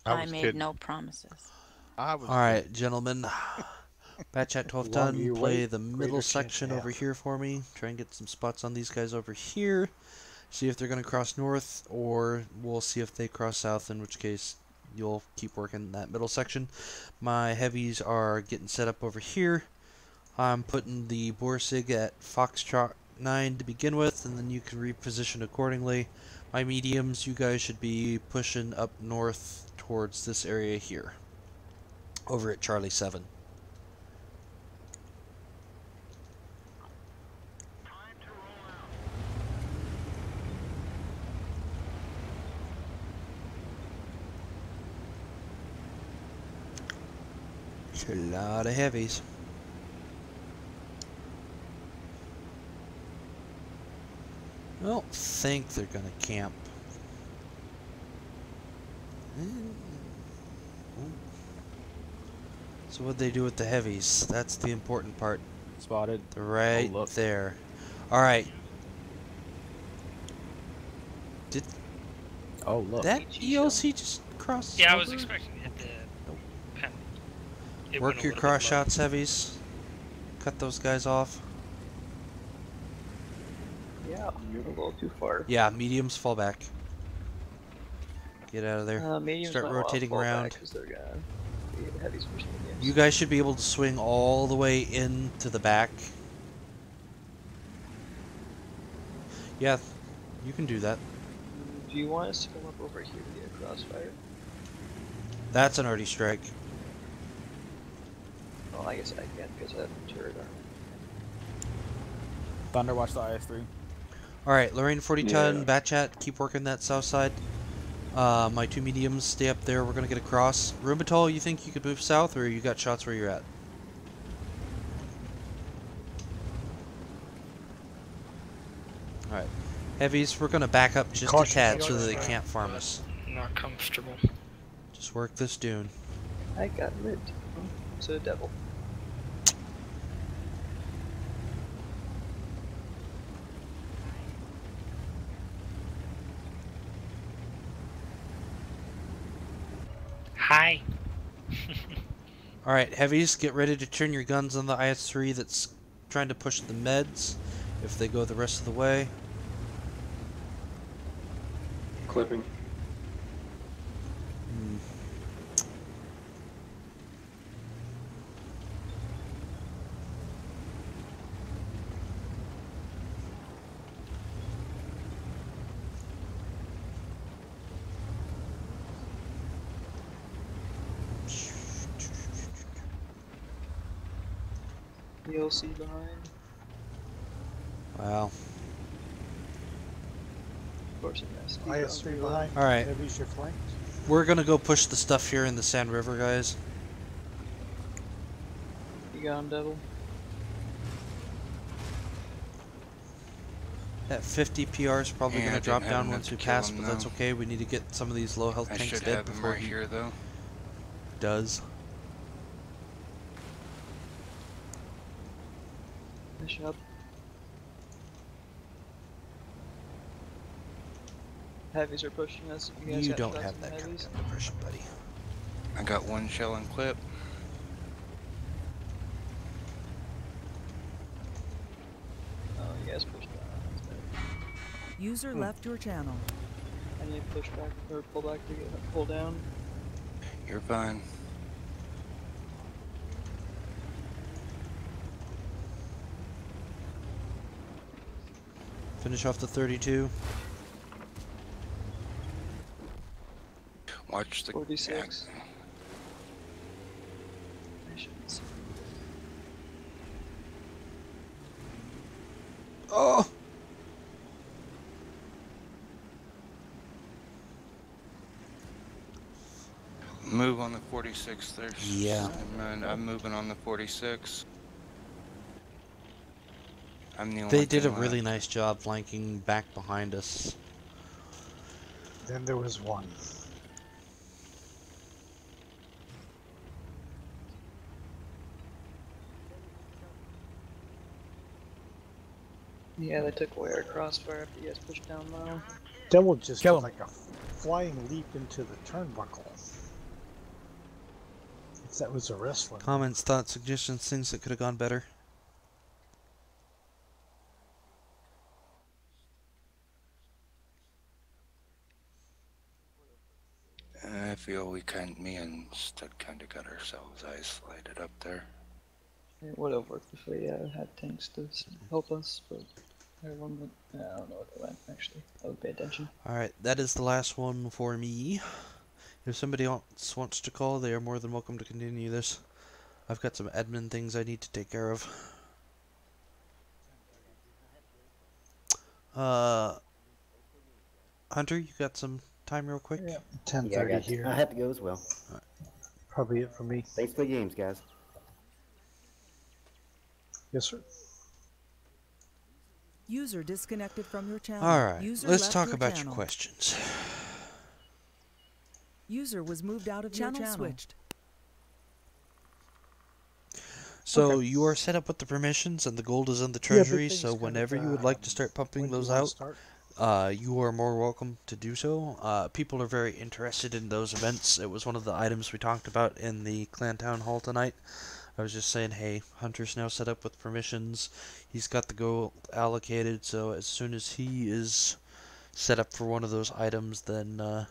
I made no promises. All right, gentlemen. Batchat 12 The longer ton, you play wait, the greater middle chance section you over have. here for me. Try and get some spots on these guys over here. See if they're going to cross north, or we'll see if they cross south, in which case you'll keep working that middle section. My heavies are getting set up over here. I'm putting the Borsig at Foxtrot 9 to begin with, and then you can reposition accordingly. My mediums, you guys should be pushing up north towards this area here, over at Charlie 7. It's a lot of heavies. I don't think they're gonna camp. So what'd they do with the heavies? That's the important part. Spotted. They're right Oh, look. there. Alright. Did Oh, look. that ELC just cross Yeah, I over? was expecting to hit the pen. It went Work a your little cross bit low. shots, heavies. Cut those guys off. Yeah, a little too far. Yeah, mediums fall back. Get out of there. Mediums Start might wanna rotating fall around. back 'cause they're gonna be heavies versus mediums. You guys should be able to swing all the way into the back. Yeah, you can do that. Do you want us to come up over here to get a crossfire? That's an arty strike. Well, I guess I can because I have a turret armor. Thunder, watch the IS-3. Alright, Lorraine 40 ton, Yeah. Batchat, keep working that south side. My two mediums, stay up there, we're gonna get across. Rumbatol, you think you could move south, or you got shots where you're at? Alright. Heavies, we're gonna back up just a Cautious, tad so that cautious. they can't farm us. Not comfortable. Just work this dune. I got lit. So devil. Hi. Alright, heavies, get ready to turn your guns on the IS-3 that's trying to push the meds, if they go the rest of the way. Clipping. DLC behind. Wow. Of course, it has to be IS-3 behind. Alright. Heavies your flanked. We're gonna go push the stuff here in the Sand River, guys. You got him, devil. That 50 PR is probably Yeah, I gonna didn't drop have down enough once to we kill pass, him, but that's though. okay. We need to get some of these low health I tanks should dead have him before right he here, though. does. Finish up. Heavies are pushing us. You guys You got don't shots have on that kind heavies? of depression, buddy. I got one shell and clip. Oh, you guys pushed down. User left your channel. I need to push back or pull back to get pull down. You're fine. Finish off the 32. Watch the 46. I shouldn't see. Oh! Move on the 46. There's. Yeah. I'm moving on the 46. I'm the only They did a thing really left. nice job flanking back behind us. Then there was one. Yeah, they took away our crossfire after you guys pushed down low. Devil just Kill did him. like a flying leap into the turnbuckle. that was a wrestling. Comments, thoughts, suggestions, things that could have gone better. I feel me and Stud kind of got ourselves isolated up there. It would have worked if we had tanks to help us, but everyone went, I don't know where they went, actually. I would pay attention. Alright, that is the last one for me. If somebody else wants to call, they are more than welcome to continue this. I've got some admin things I need to take care of. Hunter, you got some time real quick? Yeah, 10:30 here. I have to go as well. Right. Probably it for me. Thanks for the games, guys. Yes, sir. User disconnected from your channel. Alright, User let's left talk your about channel. your questions. User was moved out of channel switched. So you are set up with the permissions and the gold is in the treasury, so whenever you would like to start pumping those out, you are more welcome to do so. People are very interested in those events. It was one of the items we talked about in the clan town hall tonight. I was just saying, hey, Hunter's now set up with permissions. He's got the gold allocated, so as soon as he is set up for one of those items, then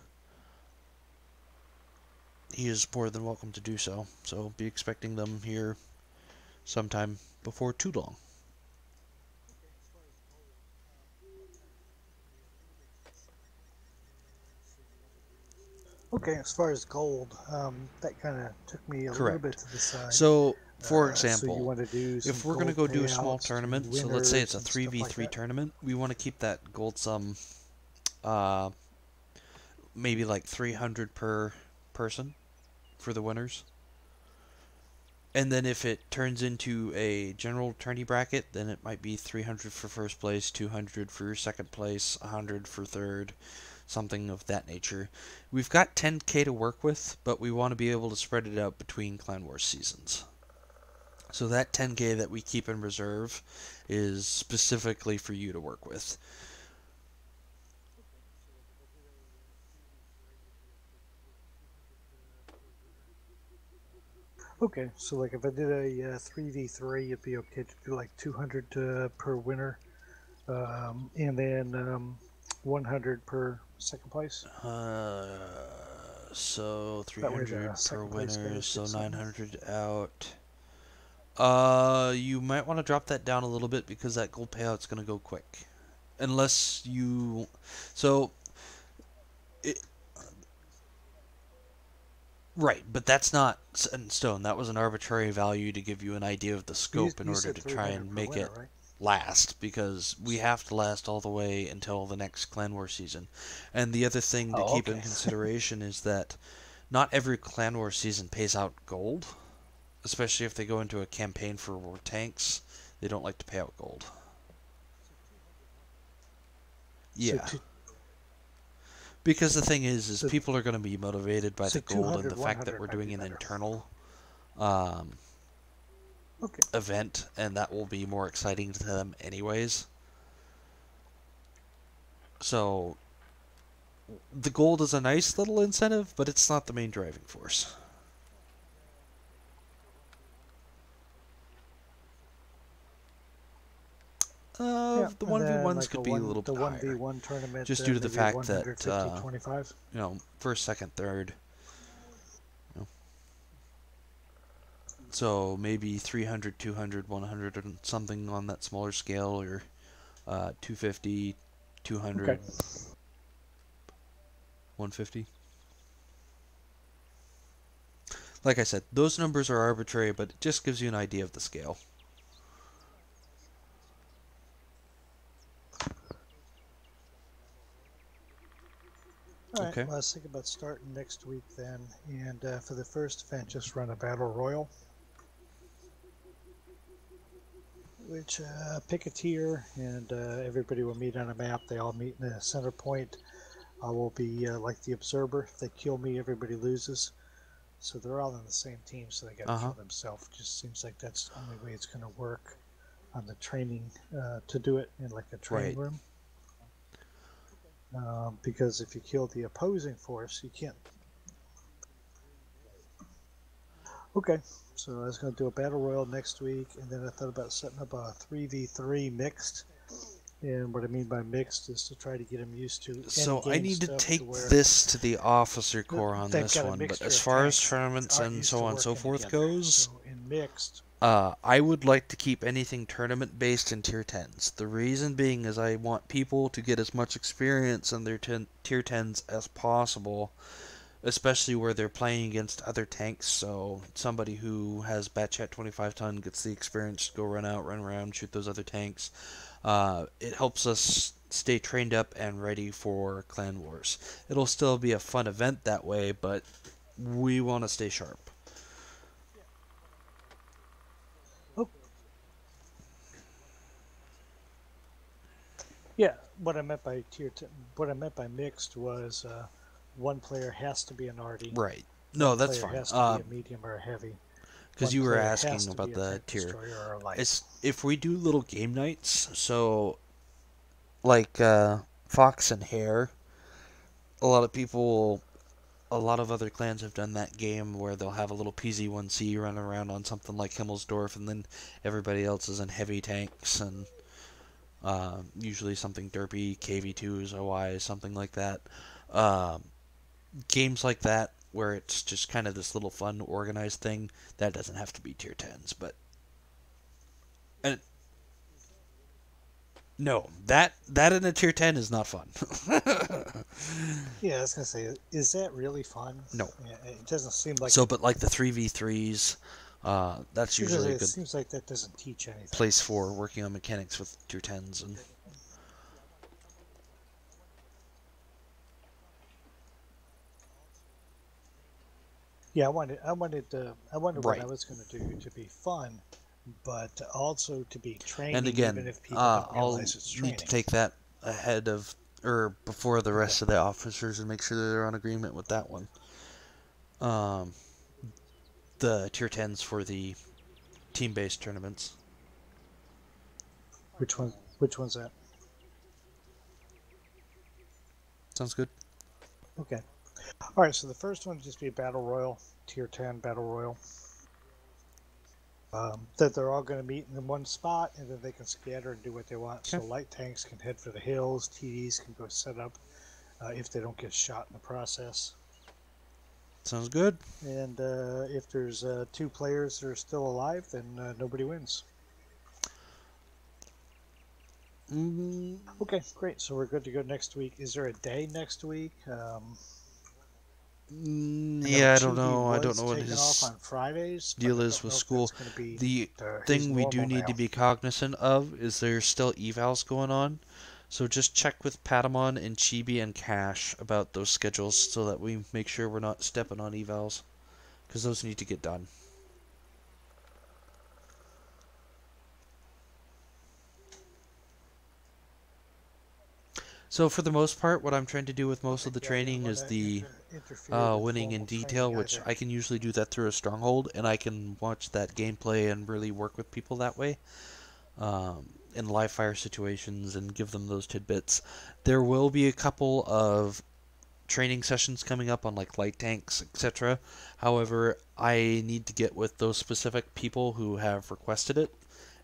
he is more than welcome to do so. So be expecting them here sometime before too long. Okay, as far as gold, that kind of took me a little bit to the side. So, for so example, you wanna do if some we're going to gold go do a small payouts to tournament, so let's say it's a winners and stuff 3v3 like that? tournament, we want to keep that gold sum maybe like 300 per person for the winners. And then if it turns into a general tourney bracket, then it might be 300 for first place, 200 for second place, 100 for third, something of that nature. We've got 10k to work with, but we want to be able to spread it out between Clan Wars seasons. So that 10k that we keep in reserve is specifically for you to work with. Okay, so like if I did a 3v3, it'd be okay to do like 200 per winner, and then 100 per second place. So That way 300 the per second place winner, guys so get something. 900 out. You might want to drop that down a little bit because that gold payout's going to go quick. Unless you... So... Right, but that's not set in stone. That was an arbitrary value to give you an idea of the scope in order to try and make it last, because we have to last all the way until the next Clan War season. And the other thing to keep in consideration is that not every Clan War season pays out gold, especially if they go into a campaign for war tanks. They don't like to pay out gold. Yeah. Because the thing is people are going to be motivated by the gold and the fact that we're doing an internal event, and that will be more exciting to them anyways. So, the gold is a nice little incentive, but it's not the main driving force. The 1v1s could be a little bit higher. The 1v1 tournament, just due to the fact that, 25. you know, first, second, third. You know. So maybe 300, 200, 100, and something on that smaller scale, or 250, 200, 150. Like I said, those numbers are arbitrary, but it just gives you an idea of the scale. Alright, well, I was thinking about starting next week then, and for the first event, just run a battle royal. Which, pick a tier, and everybody will meet on a map. They all meet in a center point. I will be like the observer. If they kill me, everybody loses. So they're all in the same team, so they gotta kill themselves. Just seems like that's the only way it's gonna work on the training, to do it in like a training room. Because if you kill the opposing force, you can't. Okay, so I was going to do a battle royal next week, and then I thought about setting up a 3v3 mixed. And what I mean by mixed is to try to get them used to So I end-game need to stuff take to where this to the officer corps on they've this got a one, but mixture as of far as tanks tournaments aren't and used so to on and so working forth together. goes, So in mixed, I would like to keep anything tournament based in tier 10s. The reason being is I want people to get as much experience in their tier 10s as possible, especially where they're playing against other tanks. So somebody who has Batchat 25 ton gets the experience to go run out, run around, shoot those other tanks. It helps us stay trained up and ready for Clan Wars. It'll still be a fun event that way, but we want to stay sharp. yeah, what I meant by what I meant by mixed was one player has to be an arty. Right. No, one that's player fine. has to be a medium or a heavy. Because One you were player asking has to about be a the tank tier. destroyer or a light. If we do little game nights, so like Fox and Hare, a lot of people, a lot of other clans have done that game where they'll have a little PZ1C running around on something like Himmelsdorf, and then everybody else is in heavy tanks, and usually something derpy, KV2s, OIs, something like that. Games like that, where it's just kind of this little fun, organized thing, that doesn't have to be tier 10s, but... And no, that in a tier 10 is not fun. Yeah, I was gonna say, is that really fun? No. Yeah, it doesn't seem like. So, but like the 3v3s, that's usually a it good seems like that doesn't teach anything. place for working on mechanics with tier 10s. And yeah, I wanted what Right. I was going to do to be fun, but also to be training. and again, even if people don't I'll realize it's training. need to take that ahead of, or before the rest of the officers and make sure that they're on agreement with that one. The tier 10s for the team-based tournaments. Which one? Which one's that? Sounds good. Okay. All right. So the first one would just be a battle royal, tier 10 battle royal. That they're all going to meet in one spot, and then they can scatter and do what they want. So light tanks can head for the hills. TDs can go set up if they don't get shot in the process. Sounds good. And if there's 2 players that are still alive, then nobody wins. Okay, great. So we're good to go next week. Is there a day next week? Yeah, I don't know. I don't know what his off on Fridays, deal is with school. The thing we do need to be cognizant of is there's still evals going on. So just check with Patamon and Chibi and Cash about those schedules so that we make sure we're not stepping on evals. Because those need to get done. So for the most part, what I'm trying to do with most of the training is the winning in detail, which I can usually do that through a stronghold, and I can watch that gameplay and really work with people that way in live fire situations and give them those tidbits. There will be a couple of training sessions coming up on like light tanks, etc. However, I need to get with those specific people who have requested it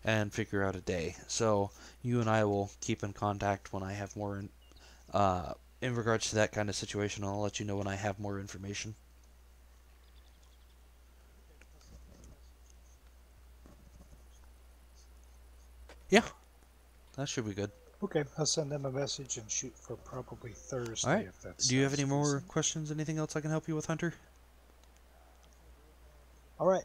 and figure out a day. So you and I will keep in contact when I have more in regards to that kind of situation. I'll let you know when I have more information. Yeah, that should be good. Okay, I'll send them a message and shoot for probably Thursday. All right. If that's Do you have any more questions? Anything else I can help you with, Hunter? All right.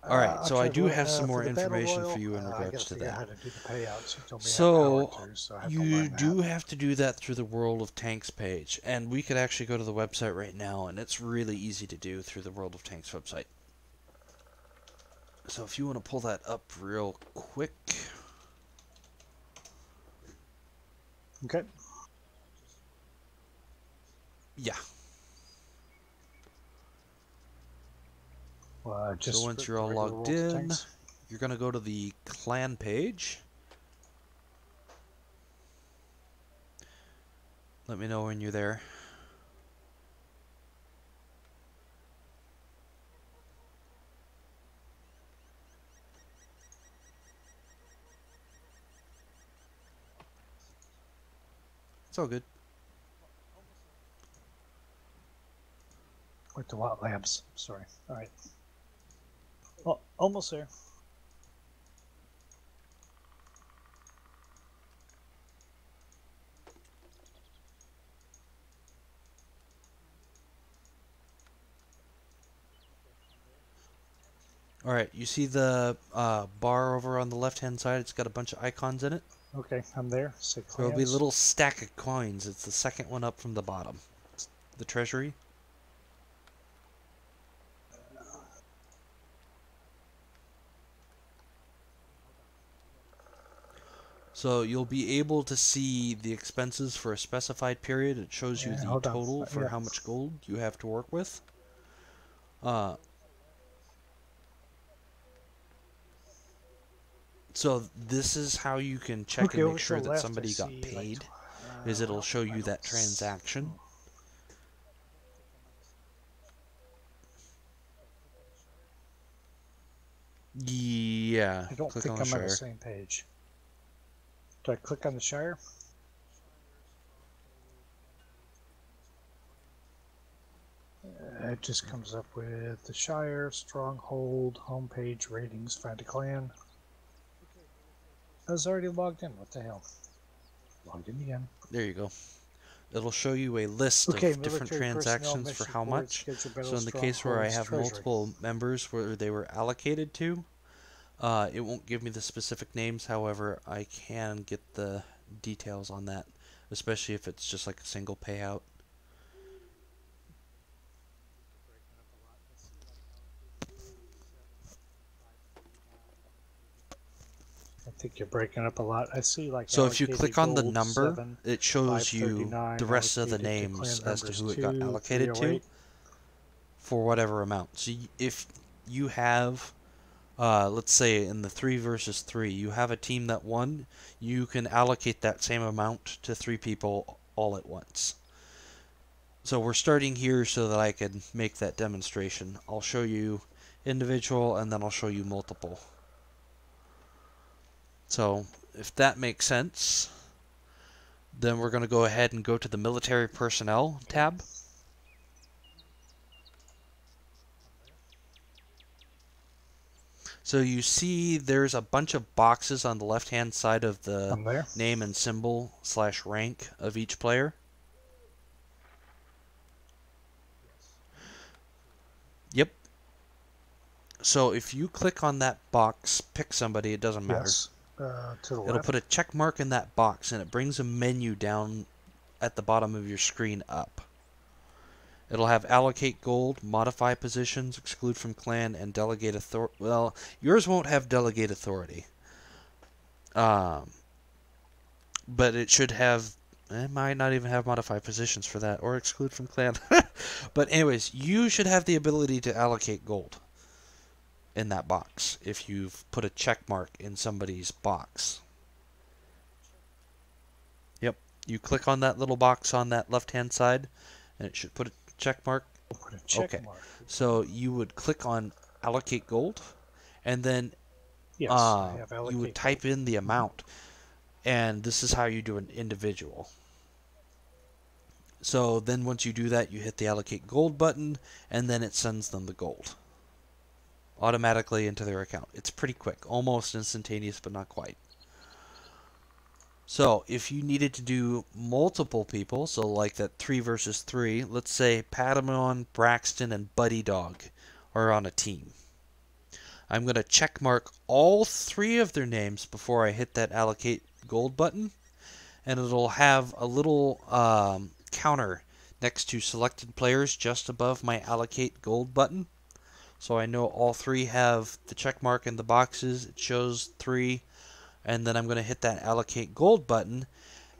All right, so I do have some more information for you in regards to that. So you do have to do that through the World of Tanks page, and we could actually go to the website right now, and it's really easy to do through the World of Tanks website. So if you want to pull that up real quick. Okay. Yeah. Just so once you're all logged in, you're going to go to the clan page. Let me know when you're there. It's all good. With the Watt Labs. Sorry. All right. Well, almost there. Alright, you see the bar over on the left-hand side? It's got a bunch of icons in it. Okay, I'm there. Say There'll be a clans. little stack of coins. It's the second one up from the bottom. It's the treasury. So you'll be able to see the expenses for a specified period. It shows you Yeah, the hold on. total for Yeah. how much gold you have to work with. So this is how you can check Okay, and over make to sure the that left, somebody I got see, paid. Is it'll show you that transaction. Yeah. I don't Click think on the I'm on the Shire. same page. Do I click on the Shire? It just comes up with the Shire, Stronghold, homepage, ratings, find a clan. I was already logged in. What the hell? Logged in again. There you go. It'll show you a list Okay, of different military personnel, transactions for mission how board, much. scheduled So battles, in the case where I strongholds, have treasury. multiple members where they were allocated to, it won't give me the specific names. However, I can get the details on that, especially if it's just like a single payout. I think you're breaking up a lot. I see like So if you allocated click on the gold, number, 7, it shows you 539, the rest of the allocated to names clan as to members who it got 2, allocated to 308. for whatever amount. So if you have, let's say in the 3 versus 3, you have a team that won, you can allocate that same amount to 3 people all at once. So we're starting here so that I can make that demonstration. I'll show you individual and then I'll show you multiple. So if that makes sense, then we're going to go ahead and go to the military personnel tab. So you see there's a bunch of boxes on the left hand side of the name and symbol / rank of each player. Yep. So if you click on that box, pick somebody, it doesn't matter. Yes. To the It'll left. put a check mark in that box and it brings a menu down at the bottom of your screen up. It'll have allocate gold, modify positions, exclude from clan, and delegate authority. Well, yours won't have delegate authority. But it should have, it might not even have modify positions for that, or exclude from clan. But anyways, you should have the ability to allocate gold in that box if you've put a check mark in somebody's box. Yep, you click on that little box on that left-hand side, and it should put a check mark. Put a check Okay, mark. so you would click on allocate gold, and then Yes, I have you allocate would type in the amount, and this is how you do an individual. So then once you do that, you hit the allocate gold button, and then it sends them the gold automatically into their account. It's pretty quick, almost instantaneous, but not quite. So if you needed to do multiple people, so like that 3 versus 3, let's say Patamon, Braxton, and Buddy Dog are on a team. I'm going to check mark all 3 of their names before I hit that allocate gold button, and it'll have a little counter next to selected players just above my allocate gold button. So I know all 3 have the check mark in the boxes. It shows 3. And then I'm going to hit that allocate gold button,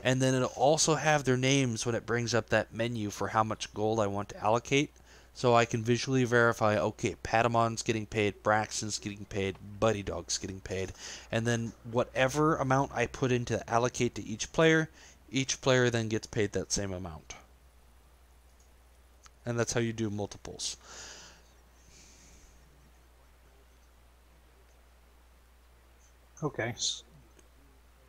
and then it'll also have their names when it brings up that menu for how much gold I want to allocate, so I can visually verify, okay, Patamon's getting paid, Braxton's getting paid, Buddy Dog's getting paid, and then whatever amount I put into allocate to each player then gets paid that same amount. And that's how you do multiples. Okay.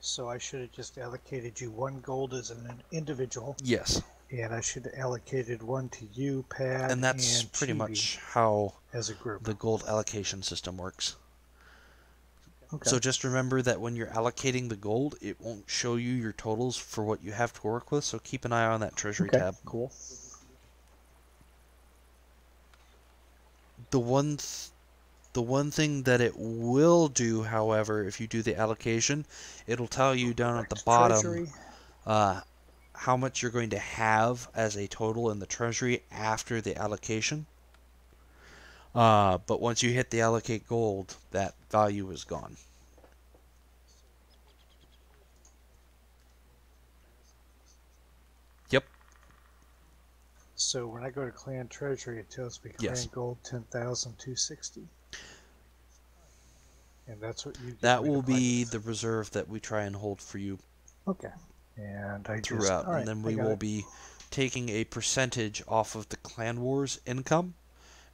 So I should have just allocated you 1 gold as an individual. Yes. And I should have allocated 1 to you, Pat, And that's and pretty Chibi much how as a group. the gold allocation system works. Okay. So just remember that when you're allocating the gold, it won't show you your totals for what you have to work with, so keep an eye on that treasury tab. Cool. The one thing that it will do, however, if you do the allocation, it'll tell you down at the bottom how much you're going to have as a total in the treasury after the allocation. But once you hit the allocate gold, that value is gone. Yep. So when I go to clan treasury, it tells me clan Yes. gold 10,260. And that's what you get. That will be the reserve that we try and hold for you. Okay. And I throughout, all right, and then I we got will it. be taking a percentage off of the Clan Wars income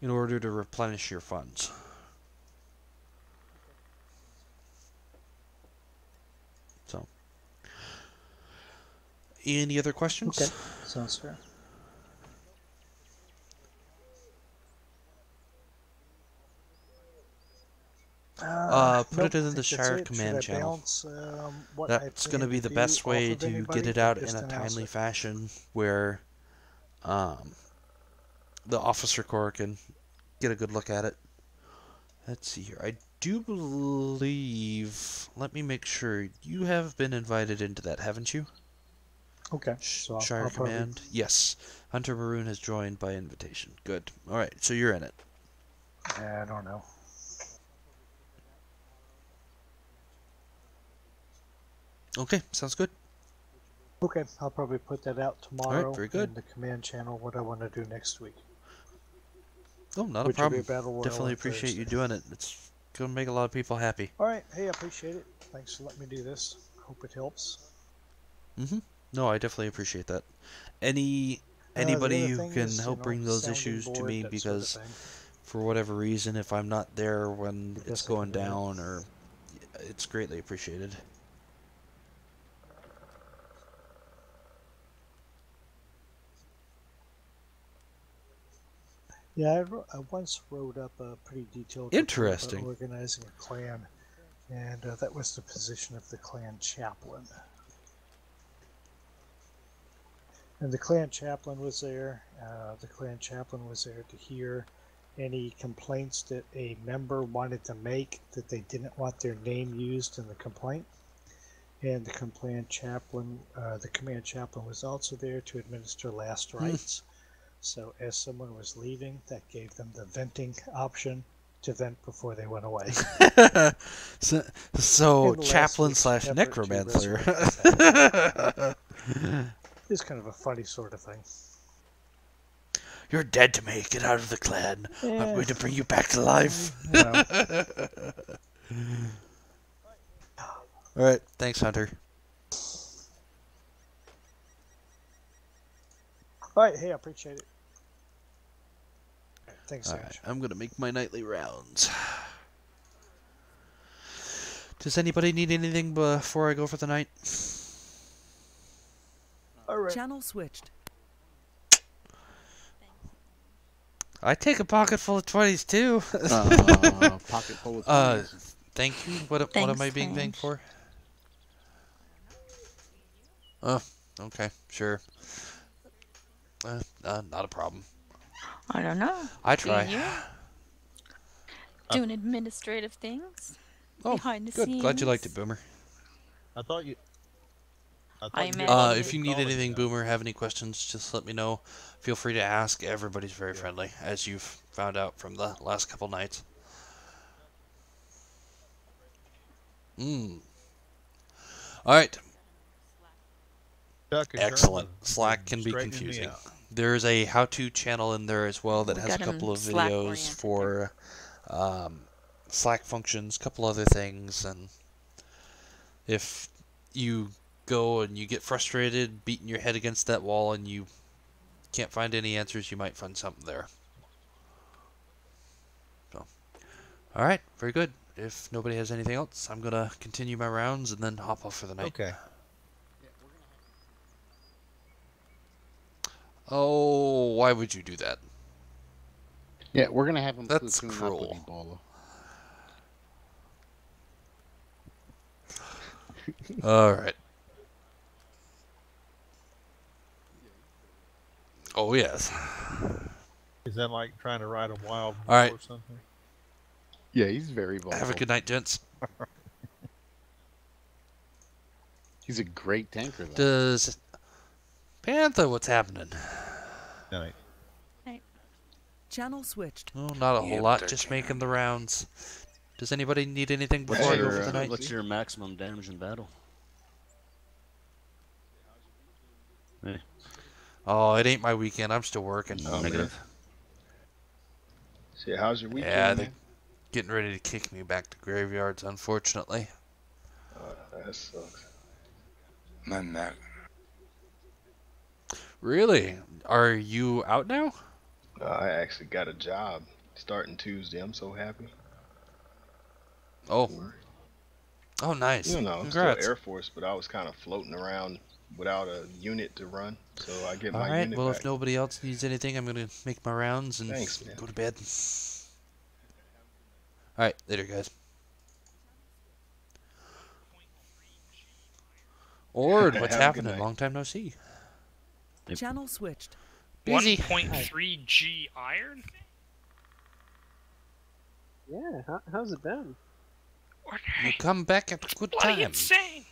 in order to replenish your funds. So, any other questions? Okay, sounds fair. Put Nope, it in I the think Shire that's it. Command Should I channel. bounce, what I That's going plan to be to the do best way off of to anybody, get it or out in just a announce timely it? fashion where the officer corps can get a good look at it. Let's see here. I do believe... Let me make sure. You have been invited into that, haven't you? Okay. So Shire I'll probably- Command? Yes. Hunter Maroon has joined by invitation. Good. Alright, so you're in it. I don't know. Okay, sounds good. Okay, I'll probably put that out tomorrow very good. in the command channel, what I want to do next week. Oh, not a Which will be problem. a battle royal Definitely on appreciate you Thursday. doing it. It's going to make a lot of people happy. Alright, hey, I appreciate it. Thanks for letting me do this. Hope it helps. No, I definitely appreciate that. the Anybody other who thing can is, help bring those issues to me, that sort of because thing. for whatever reason, if I'm not there when it's guess I going can do it. down, or it's greatly appreciated. Yeah, I once wrote up a pretty detailed Interesting. report about organizing a clan, and that was the position of the clan chaplain. And the clan chaplain was there. The clan chaplain was there to hear any complaints that a member wanted to make that they didn't want their name used in the complaint. And the command chaplain was also there to administer last rites. So as someone was leaving, that gave them the venting option to vent before they went away. so In the last chaplain week's slash effort to necromancer. resurrect It's kind of a funny sort of thing. You're dead to me. Get out of the clan. I'm Yeah. going to bring you back to life. You know. Alright, thanks, Hunter. Alright, hey, I appreciate it. Thanks, Alright, Ash. I'm going to make my nightly rounds. Does anybody need anything before I go for the night? Alright. Channel switched. I take a pocket full of 20s too. Pocket full of 20s. Thank you. What am I being thanked for? Oh, okay, sure. Not a problem. I don't know. I try. Do you? Doing administrative things behind the good. scenes. Glad you liked it, Boomer. I thought you. If you need anything, Boomer, have any questions, just let me know. Feel free to ask. Everybody's very friendly, as you've found out from the last couple nights. Alright. Excellent. Slack can be straightening me confusing. out. There's a how-to channel in there as well that We has a got 'em couple of Slack videos oriented for Slack functions, a couple other things, and if you go and you get frustrated, beating your head against that wall, and you can't find any answers, you might find something there. So, alright, very good. if nobody has anything else, I'm gonna continue my rounds and then hop off for the night. Okay. Oh, why would you do that? Yeah, we're gonna have him That's platoon up with cruel. Ebola. All right. Oh yes. Is that like trying to ride a wild All right. bull or something? Yeah, he's very vocal. Have a good night, gents. He's a great tanker, though. Does Panther, what's happening? Night. Channel switched. Oh, not a whole lot. Just making the rounds. Does anybody need anything before I go for the night? What's your maximum damage in battle? Hey. Oh, it ain't my weekend. I'm still working. Oh, negative. See, how's your weekend? Yeah, they're getting ready to kick me back to graveyards, unfortunately. That sucks. My Mac. Really? Are you out now? I actually got a job starting Tuesday. I'm so happy. Oh. Oh, nice. You know, I'm Congrats. still Air Force, but I was kind of floating around without a unit to run, so I get All my right. unit Well, back. if nobody else needs anything, I'm gonna make my rounds and Thanks, man. go to bed. All right, later, guys. Ord, what's Have a good happening? night. Long time no see. Channel switched. Busy. 1.3 G iron? Yeah, how's it been? You come back at a good Bloody time. insane!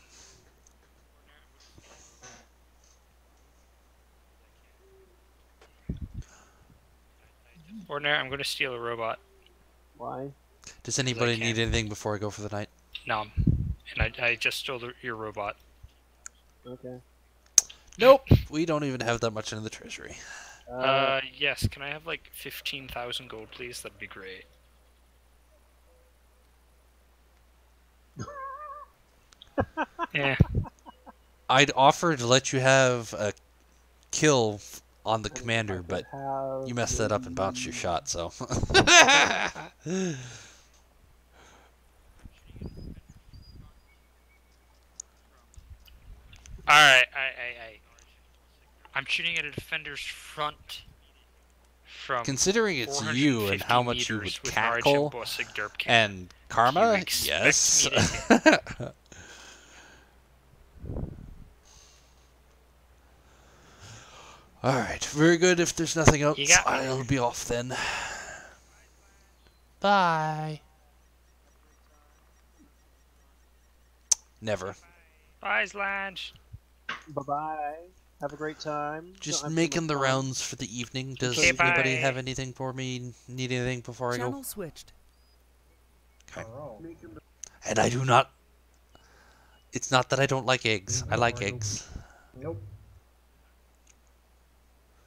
Ordinary, I'm going to steal a robot. Why? Does anybody need anything before I go for the night? No. And I just stole your robot. Okay. Nope. We don't even have that much in the treasury. Yes, can I have like 15,000 gold, please? That'd be great. Yeah. I'd offer to let you have a kill on the commander, but you messed that up and bounced your shot, so. Alright, I'm shooting at a defender's front from Considering it's you and how much you would cackle and karma, yes. Alright, very good. If there's nothing else, I'll be off then. Bye. Never. Bye, Slange. Bye-bye. Have a great time. Just making the rounds for the evening. Does Okay, anybody bye. have anything for me? Need anything before I go? Channel switched. Okay. And I do not... It's not that I don't like eggs. I like eggs. Nope.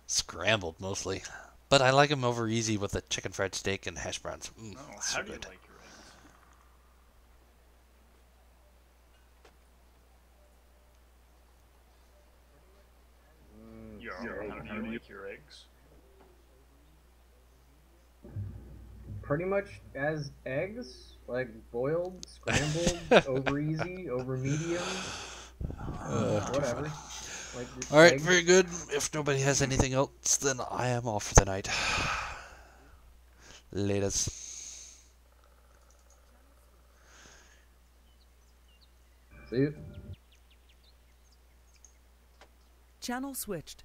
Scrambled, mostly. But I like them over easy with a chicken fried steak and hash browns. Oh, So how do you good. like your eggs? How do you like your eggs? Pretty much as eggs, like boiled, scrambled, over easy, over medium, whatever. Like All right, eggs. very good. If nobody has anything else, then I am off for the night. Laters. See you. Channel switched.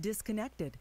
Disconnected.